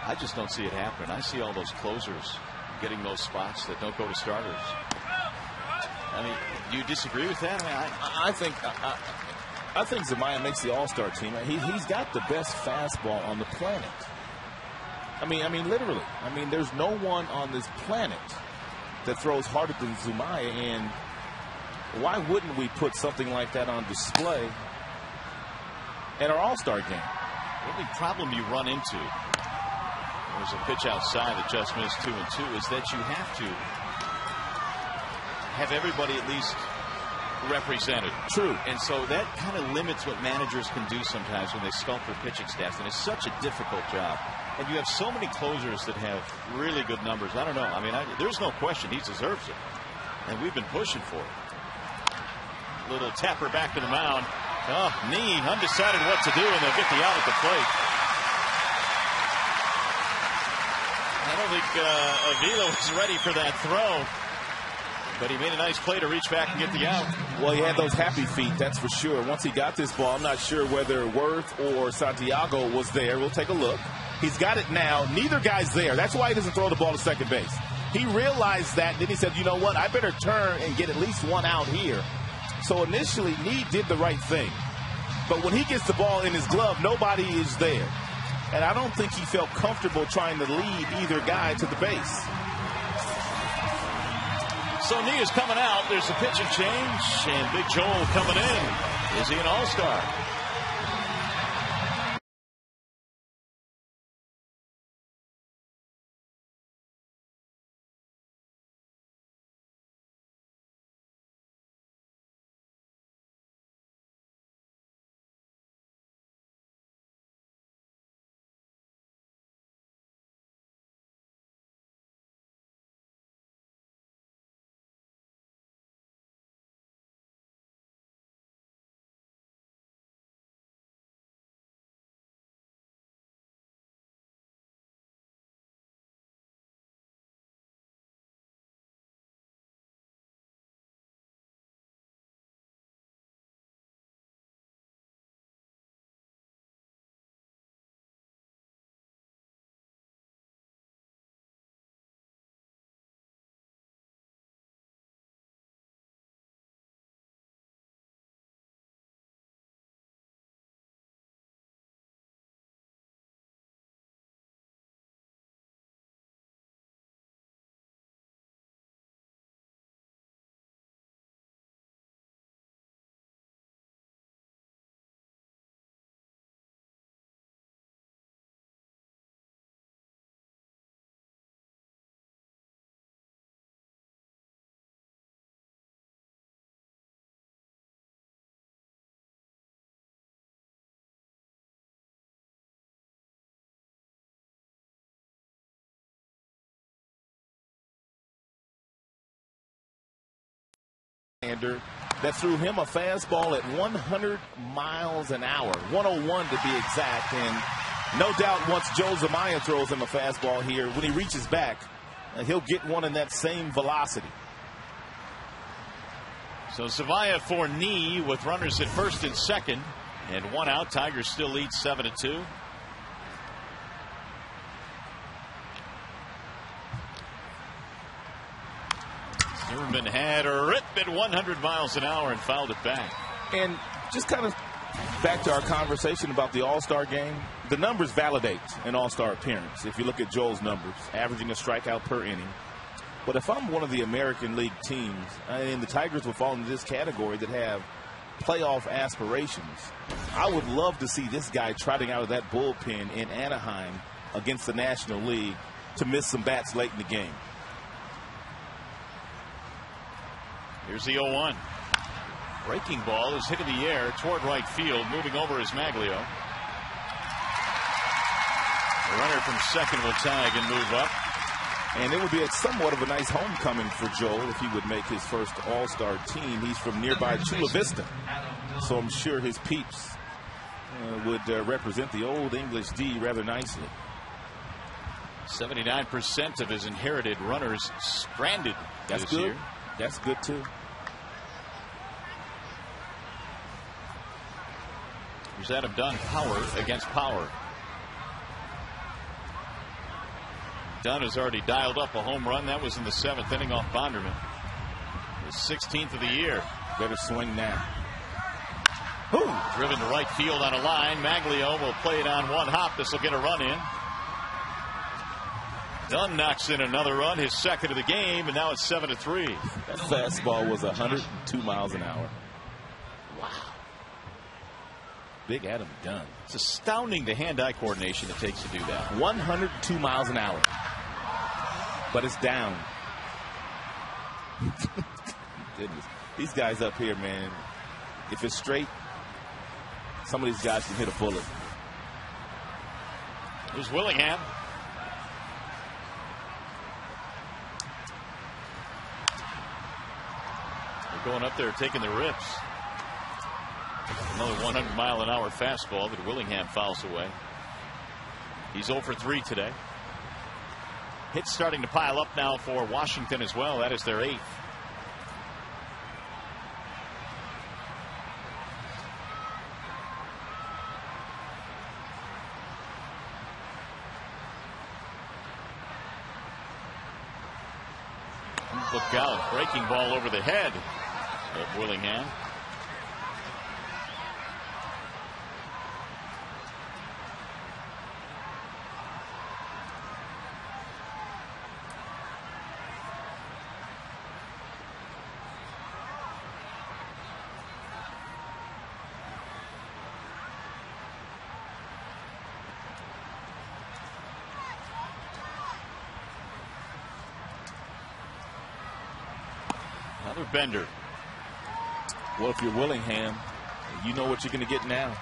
I just don't see it happening. I see all those closers getting those spots that don't go to starters. I mean, do you disagree with that? I think Zumaya makes the All-Star team. He's got the best fastball on the planet. I mean, literally. I mean, there's no one on this planet that throws harder than Zumaya, and why wouldn't we put something like that on display at our All-Star game? The only problem you run into, there's a pitch outside that just missed 2-2, is that you have to have everybody at least represented. True. And so that kind of limits what managers can do sometimes when they sculpt their pitching staff, and it's such a difficult job. And you have so many closers that have really good numbers. I don't know. I mean, there's no question he deserves it. And we've been pushing for it. Little tapper back to the mound. Oh, knee, undecided what to do, and they'll get the out at the plate. I don't think Avila was ready for that throw. But he made a nice play to reach back and get the out. Well, he had those happy feet, that's for sure. Once he got this ball, I'm not sure whether Worth or Santiago was there. We'll take a look. He's got it now. Neither guy's there. That's why he doesn't throw the ball to second base. He realized that. Then he said, you know what? I better turn and get at least one out here. So initially, Need did the right thing. But when he gets the ball in his glove, nobody is there. And I don't think he felt comfortable trying to lead either guy to the base. So Knee is coming out. There's a pitch and change. And Big Joel coming in. Is he an all-star? that threw him a fastball at 100 miles an hour, 101 to be exact. And no doubt once Joe Zamaya throws him a fastball here, when he reaches back, he'll get one in that same velocity. So Zavia for knee with runners at first and second, and one out. Tigers still lead 7-2. Zimmerman had a rip at 100 miles an hour and fouled it back. And just kind of back to our conversation about the All-Star game, the numbers validate an All-Star appearance. If you look at Joel's numbers, averaging a strikeout per inning. But if I'm one of the American League teams, and the Tigers will fall into this category that have playoff aspirations, I would love to see this guy trotting out of that bullpen in Anaheim against the National League to miss some bats late in the game. Here's the 0-1. Breaking ball is hit in the air toward right field. Moving over is Maglio. The runner from second will tag and move up. And it would be somewhat of a nice homecoming for Joel if he would make his first All-Star team. He's from nearby Chula Vista, so I'm sure his peeps would represent the old English D rather nicely. 79% of his inherited runners stranded this year. That's good too. Here's Adam Dunn, power against power. Dunn has already dialed up a home run. That was in the 7th inning off Bonderman. His 16th of the year. Better swing now. Ooh. Driven to right field on a line. Maglio will play it on one hop. This will get a run in. Dunn knocks in another run, his second of the game, and now it's 7-3. That fastball was 102 miles an hour. Wow. Big Adam Dunn. It's astounding the hand-eye coordination it takes to do that. 102 miles an hour. But it's down. Goodness. These guys up here, man, if it's straight, some of these guys can hit a bullet. Here's Willingham. They're going up there taking the rips. Another 100-mile-an-hour fastball that Willingham fouls away. He's 0 for 3 today. Hits starting to pile up now for Washington as well. That is their 8th. Look out. Breaking ball over the head of Willingham. Another bender. Well, if you're Willingham, you know what you're going to get now.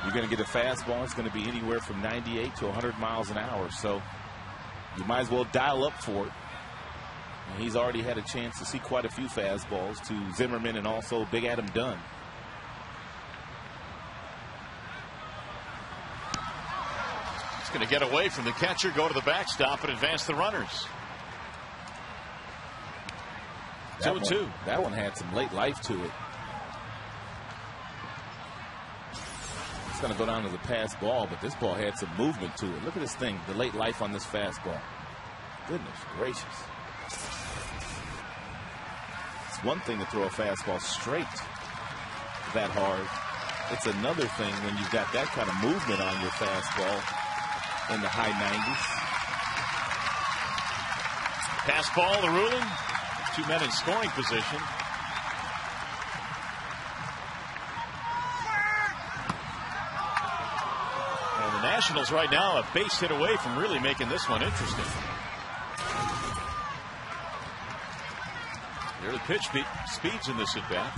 You're going to get a fastball. It's going to be anywhere from 98 to 100 miles an hour. So you might as well dial up for it. And he's already had a chance to see quite a few fastballs to Zimmerman and also Big Adam Dunn. He's going to get away from the catcher, go to the backstop, and advance the runners. 2-2. That one had some late life to it. It's going to go down to the pass ball, but this ball had some movement to it. Look at this thing, the late life on this fastball. Goodness gracious. It's one thing to throw a fastball straight that hard. It's another thing when you've got that kind of movement on your fastball in the high 90s. Pass ball, the ruling. 2 men in scoring position. And the Nationals right now a base hit away from really making this one interesting. There are the pitch speeds in this at bat.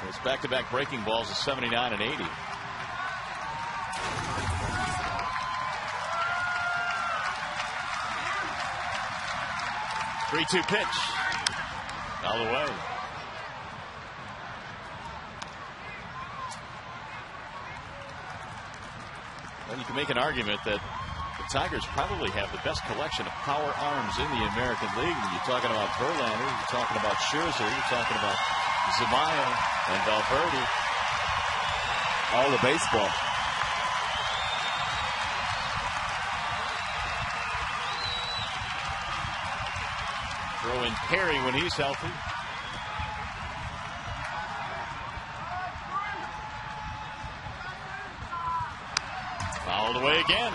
It's back-to-back breaking balls of 79 and 80. Three-two pitch. All the way. Well, you can make an argument that the Tigers probably have the best collection of power arms in the American League. When you're talking about Verlander, you're talking about Scherzer, you're talking about Zumaya and Valverde. All the baseball. Throw in Perry when he's healthy. Fouled away again.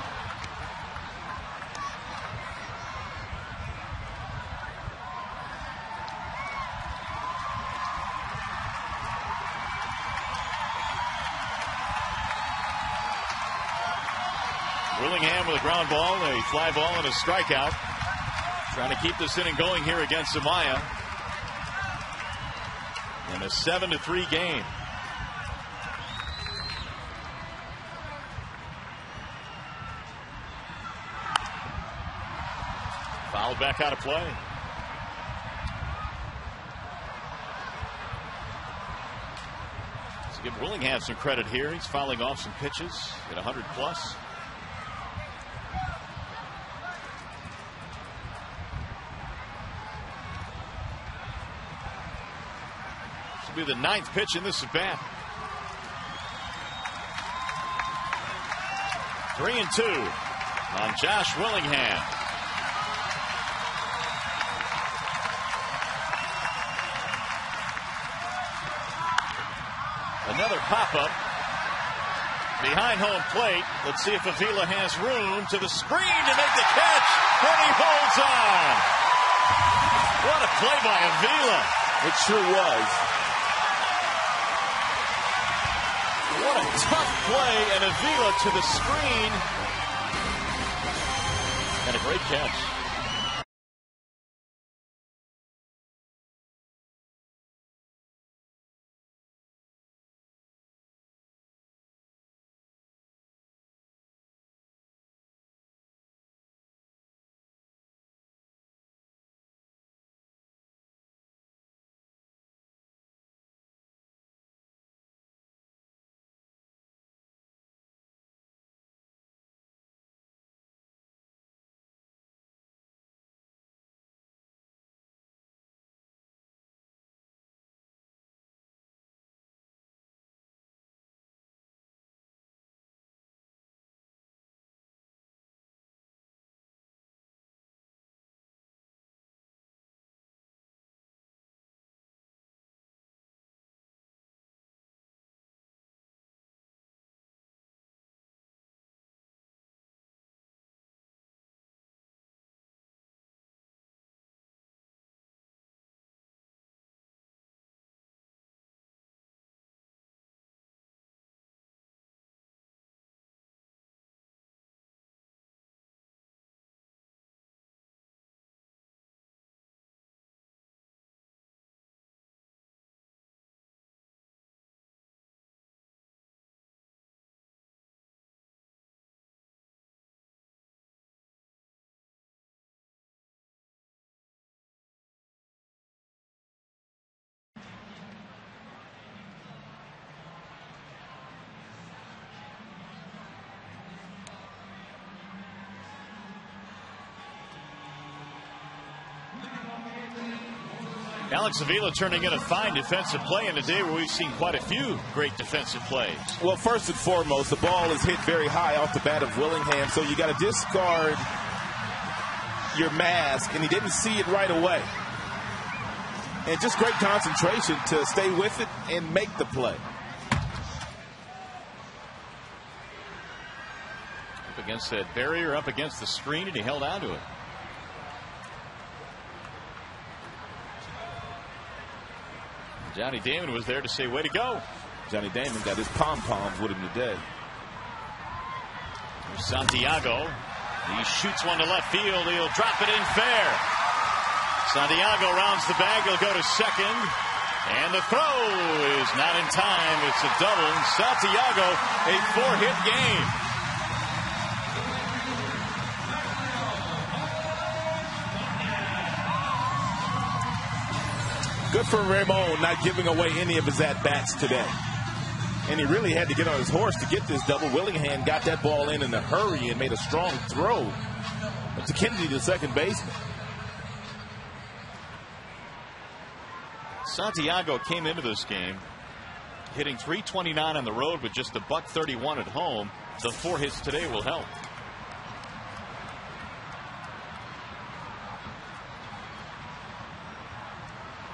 Willingham with a ground ball, a fly ball, and a strikeout. Trying to keep this inning going here against Zumaya. In a 7-3 game. Fouled back out of play. Let's give Willingham some credit here. He's fouling off some pitches at 100 plus. This will be the 9th pitch in this at bat. 3-2 on Josh Willingham. Another pop-up behind home plate. Let's see if Avila has room to the screen to make the catch, and he holds on. What a play by Avila. It sure was. What a tough play, and Avila to the screen. And a great catch. Alex Avila turning in a fine defensive play in a day where we've seen quite a few great defensive plays. Well, first and foremost, the ball is hit very high off the bat of Willingham, so you got to discard your mask, and he didn't see it right away. And just great concentration to stay with it and make the play. Up against that barrier, up against the screen, and he held on to it. Johnny Damon was there to say, way to go. Johnny Damon got his pom-poms with him today. Here's Santiago. He shoots one to left field. He'll drop it in fair. Santiago rounds the bag. He'll go to second. And the throw is not in time. It's a double. Santiago, a 4-hit game. Good for Ramon not giving away any of his at-bats today. And he really had to get on his horse to get this double. Willingham got that ball in a hurry and made a strong throw to Kennedy, the second baseman. Santiago came into this game hitting .329 on the road with just a .131 at home. The 4 hits today will help.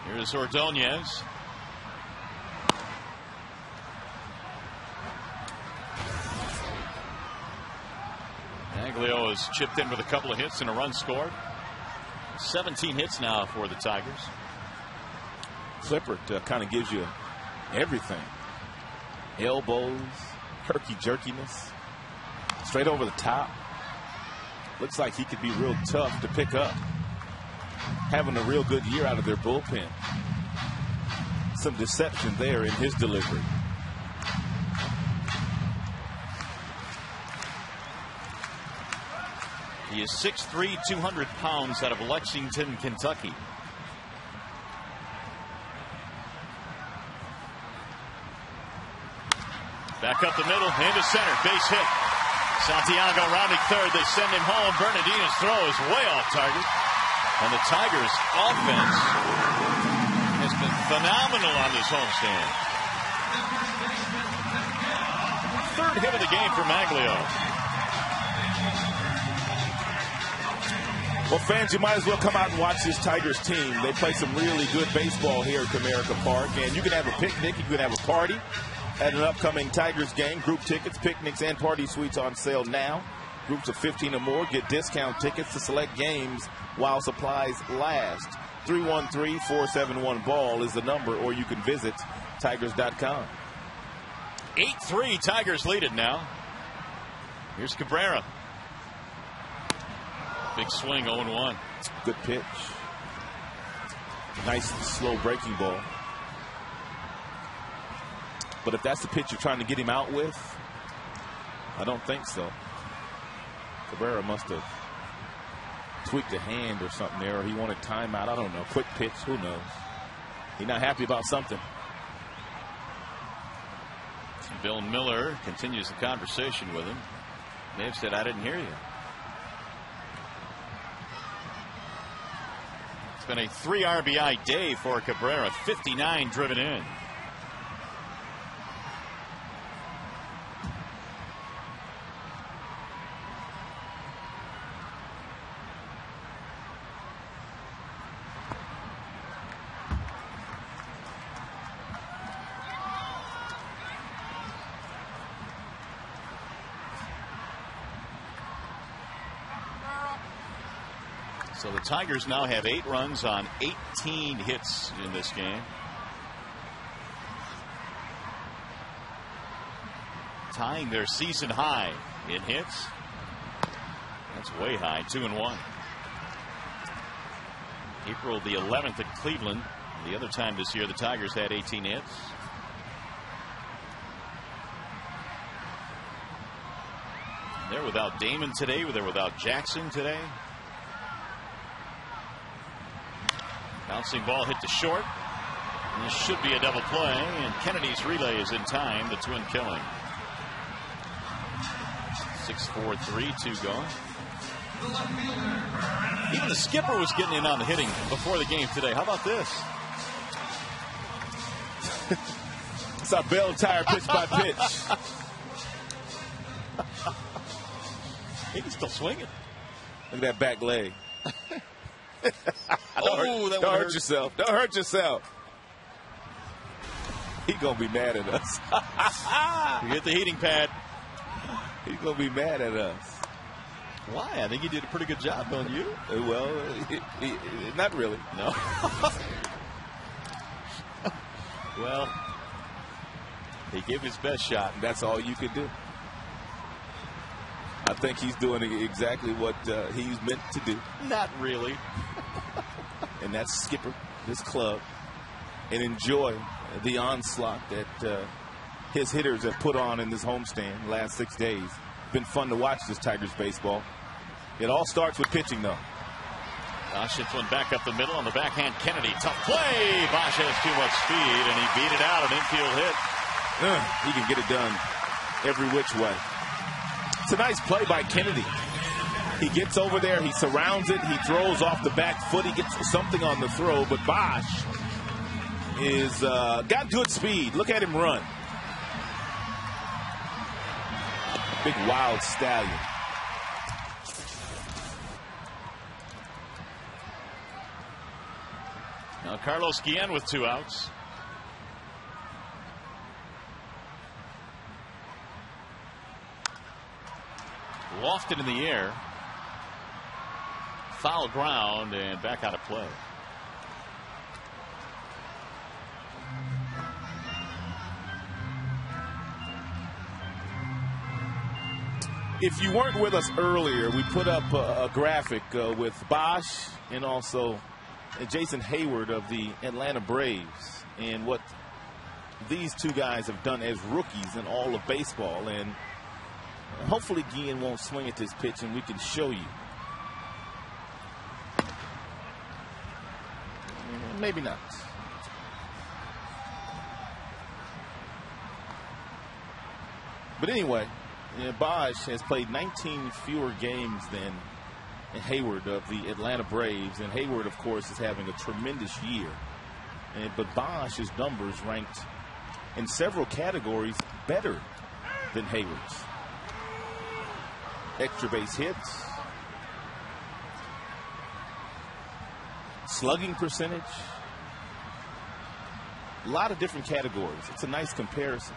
Here's Ordonez. Maglio has chipped in with a couple of hits and a run scored. 17 hits now for the Tigers. Clippert kind of gives you everything. Elbows, herky-jerkiness, straight over the top. Looks like he could be real tough to pick up. Having a real good year out of their bullpen. Some deception there in his delivery. He is 6'3", 200 pounds out of Lexington, Kentucky. Back up the middle, into center, base hit. Santiago rounding third, they send him home. Bernardino's throw is way off target. And the Tigers' offense has been phenomenal on this homestand. Third hit of the game for Maglio. Well, fans, you might as well come out and watch this Tigers team. They play some really good baseball here at Comerica Park. And you can have a picnic, you can have a party at an upcoming Tigers game. Group tickets, picnics, and party suites on sale now. Groups of 15 or more get discount tickets to select games while supplies last. 313-471-BALL is the number, or you can visit Tigers.com. 8-3, Tigers lead it now. Here's Cabrera. Big swing, 0-1. Good pitch. Nice, slow breaking ball. But if that's the pitch you're trying to get him out with, I don't think so. Cabrera must have tweaked a hand or something there, or he wanted timeout. I don't know. Quick pitch, who knows? He's not happy about something. Bill Miller continues the conversation with him. May have said, I didn't hear you. It's been a 3 RBI day for Cabrera, 59 driven in. So the Tigers now have 8 runs on 18 hits in this game. Tying their season high in hits. That's way high, 2-1. April the 11th at Cleveland. The other time this year the Tigers had 18 hits. They're without Damon today. They're without Jackson today. Bouncing ball hit to short. And this should be a double play, and Kennedy's relay is in time. The Twin killing. 6-4, 3-2 going. Even the skipper was getting in on the hitting before the game today. How about this? It's our bell tire pitch by pitch. He's still swinging. Look at that back leg. Don't hurt yourself. Don't hurt yourself. He's going to be mad at us. You hit the heating pad. He's going to be mad at us. Why? I think he did a pretty good job, don't you? Well, not really. No. Well, he gave his best shot. That's all you could do. I think he's doing exactly what he's meant to do. Not really. And that's skipper this club and enjoy the onslaught that his hitters have put on in this homestand the last 6 days. Been fun to watch this Tigers baseball. It all starts with pitching, though. Bosch hits one back up the middle on the backhand. Kennedy, tough play. Bosch has too much speed, and he beat it out, an infield hit. He can get it done every which way. It's a nice play by Kennedy. He gets over there, he surrounds it, he throws off the back foot, he gets something on the throw, but Bosch is got good speed. Look at him run. Big wild stallion. Now Carlos Guillen with 2 outs. Lofted in the air. Foul ground and back out of play. If you weren't with us earlier, we put up a graphic with Bosch and also Jason Hayward of the Atlanta Braves and what these two guys have done as rookies in all of baseball. And hopefully Guillen won't swing at this pitch and we can show you. Maybe not. But anyway, Bosch has played 19 fewer games than Hayward of the Atlanta Braves. And Hayward, of course, is having a tremendous year. But Bosch's numbers ranked in several categories better than Hayward's. Extra base hits, slugging percentage, a lot of different categories. It's a nice comparison.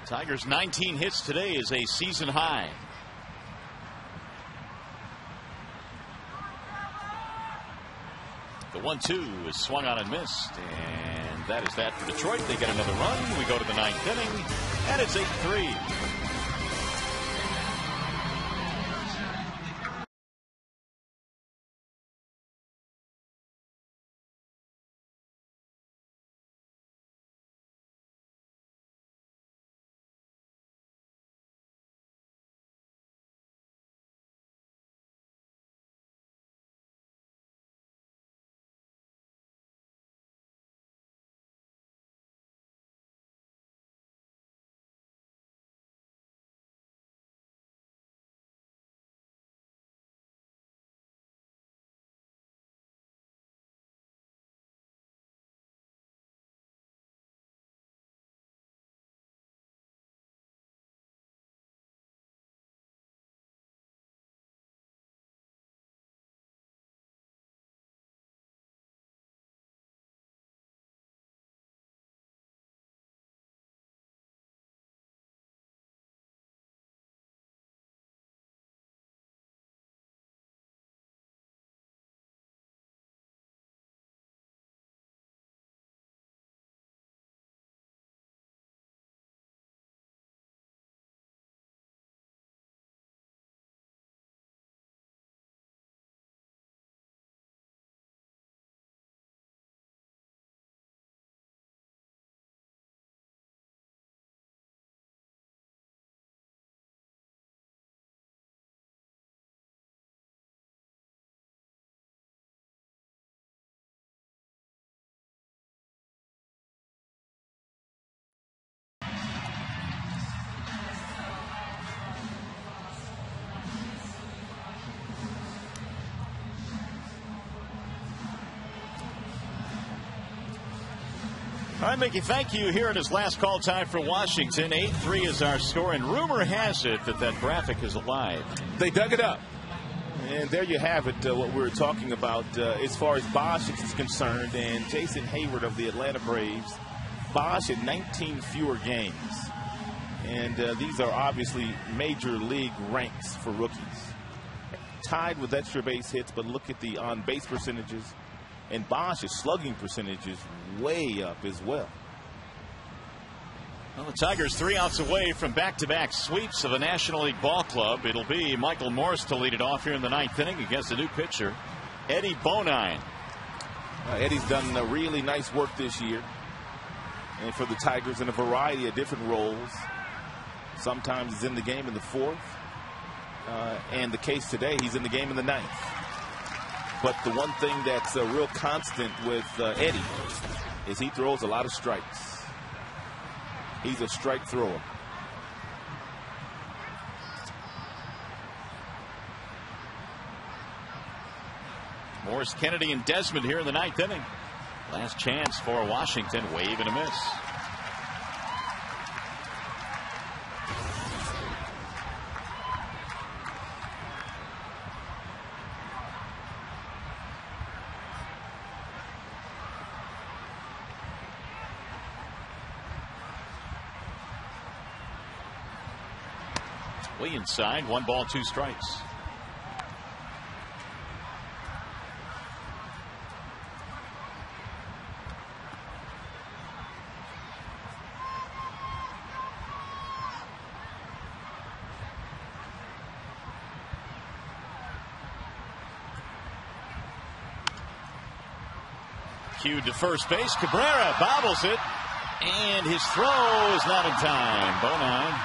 Tigers 19 hits today is a season high. The 1-2 is swung on and missed, and that is that for Detroit. They get another run. We go to the 9th inning, and it's 8-3. All right, Mickey, thank you. Here it is last call time for Washington. 8-3 is our score, and rumor has it that graphic is alive. They dug it up. And there you have it, what we were talking about as far as Bosch is concerned, and Jason Hayward of the Atlanta Braves. Bosch had 19 fewer games. And these are obviously major league ranks for rookies. Tied with extra base hits, but look at the on-base percentages. And Bosch's slugging percentage is way up as well. Well, the Tigers 3 outs away from back-to-back sweeps of a National League ball club. It'll be Michael Morse to lead it off here in the 9th inning against a new pitcher, Eddie Bonine. Eddie's done really nice work this year. And for the Tigers in a variety of different roles. Sometimes he's in the game in the 4th. And the case today, he's in the game in the 9th. But the one thing that's a real constant with Eddie is he throws a lot of strikes. He's a strike thrower. Morris, Kennedy, and Desmond here in the 9th inning. Last chance for Washington. Wave and a miss. Way inside. 1 ball, 2 strikes. Cued to first base. Cabrera bobbles it, and his throw is not in time. Bonine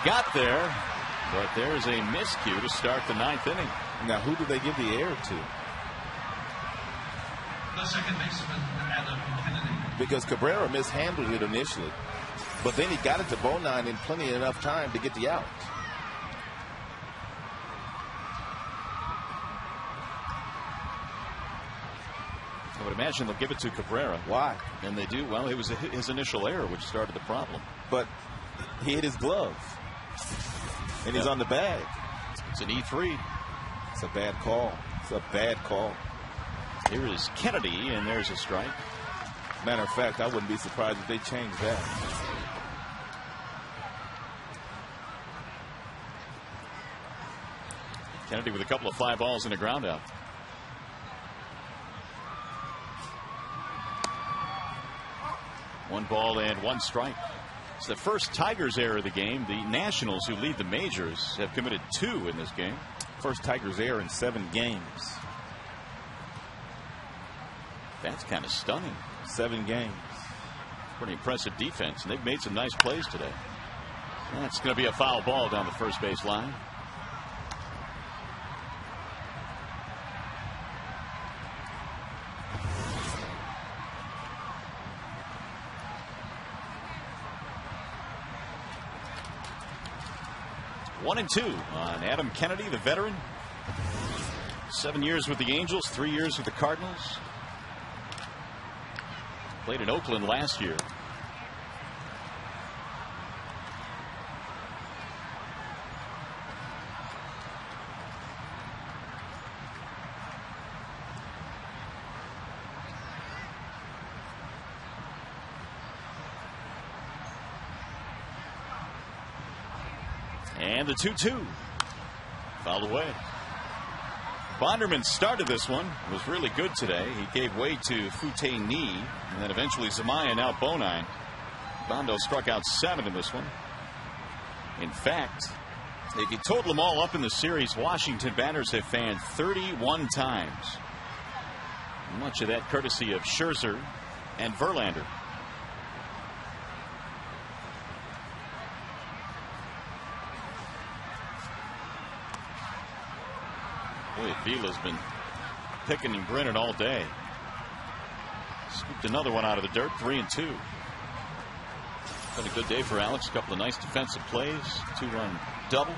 got there, but there's a miscue to start the 9th inning. Now, who do they give the error to? The second baseman, Adam Kennedy. Because Cabrera mishandled it initially, but then he got it to Bonine in plenty enough time to get the out. I would imagine they'll give it to Cabrera. Why? And they do. Well, it was his initial error which started the problem. But he hit his glove, and he's on the bag. It's an E3. It's a bad call. It's a bad call. Here is Kennedy, and there's a strike. Matter of fact, I wouldn't be surprised if they changed that. Kennedy with a couple of fly balls and a ground out. One ball and 1 strike. It's the first Tigers error of the game. The Nationals, who lead the majors, have committed 2 in this game. First Tigers error in 7 games. That's kind of stunning. 7 games. Pretty impressive defense, and they've made some nice plays today. That's going to be a foul ball down the first base line. One and 2 on Adam Kennedy, the veteran. 7 years with the Angels, 3 years with the Cardinals. Played in Oakland last year. And the 2-2. Fouled away. Bonderman started this one. Was really good today. He gave way to Fute Ni, and then eventually Zamaya, now Bonine. Bondo struck out 7 in this one. In fact, if you total them all up in the series, Washington batters have fanned 31 times. Much of that courtesy of Scherzer and Verlander. Boy, Vila's been picking and grinning all day. Scooped another one out of the dirt, 3-2. Been a good day for Alex. A couple of nice defensive plays. 2-run double.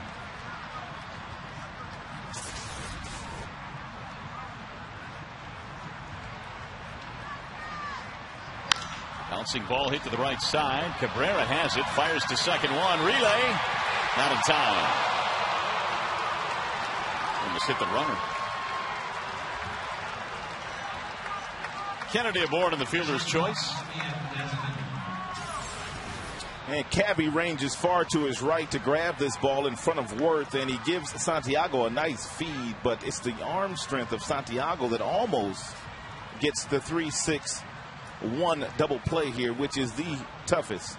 Bouncing ball hit to the right side. Cabrera has it. Fires to second one. Relay. Not in time. Almost hit the runner. Kennedy aboard in the fielder's choice. And Cabby ranges far to his right to grab this ball in front of Worth, and he gives Santiago a nice feed, but it's the arm strength of Santiago that almost gets the 3-6-1 double play here, which is the toughest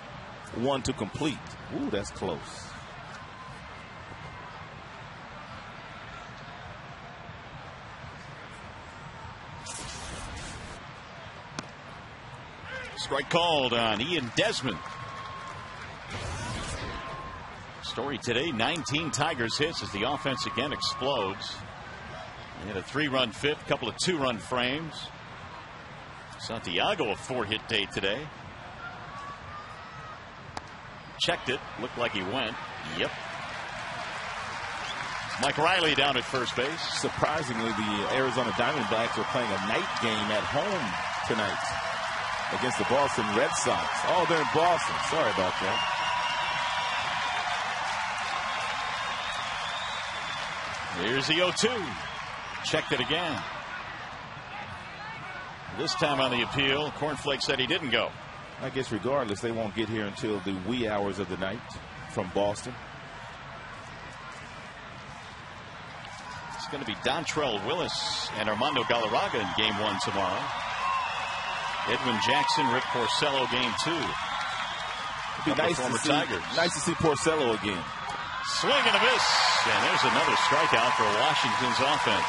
one to complete. Ooh, that's close. Strike called on Ian Desmond. Story today, 19 Tigers hits as the offense again explodes. He had a 3-run fifth, couple of 2-run frames. Santiago a 4-hit day today. Checked it. Looked like he went. Yep. Mike Riley down at first base. Surprisingly, the Arizona Diamondbacks are playing a night game at home tonight against the Boston Red Sox. Oh, they're in Boston. Sorry about that. Here's the 0-2. Checked it again. This time on the appeal, Cornflake said he didn't go. I guess regardless, they won't get here until the wee hours of the night from Boston. It's going to be Dontrell Willis and Armando Galarraga in game 1 tomorrow. Edwin Jackson, Rick Porcello game 2. It'd be nice to see Porcello again. Swing and a miss. And there's another strikeout for Washington's offense.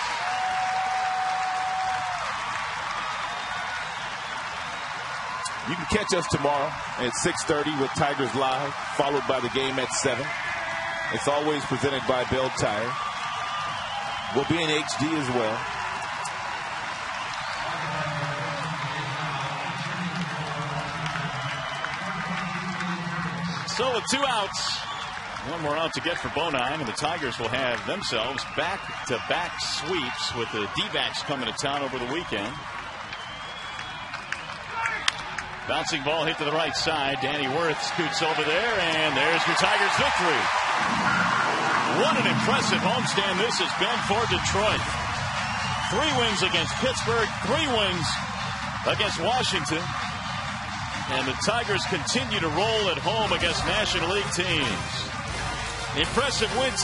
You can catch us tomorrow at 6:30 with Tigers Live, followed by the game at 7. It's always presented by Bell Tire. We'll be in HD as well. So with 2 outs, 1 more out to get for Bonine, and the Tigers will have themselves back-to-back sweeps with the D-backs coming to town over the weekend. Bouncing ball hit to the right side. Danny Wirth scoots over there, and there's your Tigers victory. What an impressive homestand this has been for Detroit. 3 wins against Pittsburgh, 3 wins against Washington. And the Tigers continue to roll at home against National League teams. Impressive win.